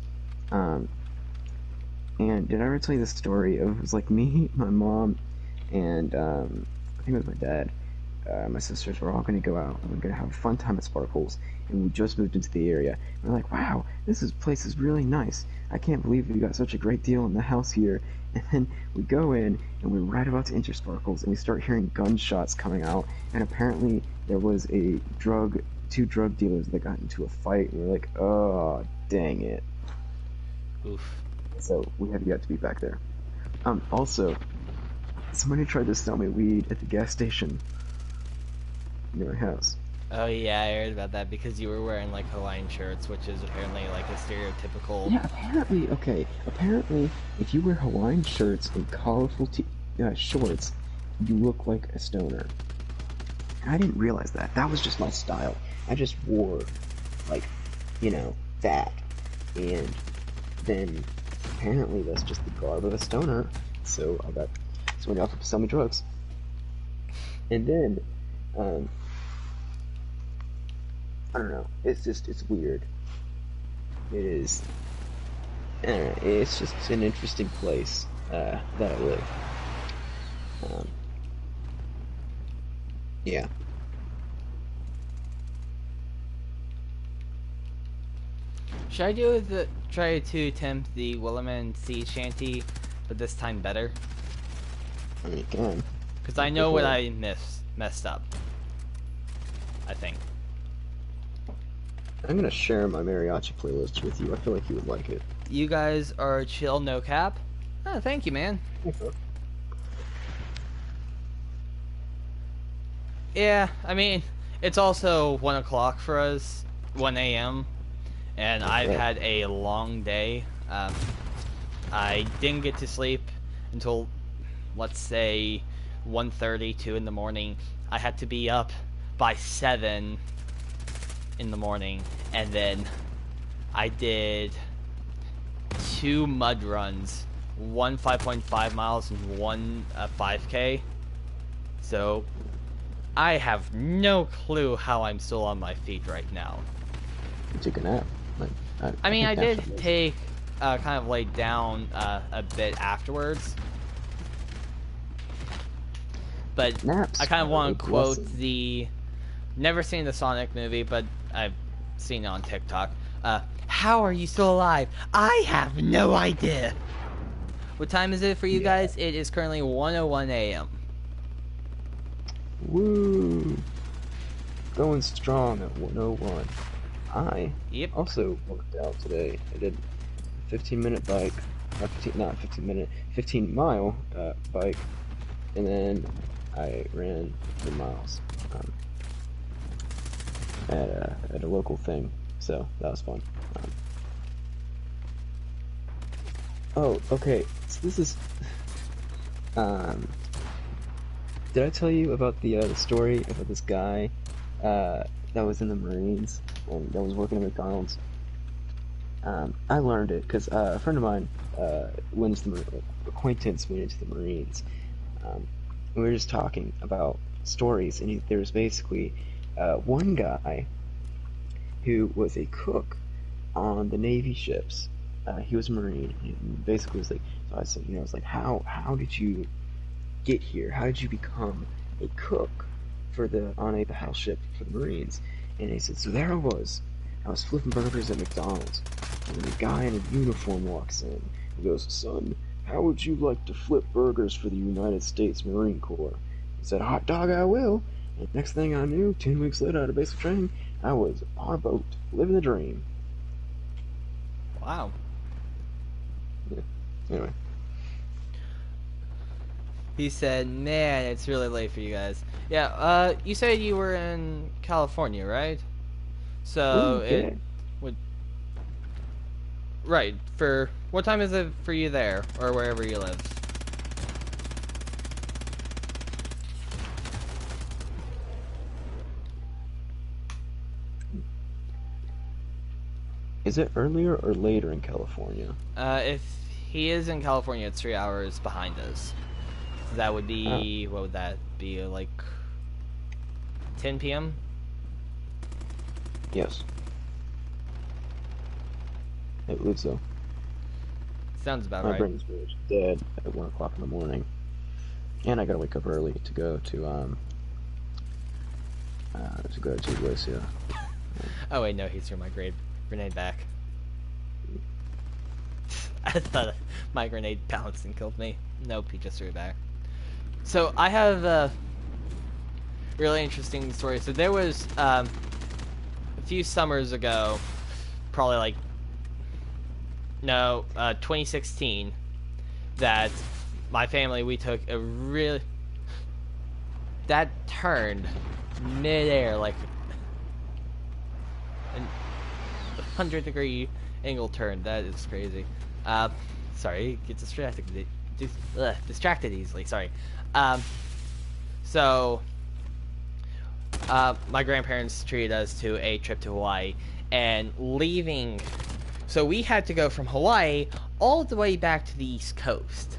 and did I ever tell you the story of, it was like me, my mom, and I think it was my dad, my sisters were all going to go out and we're going to have a fun time at Sparkles, and we just moved into the area. We're like, wow, place is really nice. I can't believe we got such a great deal in the house here. And then we go in and we're right about to enter Sparkles and we start hearing gunshots coming out, and apparently there was two drug dealers that got into a fight, and we're like, oh, dang it. Oof. So we have yet to be back there. Also, Somebody tried to sell me weed at the gas station near my house. Oh yeah, I heard about that because you were wearing like Hawaiian shirts, which is apparently like a stereotypical. Yeah, apparently, okay. Apparently, if you wear Hawaiian shirts and colorful shorts, you look like a stoner. I didn't realize that. That was just my style. I just wore, like, you know, that. And then, apparently, that's just the garb of a stoner. So I got somebody offered to sell me drugs. And then, I don't know. It's weird. It is. I don't know, it's just an interesting place that I live. Yeah. Should I try to attempt the Williman Sea Shanty, but this time better? I mean, you can. Because I know what I messed up. I think. I'm gonna share my mariachi playlist with you. I feel like you would like it. You guys are chill, no cap. Oh, thank you, man. Okay. Yeah, I mean, it's also 1 o'clock for us, 1 a.m., and I've had a long day. I didn't get to sleep until, let's say, 1:30, 2 in the morning. I had to be up by 7 in the morning, and then I did 2 mud runs, one 5.5 miles and one 5K. So I have no clue how I'm still on my feet right now. You took a nap. Like, I mean, I did take kind of laid down a bit afterwards, but naps I kind of want to quote blessing. the. Never seen the Sonic movie, but I've seen it on TikTok. How are you still alive? I have no idea. What time is it for you guys? It is currently 1:01 a.m. Woo! Going strong at 101. I also worked out today. I did a 15-minute bike, not 15-mile bike, and then I ran 10 miles at a local thing. So that was fun. Oh, okay. So this is. Did I tell you about the story about this guy that was in the Marines and that was working at McDonald's? I learned it because a friend of mine acquaintance went into the Marines. We were just talking about stories, and there was basically one guy who was a cook on the Navy ships. He was a Marine. He basically was like, so I said, I was like, how did you get here? How did you become a cook on a battleship for the Marines? And he said, so there I was flipping burgers at McDonald's, and then a guy in a uniform walks in. He goes, son, how would you like to flip burgers for the United States Marine Corps? He said, hot dog, I will. And next thing I knew, 10 weeks later out of basic training, I was on a boat, living the dream. Wow. Yeah. Anyway. He said, man, it's really late for you guys. Yeah, you said you were in California, right? So, yeah. it would... Right, for... What time is it for you there, or wherever you live? Is it earlier or later in California? If he is in California, it's 3 hours behind us. That would be, what would that be, like 10 p.m.? Yes. I believe so. Sounds about My right. brain's dead at 1 o'clock in the morning. And I gotta wake up early to go to Iglesia. Oh wait, no, he threw my grenade back. I thought my grenade bounced and killed me. Nope, he just threw it back. So I have a really interesting story. So there was a few summers ago, probably like 2016, that my family, we took a really... That turned mid-air, like... a 100-degree angle turn. That is crazy. Sorry, get distracted easily, sorry. So... my grandparents treated us to a trip to Hawaii, and leaving... So we had to go from Hawaii all the way back to the East Coast.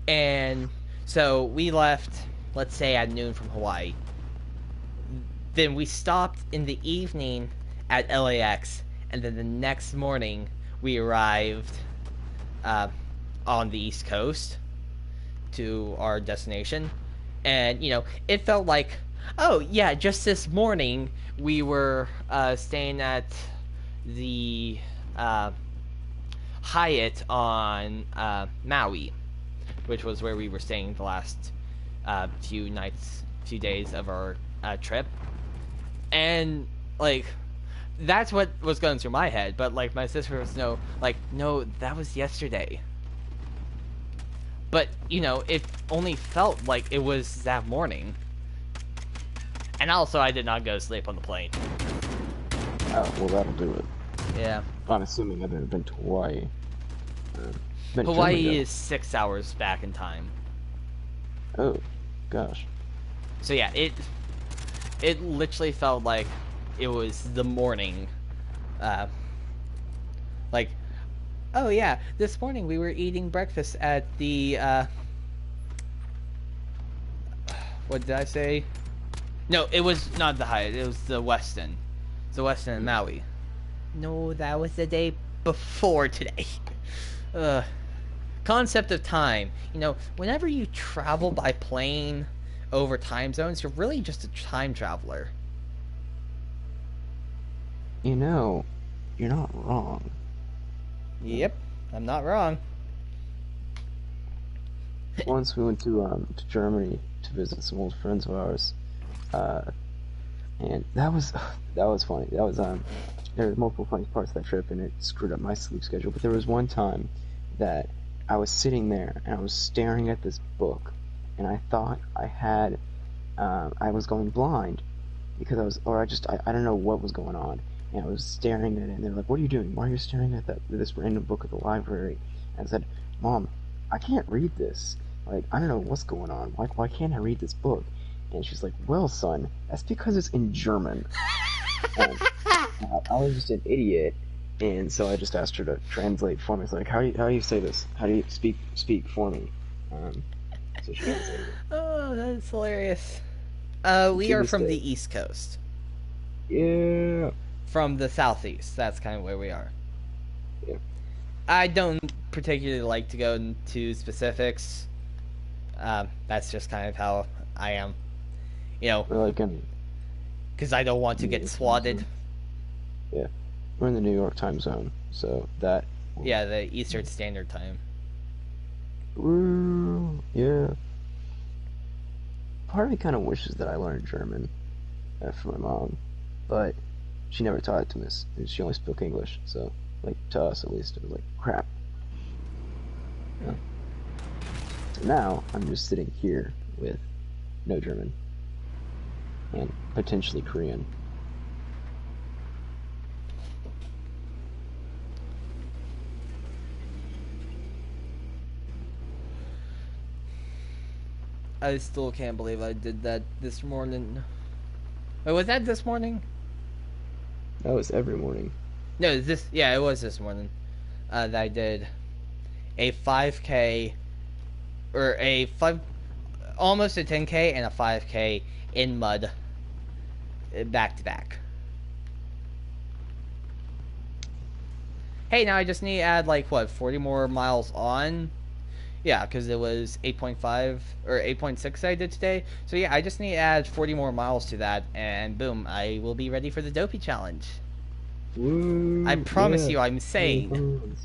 And so we left, let's say, at noon from Hawaii. Then we stopped in the evening at LAX, and then the next morning we arrived on the East Coast to our destination. And, you know, it felt like, oh, yeah, just this morning we were staying at the Hyatt on Maui, which was where we were staying the last few days of our trip. And, like, that's what was going through my head. But, like, my sister was no, that was yesterday. But, you know, it only felt like it was that morning. And also, I did not go to sleep on the plane. Oh, well, that'll do it. Yeah. I'm assuming I've never been to Hawaii. Hawaii is 6 hours back in time. Oh, gosh. So yeah, it literally felt like it was the morning. Like, oh yeah, this morning we were eating breakfast at the what did I say? No, it was not the Hyatt, it was the Westin. It's the Westin in Maui. No, that was the day before today. Concept of time. You know, whenever you travel by plane over time zones, you're really just a time traveler. You know, you're not wrong. Yep, I'm not wrong. Once we went to Germany to visit some old friends of ours, and that was funny. That was there were multiple funny parts of that trip, and it screwed up my sleep schedule. But there was one time that I was sitting there and I was staring at this book, and I thought I was going blind because I don't know what was going on, and I was staring at it, and they were like, "What are you doing? Why are you staring at this random book at the library?" And I said, "Mom, I can't read this. Like, I don't know what's going on. Why can't I read this book?" And she's like, "Well, son, that's because it's in German." And I was just an idiot, and so I just asked her to translate for me. It's like, how do you say this? How do you speak for me? So she translated it. Oh, that's hilarious. We are from the East Coast. Yeah. From the Southeast. That's kind of where we are. Yeah. I don't particularly like to go into specifics. That's just kind of how I am. You know, We're like because I don't want to get swatted. Yeah. We're in the New York time zone, so that... Yeah, the Eastern Standard Time. Ooh, yeah. Part of me kind of wishes that I learned German from my mom, but she never taught it to us. She only spoke English, so, like, to us at least, it was like, crap. Yeah. So now, I'm just sitting here with no German, and potentially Korean. I still can't believe I did that this morning. Wait, was that this morning? That was every morning. No, it was this morning. That I did a 5K, or almost a 10K and a 5K in mud, back to back. Hey, now I just need to add, like, what, 40 more miles on? Yeah, because it was 8.5 or 8.6 I did today. So yeah, I just need to add 40 more miles to that, and boom, I will be ready for the Dopey Challenge. Woo, I promise you, I'm sane.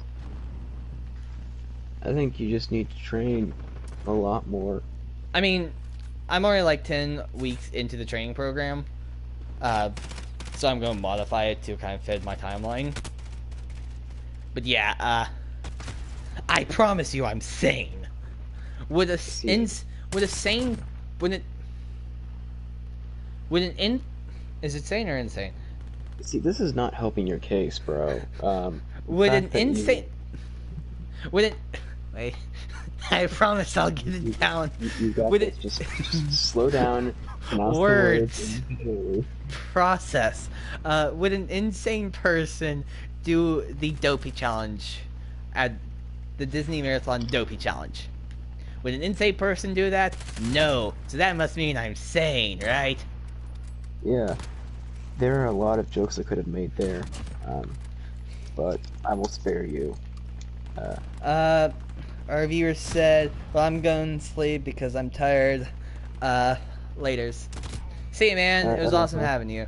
I think you just need to train a lot more. I mean, I'm already like 10 weeks into the training program, so I'm going to modify it to kind of fit my timeline. But yeah, I promise you, I'm sane. Would a sane is it sane or insane? See, this is not helping your case, bro. Would an insane would it wait? I promise I'll get it down. You got would this. It just slow down. Words. Process. Would an insane person do the dopey challenge at the Disney Marathon Dopey Challenge? Would an insane person do that? No. So that must mean I'm sane, right? Yeah. There are a lot of jokes I could have made there, but I will spare you. Our viewer said, well, I'm going to sleep because I'm tired. Laters. See you, man. It was awesome having you.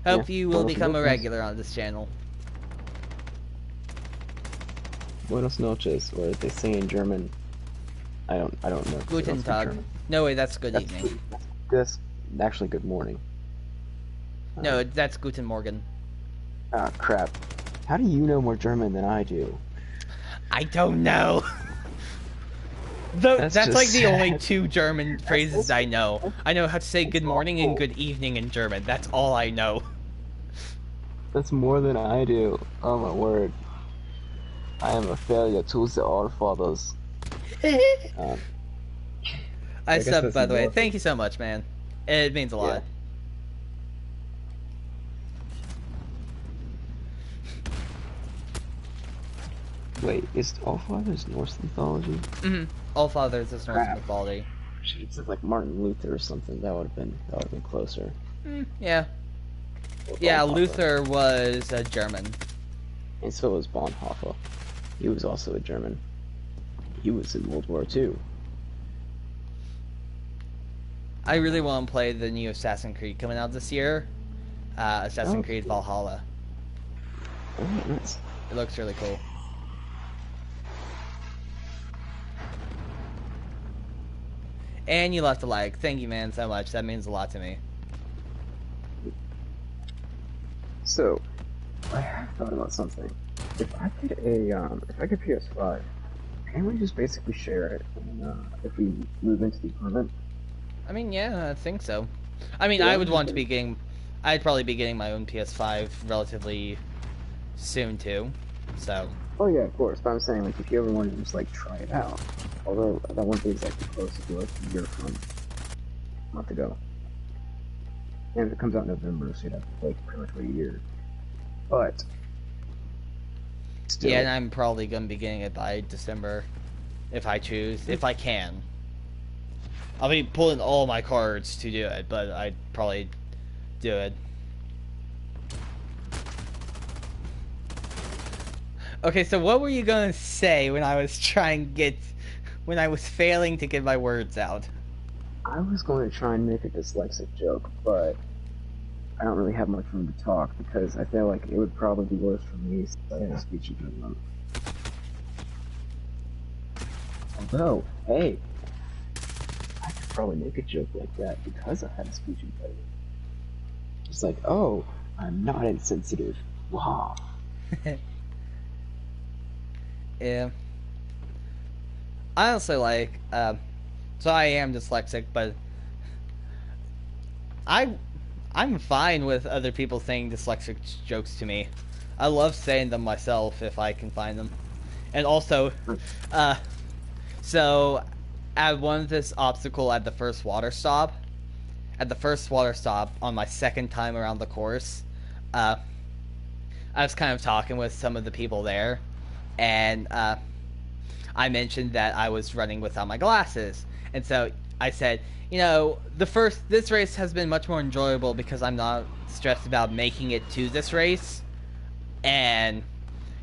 Hope you will become a regular on this channel. Buenos noches, or they say in German. I don't know. Guten Tag. No way, that's good evening. That's actually good morning. No, that's Guten Morgen. Ah, crap. How do you know more German than I do? I don't know. That's like the only two German phrases I know. I know how to say good morning and good evening in German. That's all I know. That's more than I do. Oh my word. I am a failure to the All Fathers. I subbed, by the way. Thank you so much, man. It means a lot. Wait, is Allfather's Norse mythology? Mm-hmm. Allfather's is Norse mythology. It's like Martin Luther or something. That would have been closer. Yeah. Yeah, Luther was a German. And so was Bonhoeffer. He was also a German. He was in World War II. I really want to play the new Assassin's Creed coming out this year. Assassin's Creed Valhalla. Oh, nice. It looks really cool. And you left a like. Thank you, man, so much. That means a lot to me. So, I have thought about something. If I get PS5, can we just basically share it if we move into the apartment? I mean, yeah, I think so. I mean, I would want to be getting... I'd probably be getting my own PS5 relatively soon, too. So... Oh, yeah, of course. But I'm saying, like, if you ever wanted to just, like, try it out. Although, that won't be exactly close to like a year from a month ago. And if it comes out in November, so you'd have to wait pretty much a year. But... still. Yeah, and I'm probably going to be getting it by December. If I choose. If I can. I'll be pulling all my cards to do it, but I'd probably do it. Okay, so what were you going to say when I was when I was failing to get my words out? I was going to try and make a dyslexic joke, but I don't really have much room to talk because I feel like it would probably be worse for me if I had a speech impediment. Although, hey, I could probably make a joke like that because I had a speech impediment. It's like, oh, I'm not insensitive. Wow. Yeah. I also like, so I am dyslexic, but I'm fine with other people saying dyslexic jokes to me. I love saying them myself if I can find them. And also, so at this obstacle at the first water stop on my second time around the course, I was kind of talking with some of the people there, and I mentioned that I was running without my glasses, and so I said, you know, this race has been much more enjoyable because I'm not stressed about making it to this race, and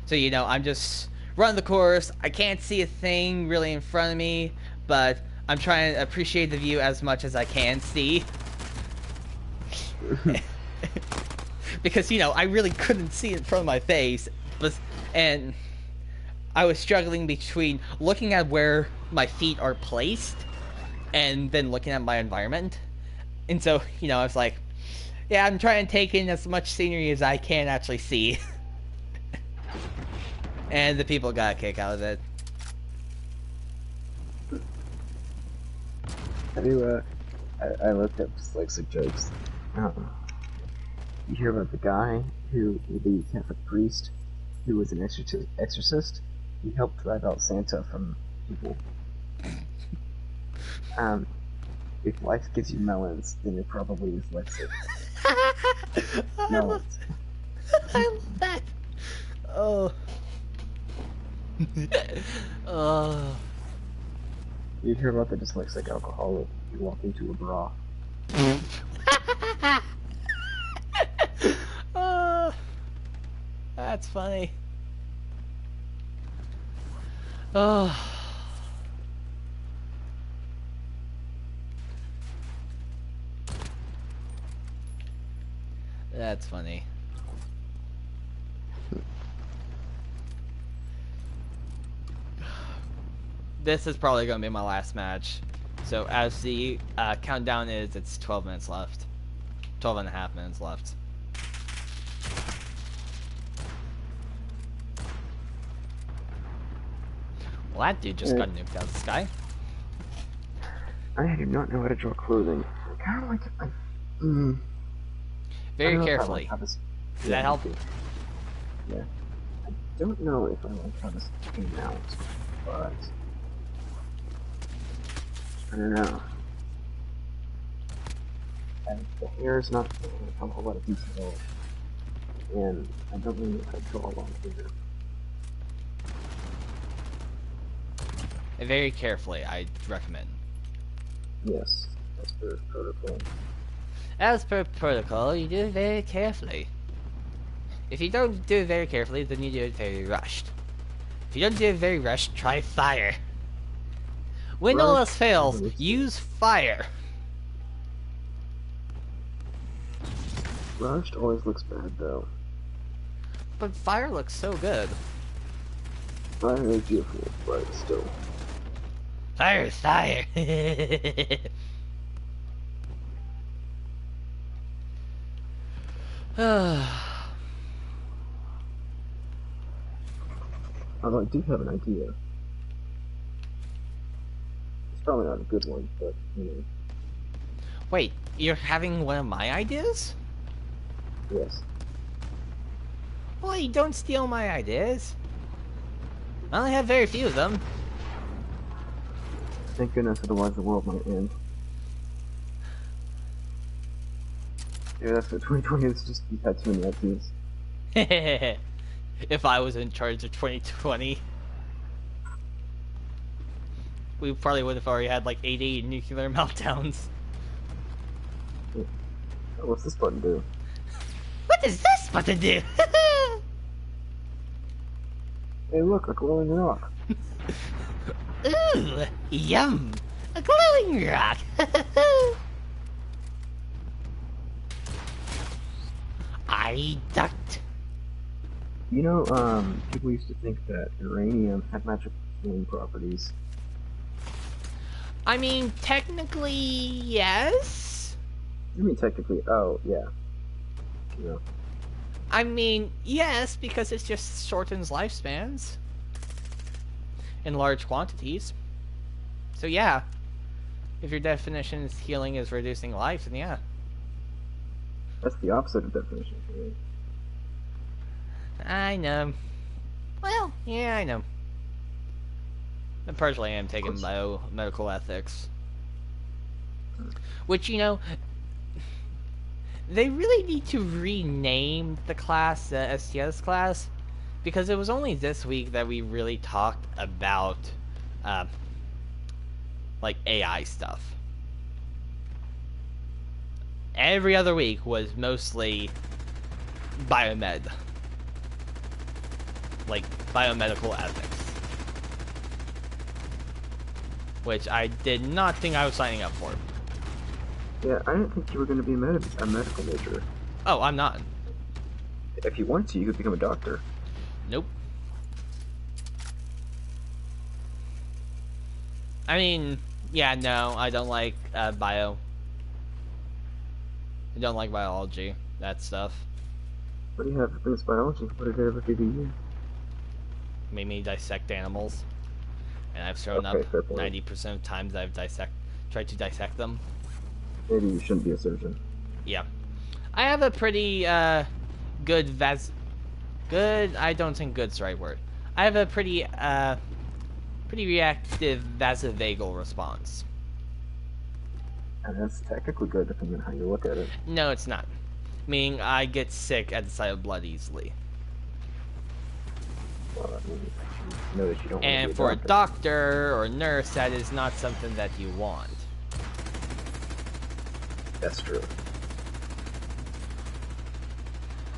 so, you know, I'm just running the course. I can't see a thing really in front of me, but I'm trying to appreciate the view as much as I can see. Because, you know, I really couldn't see in front of my face, and I was struggling between looking at where my feet are placed and then looking at my environment. And so, you know, I was like, yeah, I'm trying to take in as much scenery as I can actually see. And the people got a kick out of it. Have you, I looked up like some jokes. You hear about the guy the Catholic priest, who was an exorcist? He helped drive out Santa from people. If life gives you melons, then it probably is dyslexic. Melons. I love that. Oh. Oh. You hear about the dyslexic alcoholic who walked into a bra. Oh, that's funny. Oh. That's funny. This is probably going to be my last match. So as the countdown is, it's 12 minutes left. 12 and a half minutes left. Well, that dude just got nuked out of the sky. I do not know how to draw clothing. I kind of like Very carefully. Does that help? Yeah. I don't know if I like how this came out, but I don't know. And the hair is not a whole lot of detail, and I don't really know how to draw a long finger. Very carefully, I recommend. Yes, as per protocol. As per protocol, you do it very carefully. If you don't do it very carefully, then you do it very rushed. If you don't do it very rushed, try fire. When all else fails, use fire. Rushed always looks bad, though. But fire looks so good. Fire is beautiful, but still. Fire is fire. Although I do have an idea. It's probably not a good one, but, you know. Wait, you're having one of my ideas? Yes. Well, you don't steal my ideas. I only have very few of them. Thank goodness, otherwise the world might end. Yeah, that's what 2020 is, just you've had too many ideas. If I was in charge of 2020, we probably would have already had like 80 nuclear meltdowns. Yeah. Oh, what's this button do? What does this button do? Hey, look, a glowing rock. Ooh, yum! A glowing rock! I ducked. You know, people used to think that uranium had magical healing properties. I mean, technically, yes. I mean, technically, oh, yeah. Yeah. I mean, yes, because it just shortens lifespans. In large quantities. So yeah. If your definition is healing is reducing life, then yeah. That's the opposite of definition for me. I know. Well, yeah, I know. But personally, I am taking biomedical ethics. Which, you know, they really need to rename the class, the STS class, because it was only this week that we really talked about, like, AI stuff. Every other week was mostly biomed. Like, biomedical ethics. Which I did not think I was signing up for. Yeah, I didn't think you were going to be a medical major. Oh, I'm not. If you want to, you could become a doctor. Nope. I mean, yeah, no, I don't like bio. I don't like biology, that stuff. What do you have against biology? What did it ever do to you? made me dissect animals, and I've thrown up Okay, fair point. 90% of times I've tried to dissect them. Maybe you shouldn't be a surgeon. Yeah, I have a pretty good good. I don't think good's the right word. I have a pretty reactive vasovagal response. And that's technically good depending on how you look at it. No, it's not. Meaning I get sick at the sight of blood easily. Well, that means you know that you don't And want to be for a a doctor. doctor or a nurse, that is not something that you want. That's true.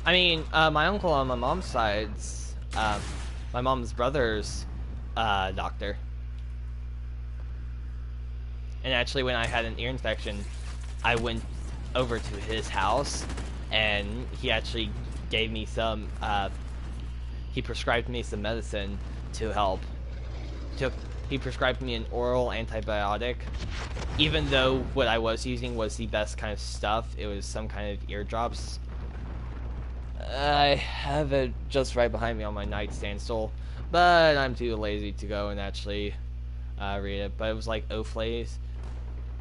I mean, my uncle on my mom's side's, my mom's brother's doctor. And actually, when I had an ear infection, I went over to his house, and he actually gave me some, he prescribed me some medicine to help. He prescribed me an oral antibiotic. Even though what I was using was the best kind of stuff, it was some kind of eardrops. I have it just right behind me on my nightstand still, but I'm too lazy to go and actually read it. But it was like Oflays.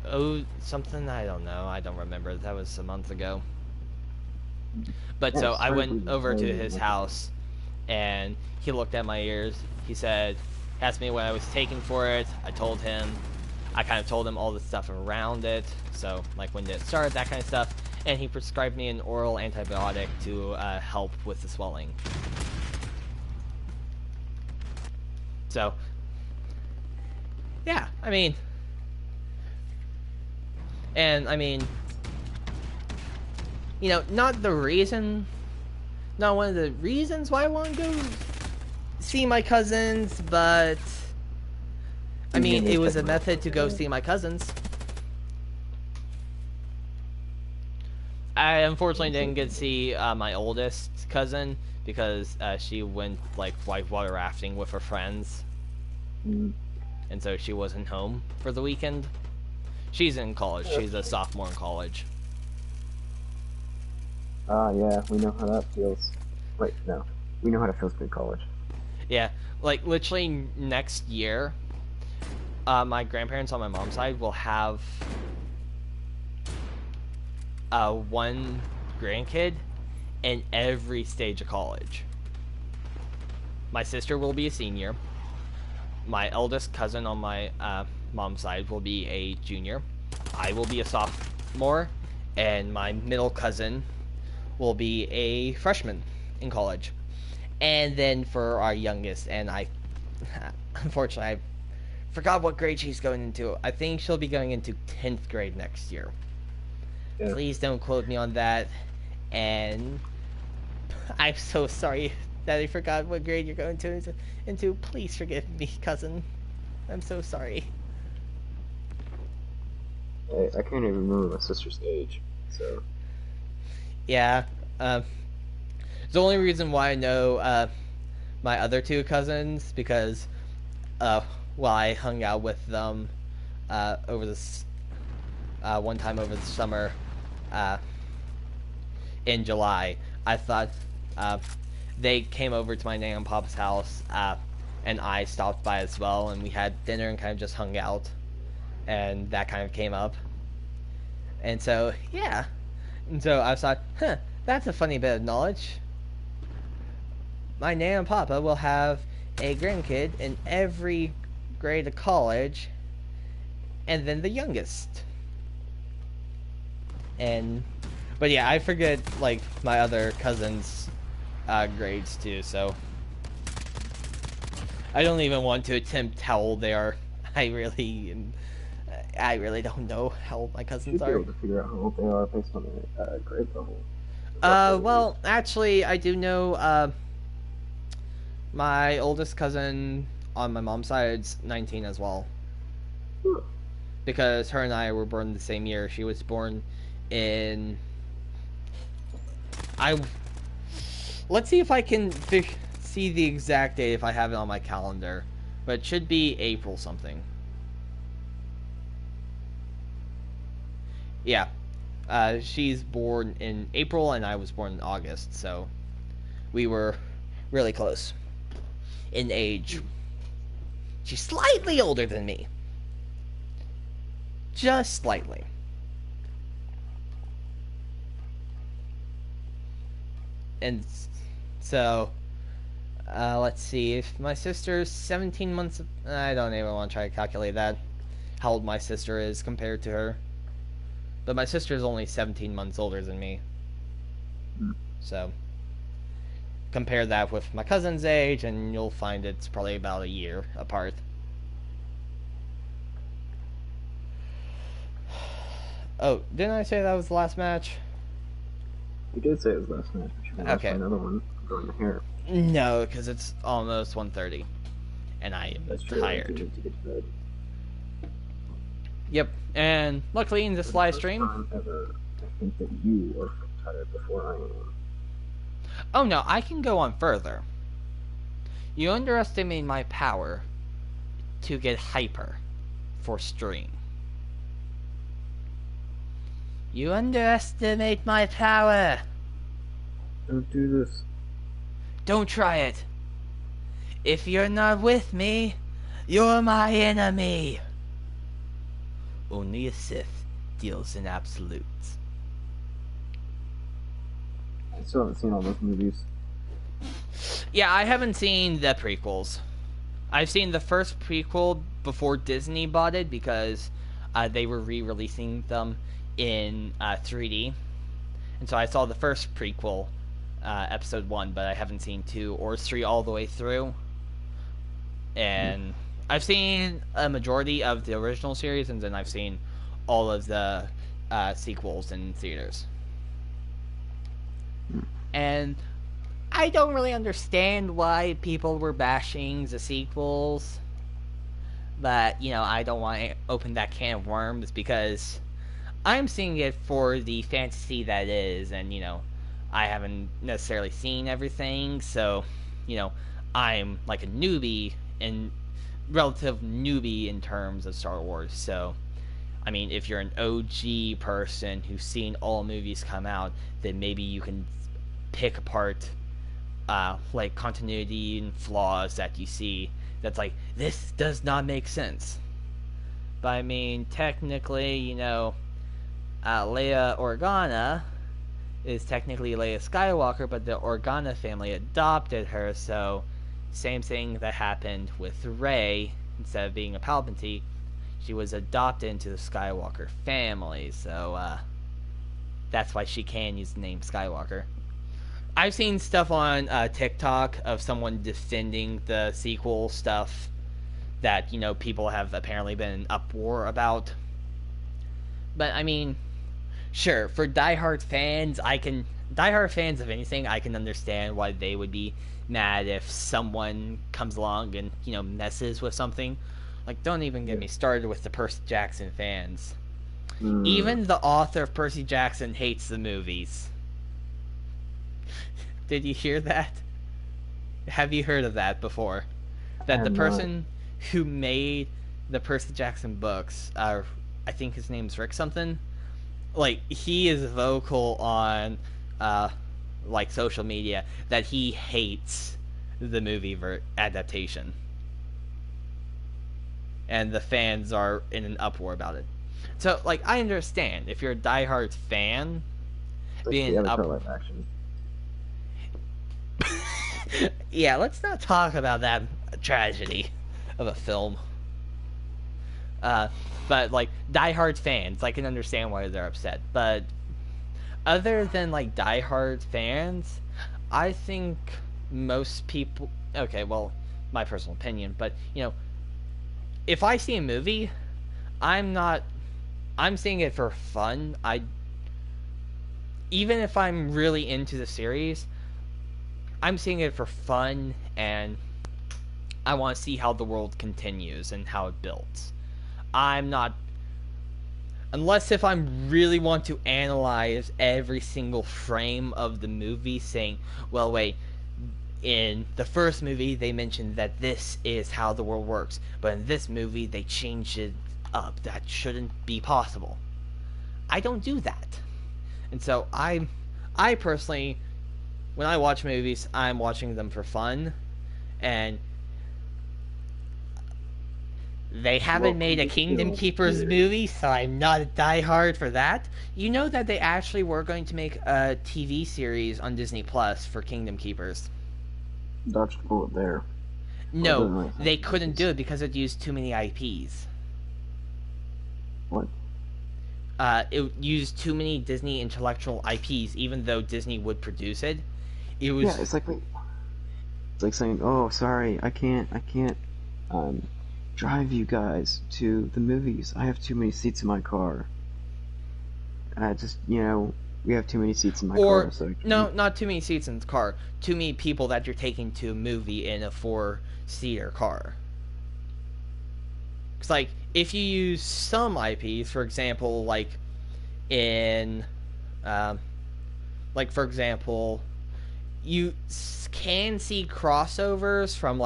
Oh, something, I don't know. I don't remember. That was a month ago. But so I went over to his house, and he looked at my ears. He said, asked me what I was taking for it. I told him. I kind of told him all the stuff around it. So, like when did it start, that kind of stuff. And he prescribed me an oral antibiotic to help with the swelling. So, yeah, I mean, and I mean, you know, not one of the reasons why I want to go see my cousins, but I mean, it was a method to go see my cousins. I unfortunately didn't get to see my oldest cousin because she went like whitewater rafting with her friends, and so she wasn't home for the weekend. She's in college. She's a sophomore in college. Yeah, we know how that feels. Wait, no. We know how it feels to be in college. Yeah, like literally next year, my grandparents on my mom's side will have one grandkid in every stage of college. My sister will be a senior. My eldest cousin on my mom's side will be a junior. I will be a sophomore, and my middle cousin will be a freshman in college. And then for our youngest, and I unfortunately I forgot what grade she's going into. I think she'll be going into 10th grade next year. Yeah. Please don't quote me on that. And I'm so sorry that I forgot what grade you're going into. Please forgive me, cousin. I'm so sorry. I can't even remember my sister's age, so. Yeah. The only reason why I know my other two cousins because while I hung out with them over this one time over the summer in July, I thought they came over to my nan and pop's house, and I stopped by as well, and we had dinner and kind of just hung out, and that kind of came up. And so, yeah. And so I thought, that's a funny bit of knowledge. My nan and papa will have a grandkid in every grade of college, and then the youngest. But yeah, I forget, like, my other cousins' grades, too, so I don't even want to attempt how old they are. I really don't know how old my cousins are. You should be able to figure out how old they are based on their grade level. Well, actually, I do know, my oldest cousin on my mom's side is 19 as well. Because her and I were born the same year. She was born in... Let's see if I can see the exact date if I have it on my calendar. But it should be April something. Yeah. She's born in April and I was born in August, so we were really close. in age. She's slightly older than me. Just slightly. And so, let's see. If my sister's 17 months... I don't even want to try to calculate that. How old my sister is compared to her. But my sister is only 17 months older than me. So, compare that with my cousin's age, and you'll find it's probably about a year apart. Oh, didn't I say that was the last match? You did say it was last match. We should Okay. another one going here. No, because it's almost 1:30, and I am tired. To get to bed. Yep, and luckily in this live stream... Time ever, I think that you are tired before I am. Oh no, I can go on further. You underestimate my power to get hyper for stream. You underestimate my power. Don't do this. Don't try it. If you're not with me, you're my enemy. Only a Sith deals in absolutes. I still haven't seen all those movies. Yeah, I haven't seen the prequels. I've seen the first prequel before Disney bought it because they were re-releasing them in 3D. And so I saw the first prequel, episode 1, but I haven't seen 2 or 3 all the way through. And I've seen a majority of the original series, and then I've seen all of the sequels in theaters. And I don't really understand why people were bashing the sequels. But, you know, I don't want to open that can of worms because I'm seeing it for the fantasy that is, and, you know, I haven't necessarily seen everything, so, you know, I'm like a newbie, and relative newbie in terms of Star Wars, so, I mean, if you're an OG person who's seen all movies come out, then maybe you can pick apart, like, continuity and flaws that you see, that's like, this does not make sense. But, I mean, technically, you know, Leia Organa is technically Leia Skywalker, but the Organa family adopted her, so same thing that happened with Rey. Instead of being a Palpatine, she was adopted into the Skywalker family, so that's why she can use the name Skywalker. I've seen stuff on TikTok of someone defending the sequel stuff that, you know, people have apparently been in uproar about. But, I mean, sure, for diehard fans of anything, I can understand why they would be mad if someone comes along and, you know, messes with something. Like, don't even get me started with the Percy Jackson fans. Even the author of Percy Jackson hates the movies. Did you hear that? Have you heard of that before? That the person who made the Percy Jackson books, I think his name's Rick something, like, he is vocal on, like, social media that he hates the movie adaptation. And the fans are in an uproar about it. So, like, I understand if you're a diehard fan, being live action. Yeah, let's not talk about that tragedy of a film. But, like, diehard fans, I can understand why they're upset. But other than, like, diehard fans, I think most people... Okay, well, my personal opinion, but, you know, if I see a movie, I'm seeing it for fun. Even if I'm really into the series, I'm seeing it for fun, and I want to see how the world continues and how it builds. I'm not... Unless if I really want to analyze every single frame of the movie, saying, well, wait, in the first movie they mentioned that this is how the world works, but in this movie they changed it up. That shouldn't be possible. I don't do that. And so I personally, when I watch movies, I'm watching them for fun, And they haven't Well, made a we Kingdom still Keepers here. movie, so I'm not a diehard for that. You know that they actually were going to make a TV series on Disney Plus for Kingdom Keepers. Dodged a bullet there. Well, it No, doesn't really they affect the couldn't movies. do it because it used too many IPs. What? It used too many Disney intellectual IPs, even though Disney would produce it. It Yeah, was, it's like saying, "Oh, sorry, I can't um, drive you guys to the movies. I have too many seats in my car. We have too many seats in my car, or so I no, can't." not too many seats in the car. Too many people that you're taking to a movie in a 4-seater car. It's like if you use some IPs, for example, in, um, for example, you can see crossovers from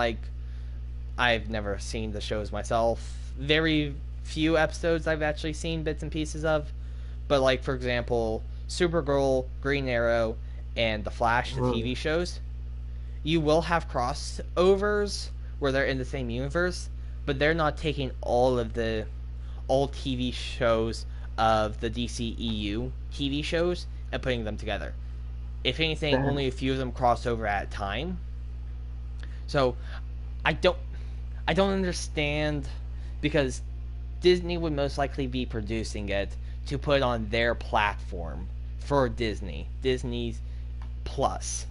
I've never seen the shows myself. Very few episodes I've actually seen bits and pieces of. But for example, Supergirl, Green Arrow, and The Flash, the Well, TV shows, you will have crossovers where they're in the same universe, but they're not taking all TV shows of the DCEU TV shows and putting them together. If anything, that only a few of them cross over at a time. So I don't I don't understand, because Disney would most likely be producing it to put on their platform for Disney's Plus.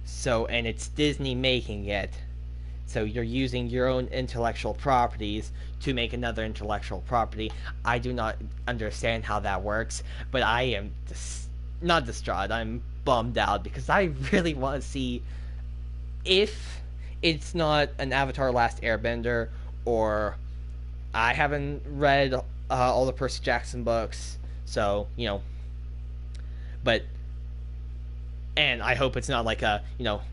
So, and it's Disney making it. So you're using your own intellectual properties to make another intellectual property. I do not understand how that works, but I am not distraught. I'm bummed out because I really want to see if it's not an Avatar Last Airbender, or I haven't read all the Percy Jackson books, so but and I hope it's not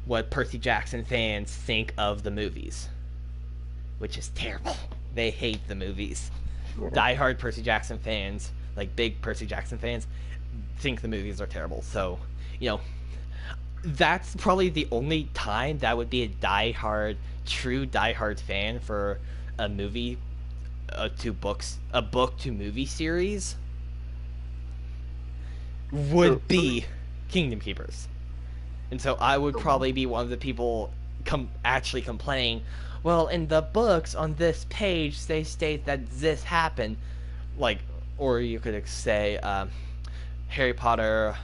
what Percy Jackson fans think of the movies, which is terrible. They hate the movies. yeah. Diehard Percy Jackson fans, big Percy Jackson fans, think the movies are terrible. So you know that's probably the only time that would be true diehard fan for a movie, a book to movie series So would be Kingdom Keepers. And so I would probably be one of the people actually complaining, well, in the books on this page they state that this happened, like, or you could say Harry Potter,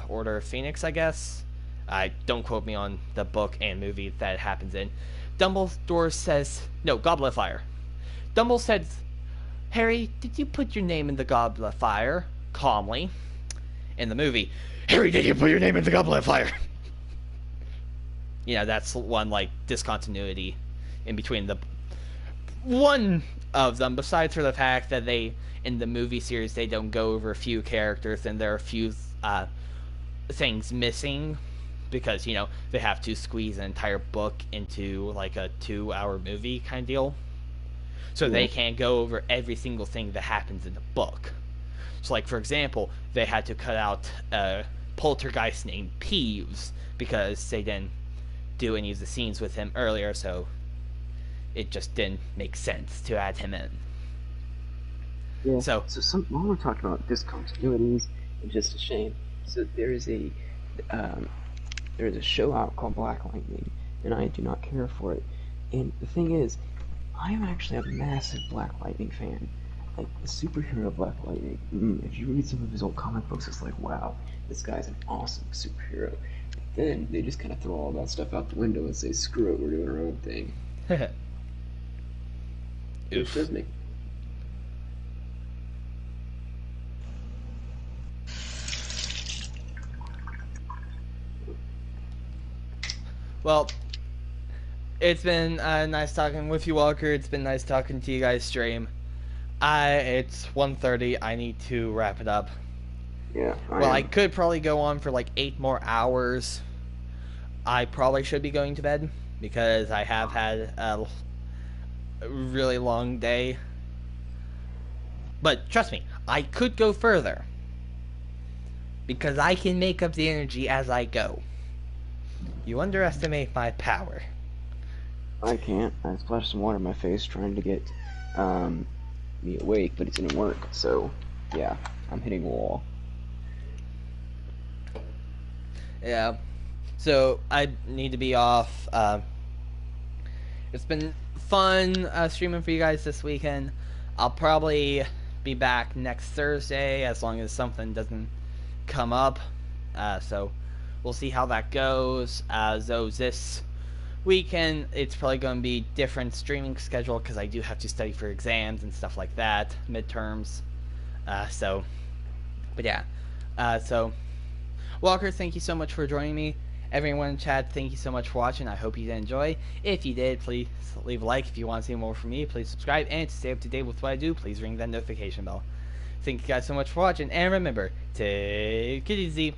Order of Phoenix, I guess. I don't quote me on the book and movie that it happens in. Dumbledore says, no, Goblet of Fire. Dumbledore says, Harry, did you put your name in the Goblet of Fire? Calmly. In the movie, Harry, did you put your name in the Goblet of Fire? That's one discontinuity in between the one of them, besides for the fact that they in the movie series they don't go over a few characters and there are a few things missing, because they have to squeeze an entire book into a 2-hour movie kind of deal, so yeah, they can't go over every single thing that happens in the book. So for example, they had to cut out a poltergeist named Peeves because they didn't do any of the scenes with him earlier, so it just didn't make sense to add him in. yeah. So While we're talking about discontinuities, it's just a shame. So there is a show out called Black Lightning, and I do not care for it. And the thing is, I am actually a massive Black Lightning fan. Like the superhero Black Lightning. If you read some of his old comic books, it's like, wow, this guy's an awesome superhero. Then they just kind of throw all that stuff out the window and say, screw it, we're doing our own thing. Which does make. well, it's been nice talking with you, Walker. It's been nice talking to you guys, stream. It's 1:30. I need to wrap it up. Yeah. I could probably go on for 8 more hours. I probably should be going to bed because I have had a really long day. But trust me, I could go further because I can make up the energy as I go. You underestimate my power. I can't. I splashed some water in my face trying to get me awake, but it didn't work. So, yeah, I'm hitting a wall. Yeah. So I need to be off. It's been fun streaming for you guys this weekend. I'll probably be back next Thursday as long as something doesn't come up. So we'll see how that goes. So this weekend it's probably going to be different streaming schedule because I do have to study for exams and stuff like that, midterms. But yeah. So Walker, thank you so much for joining me. Everyone in chat, thank you so much for watching. I hope you did enjoy. If you did, please leave a like. If you want to see more from me, please subscribe. And to stay up to date with what I do, please ring that notification bell. Thank you guys so much for watching. And remember, take it easy.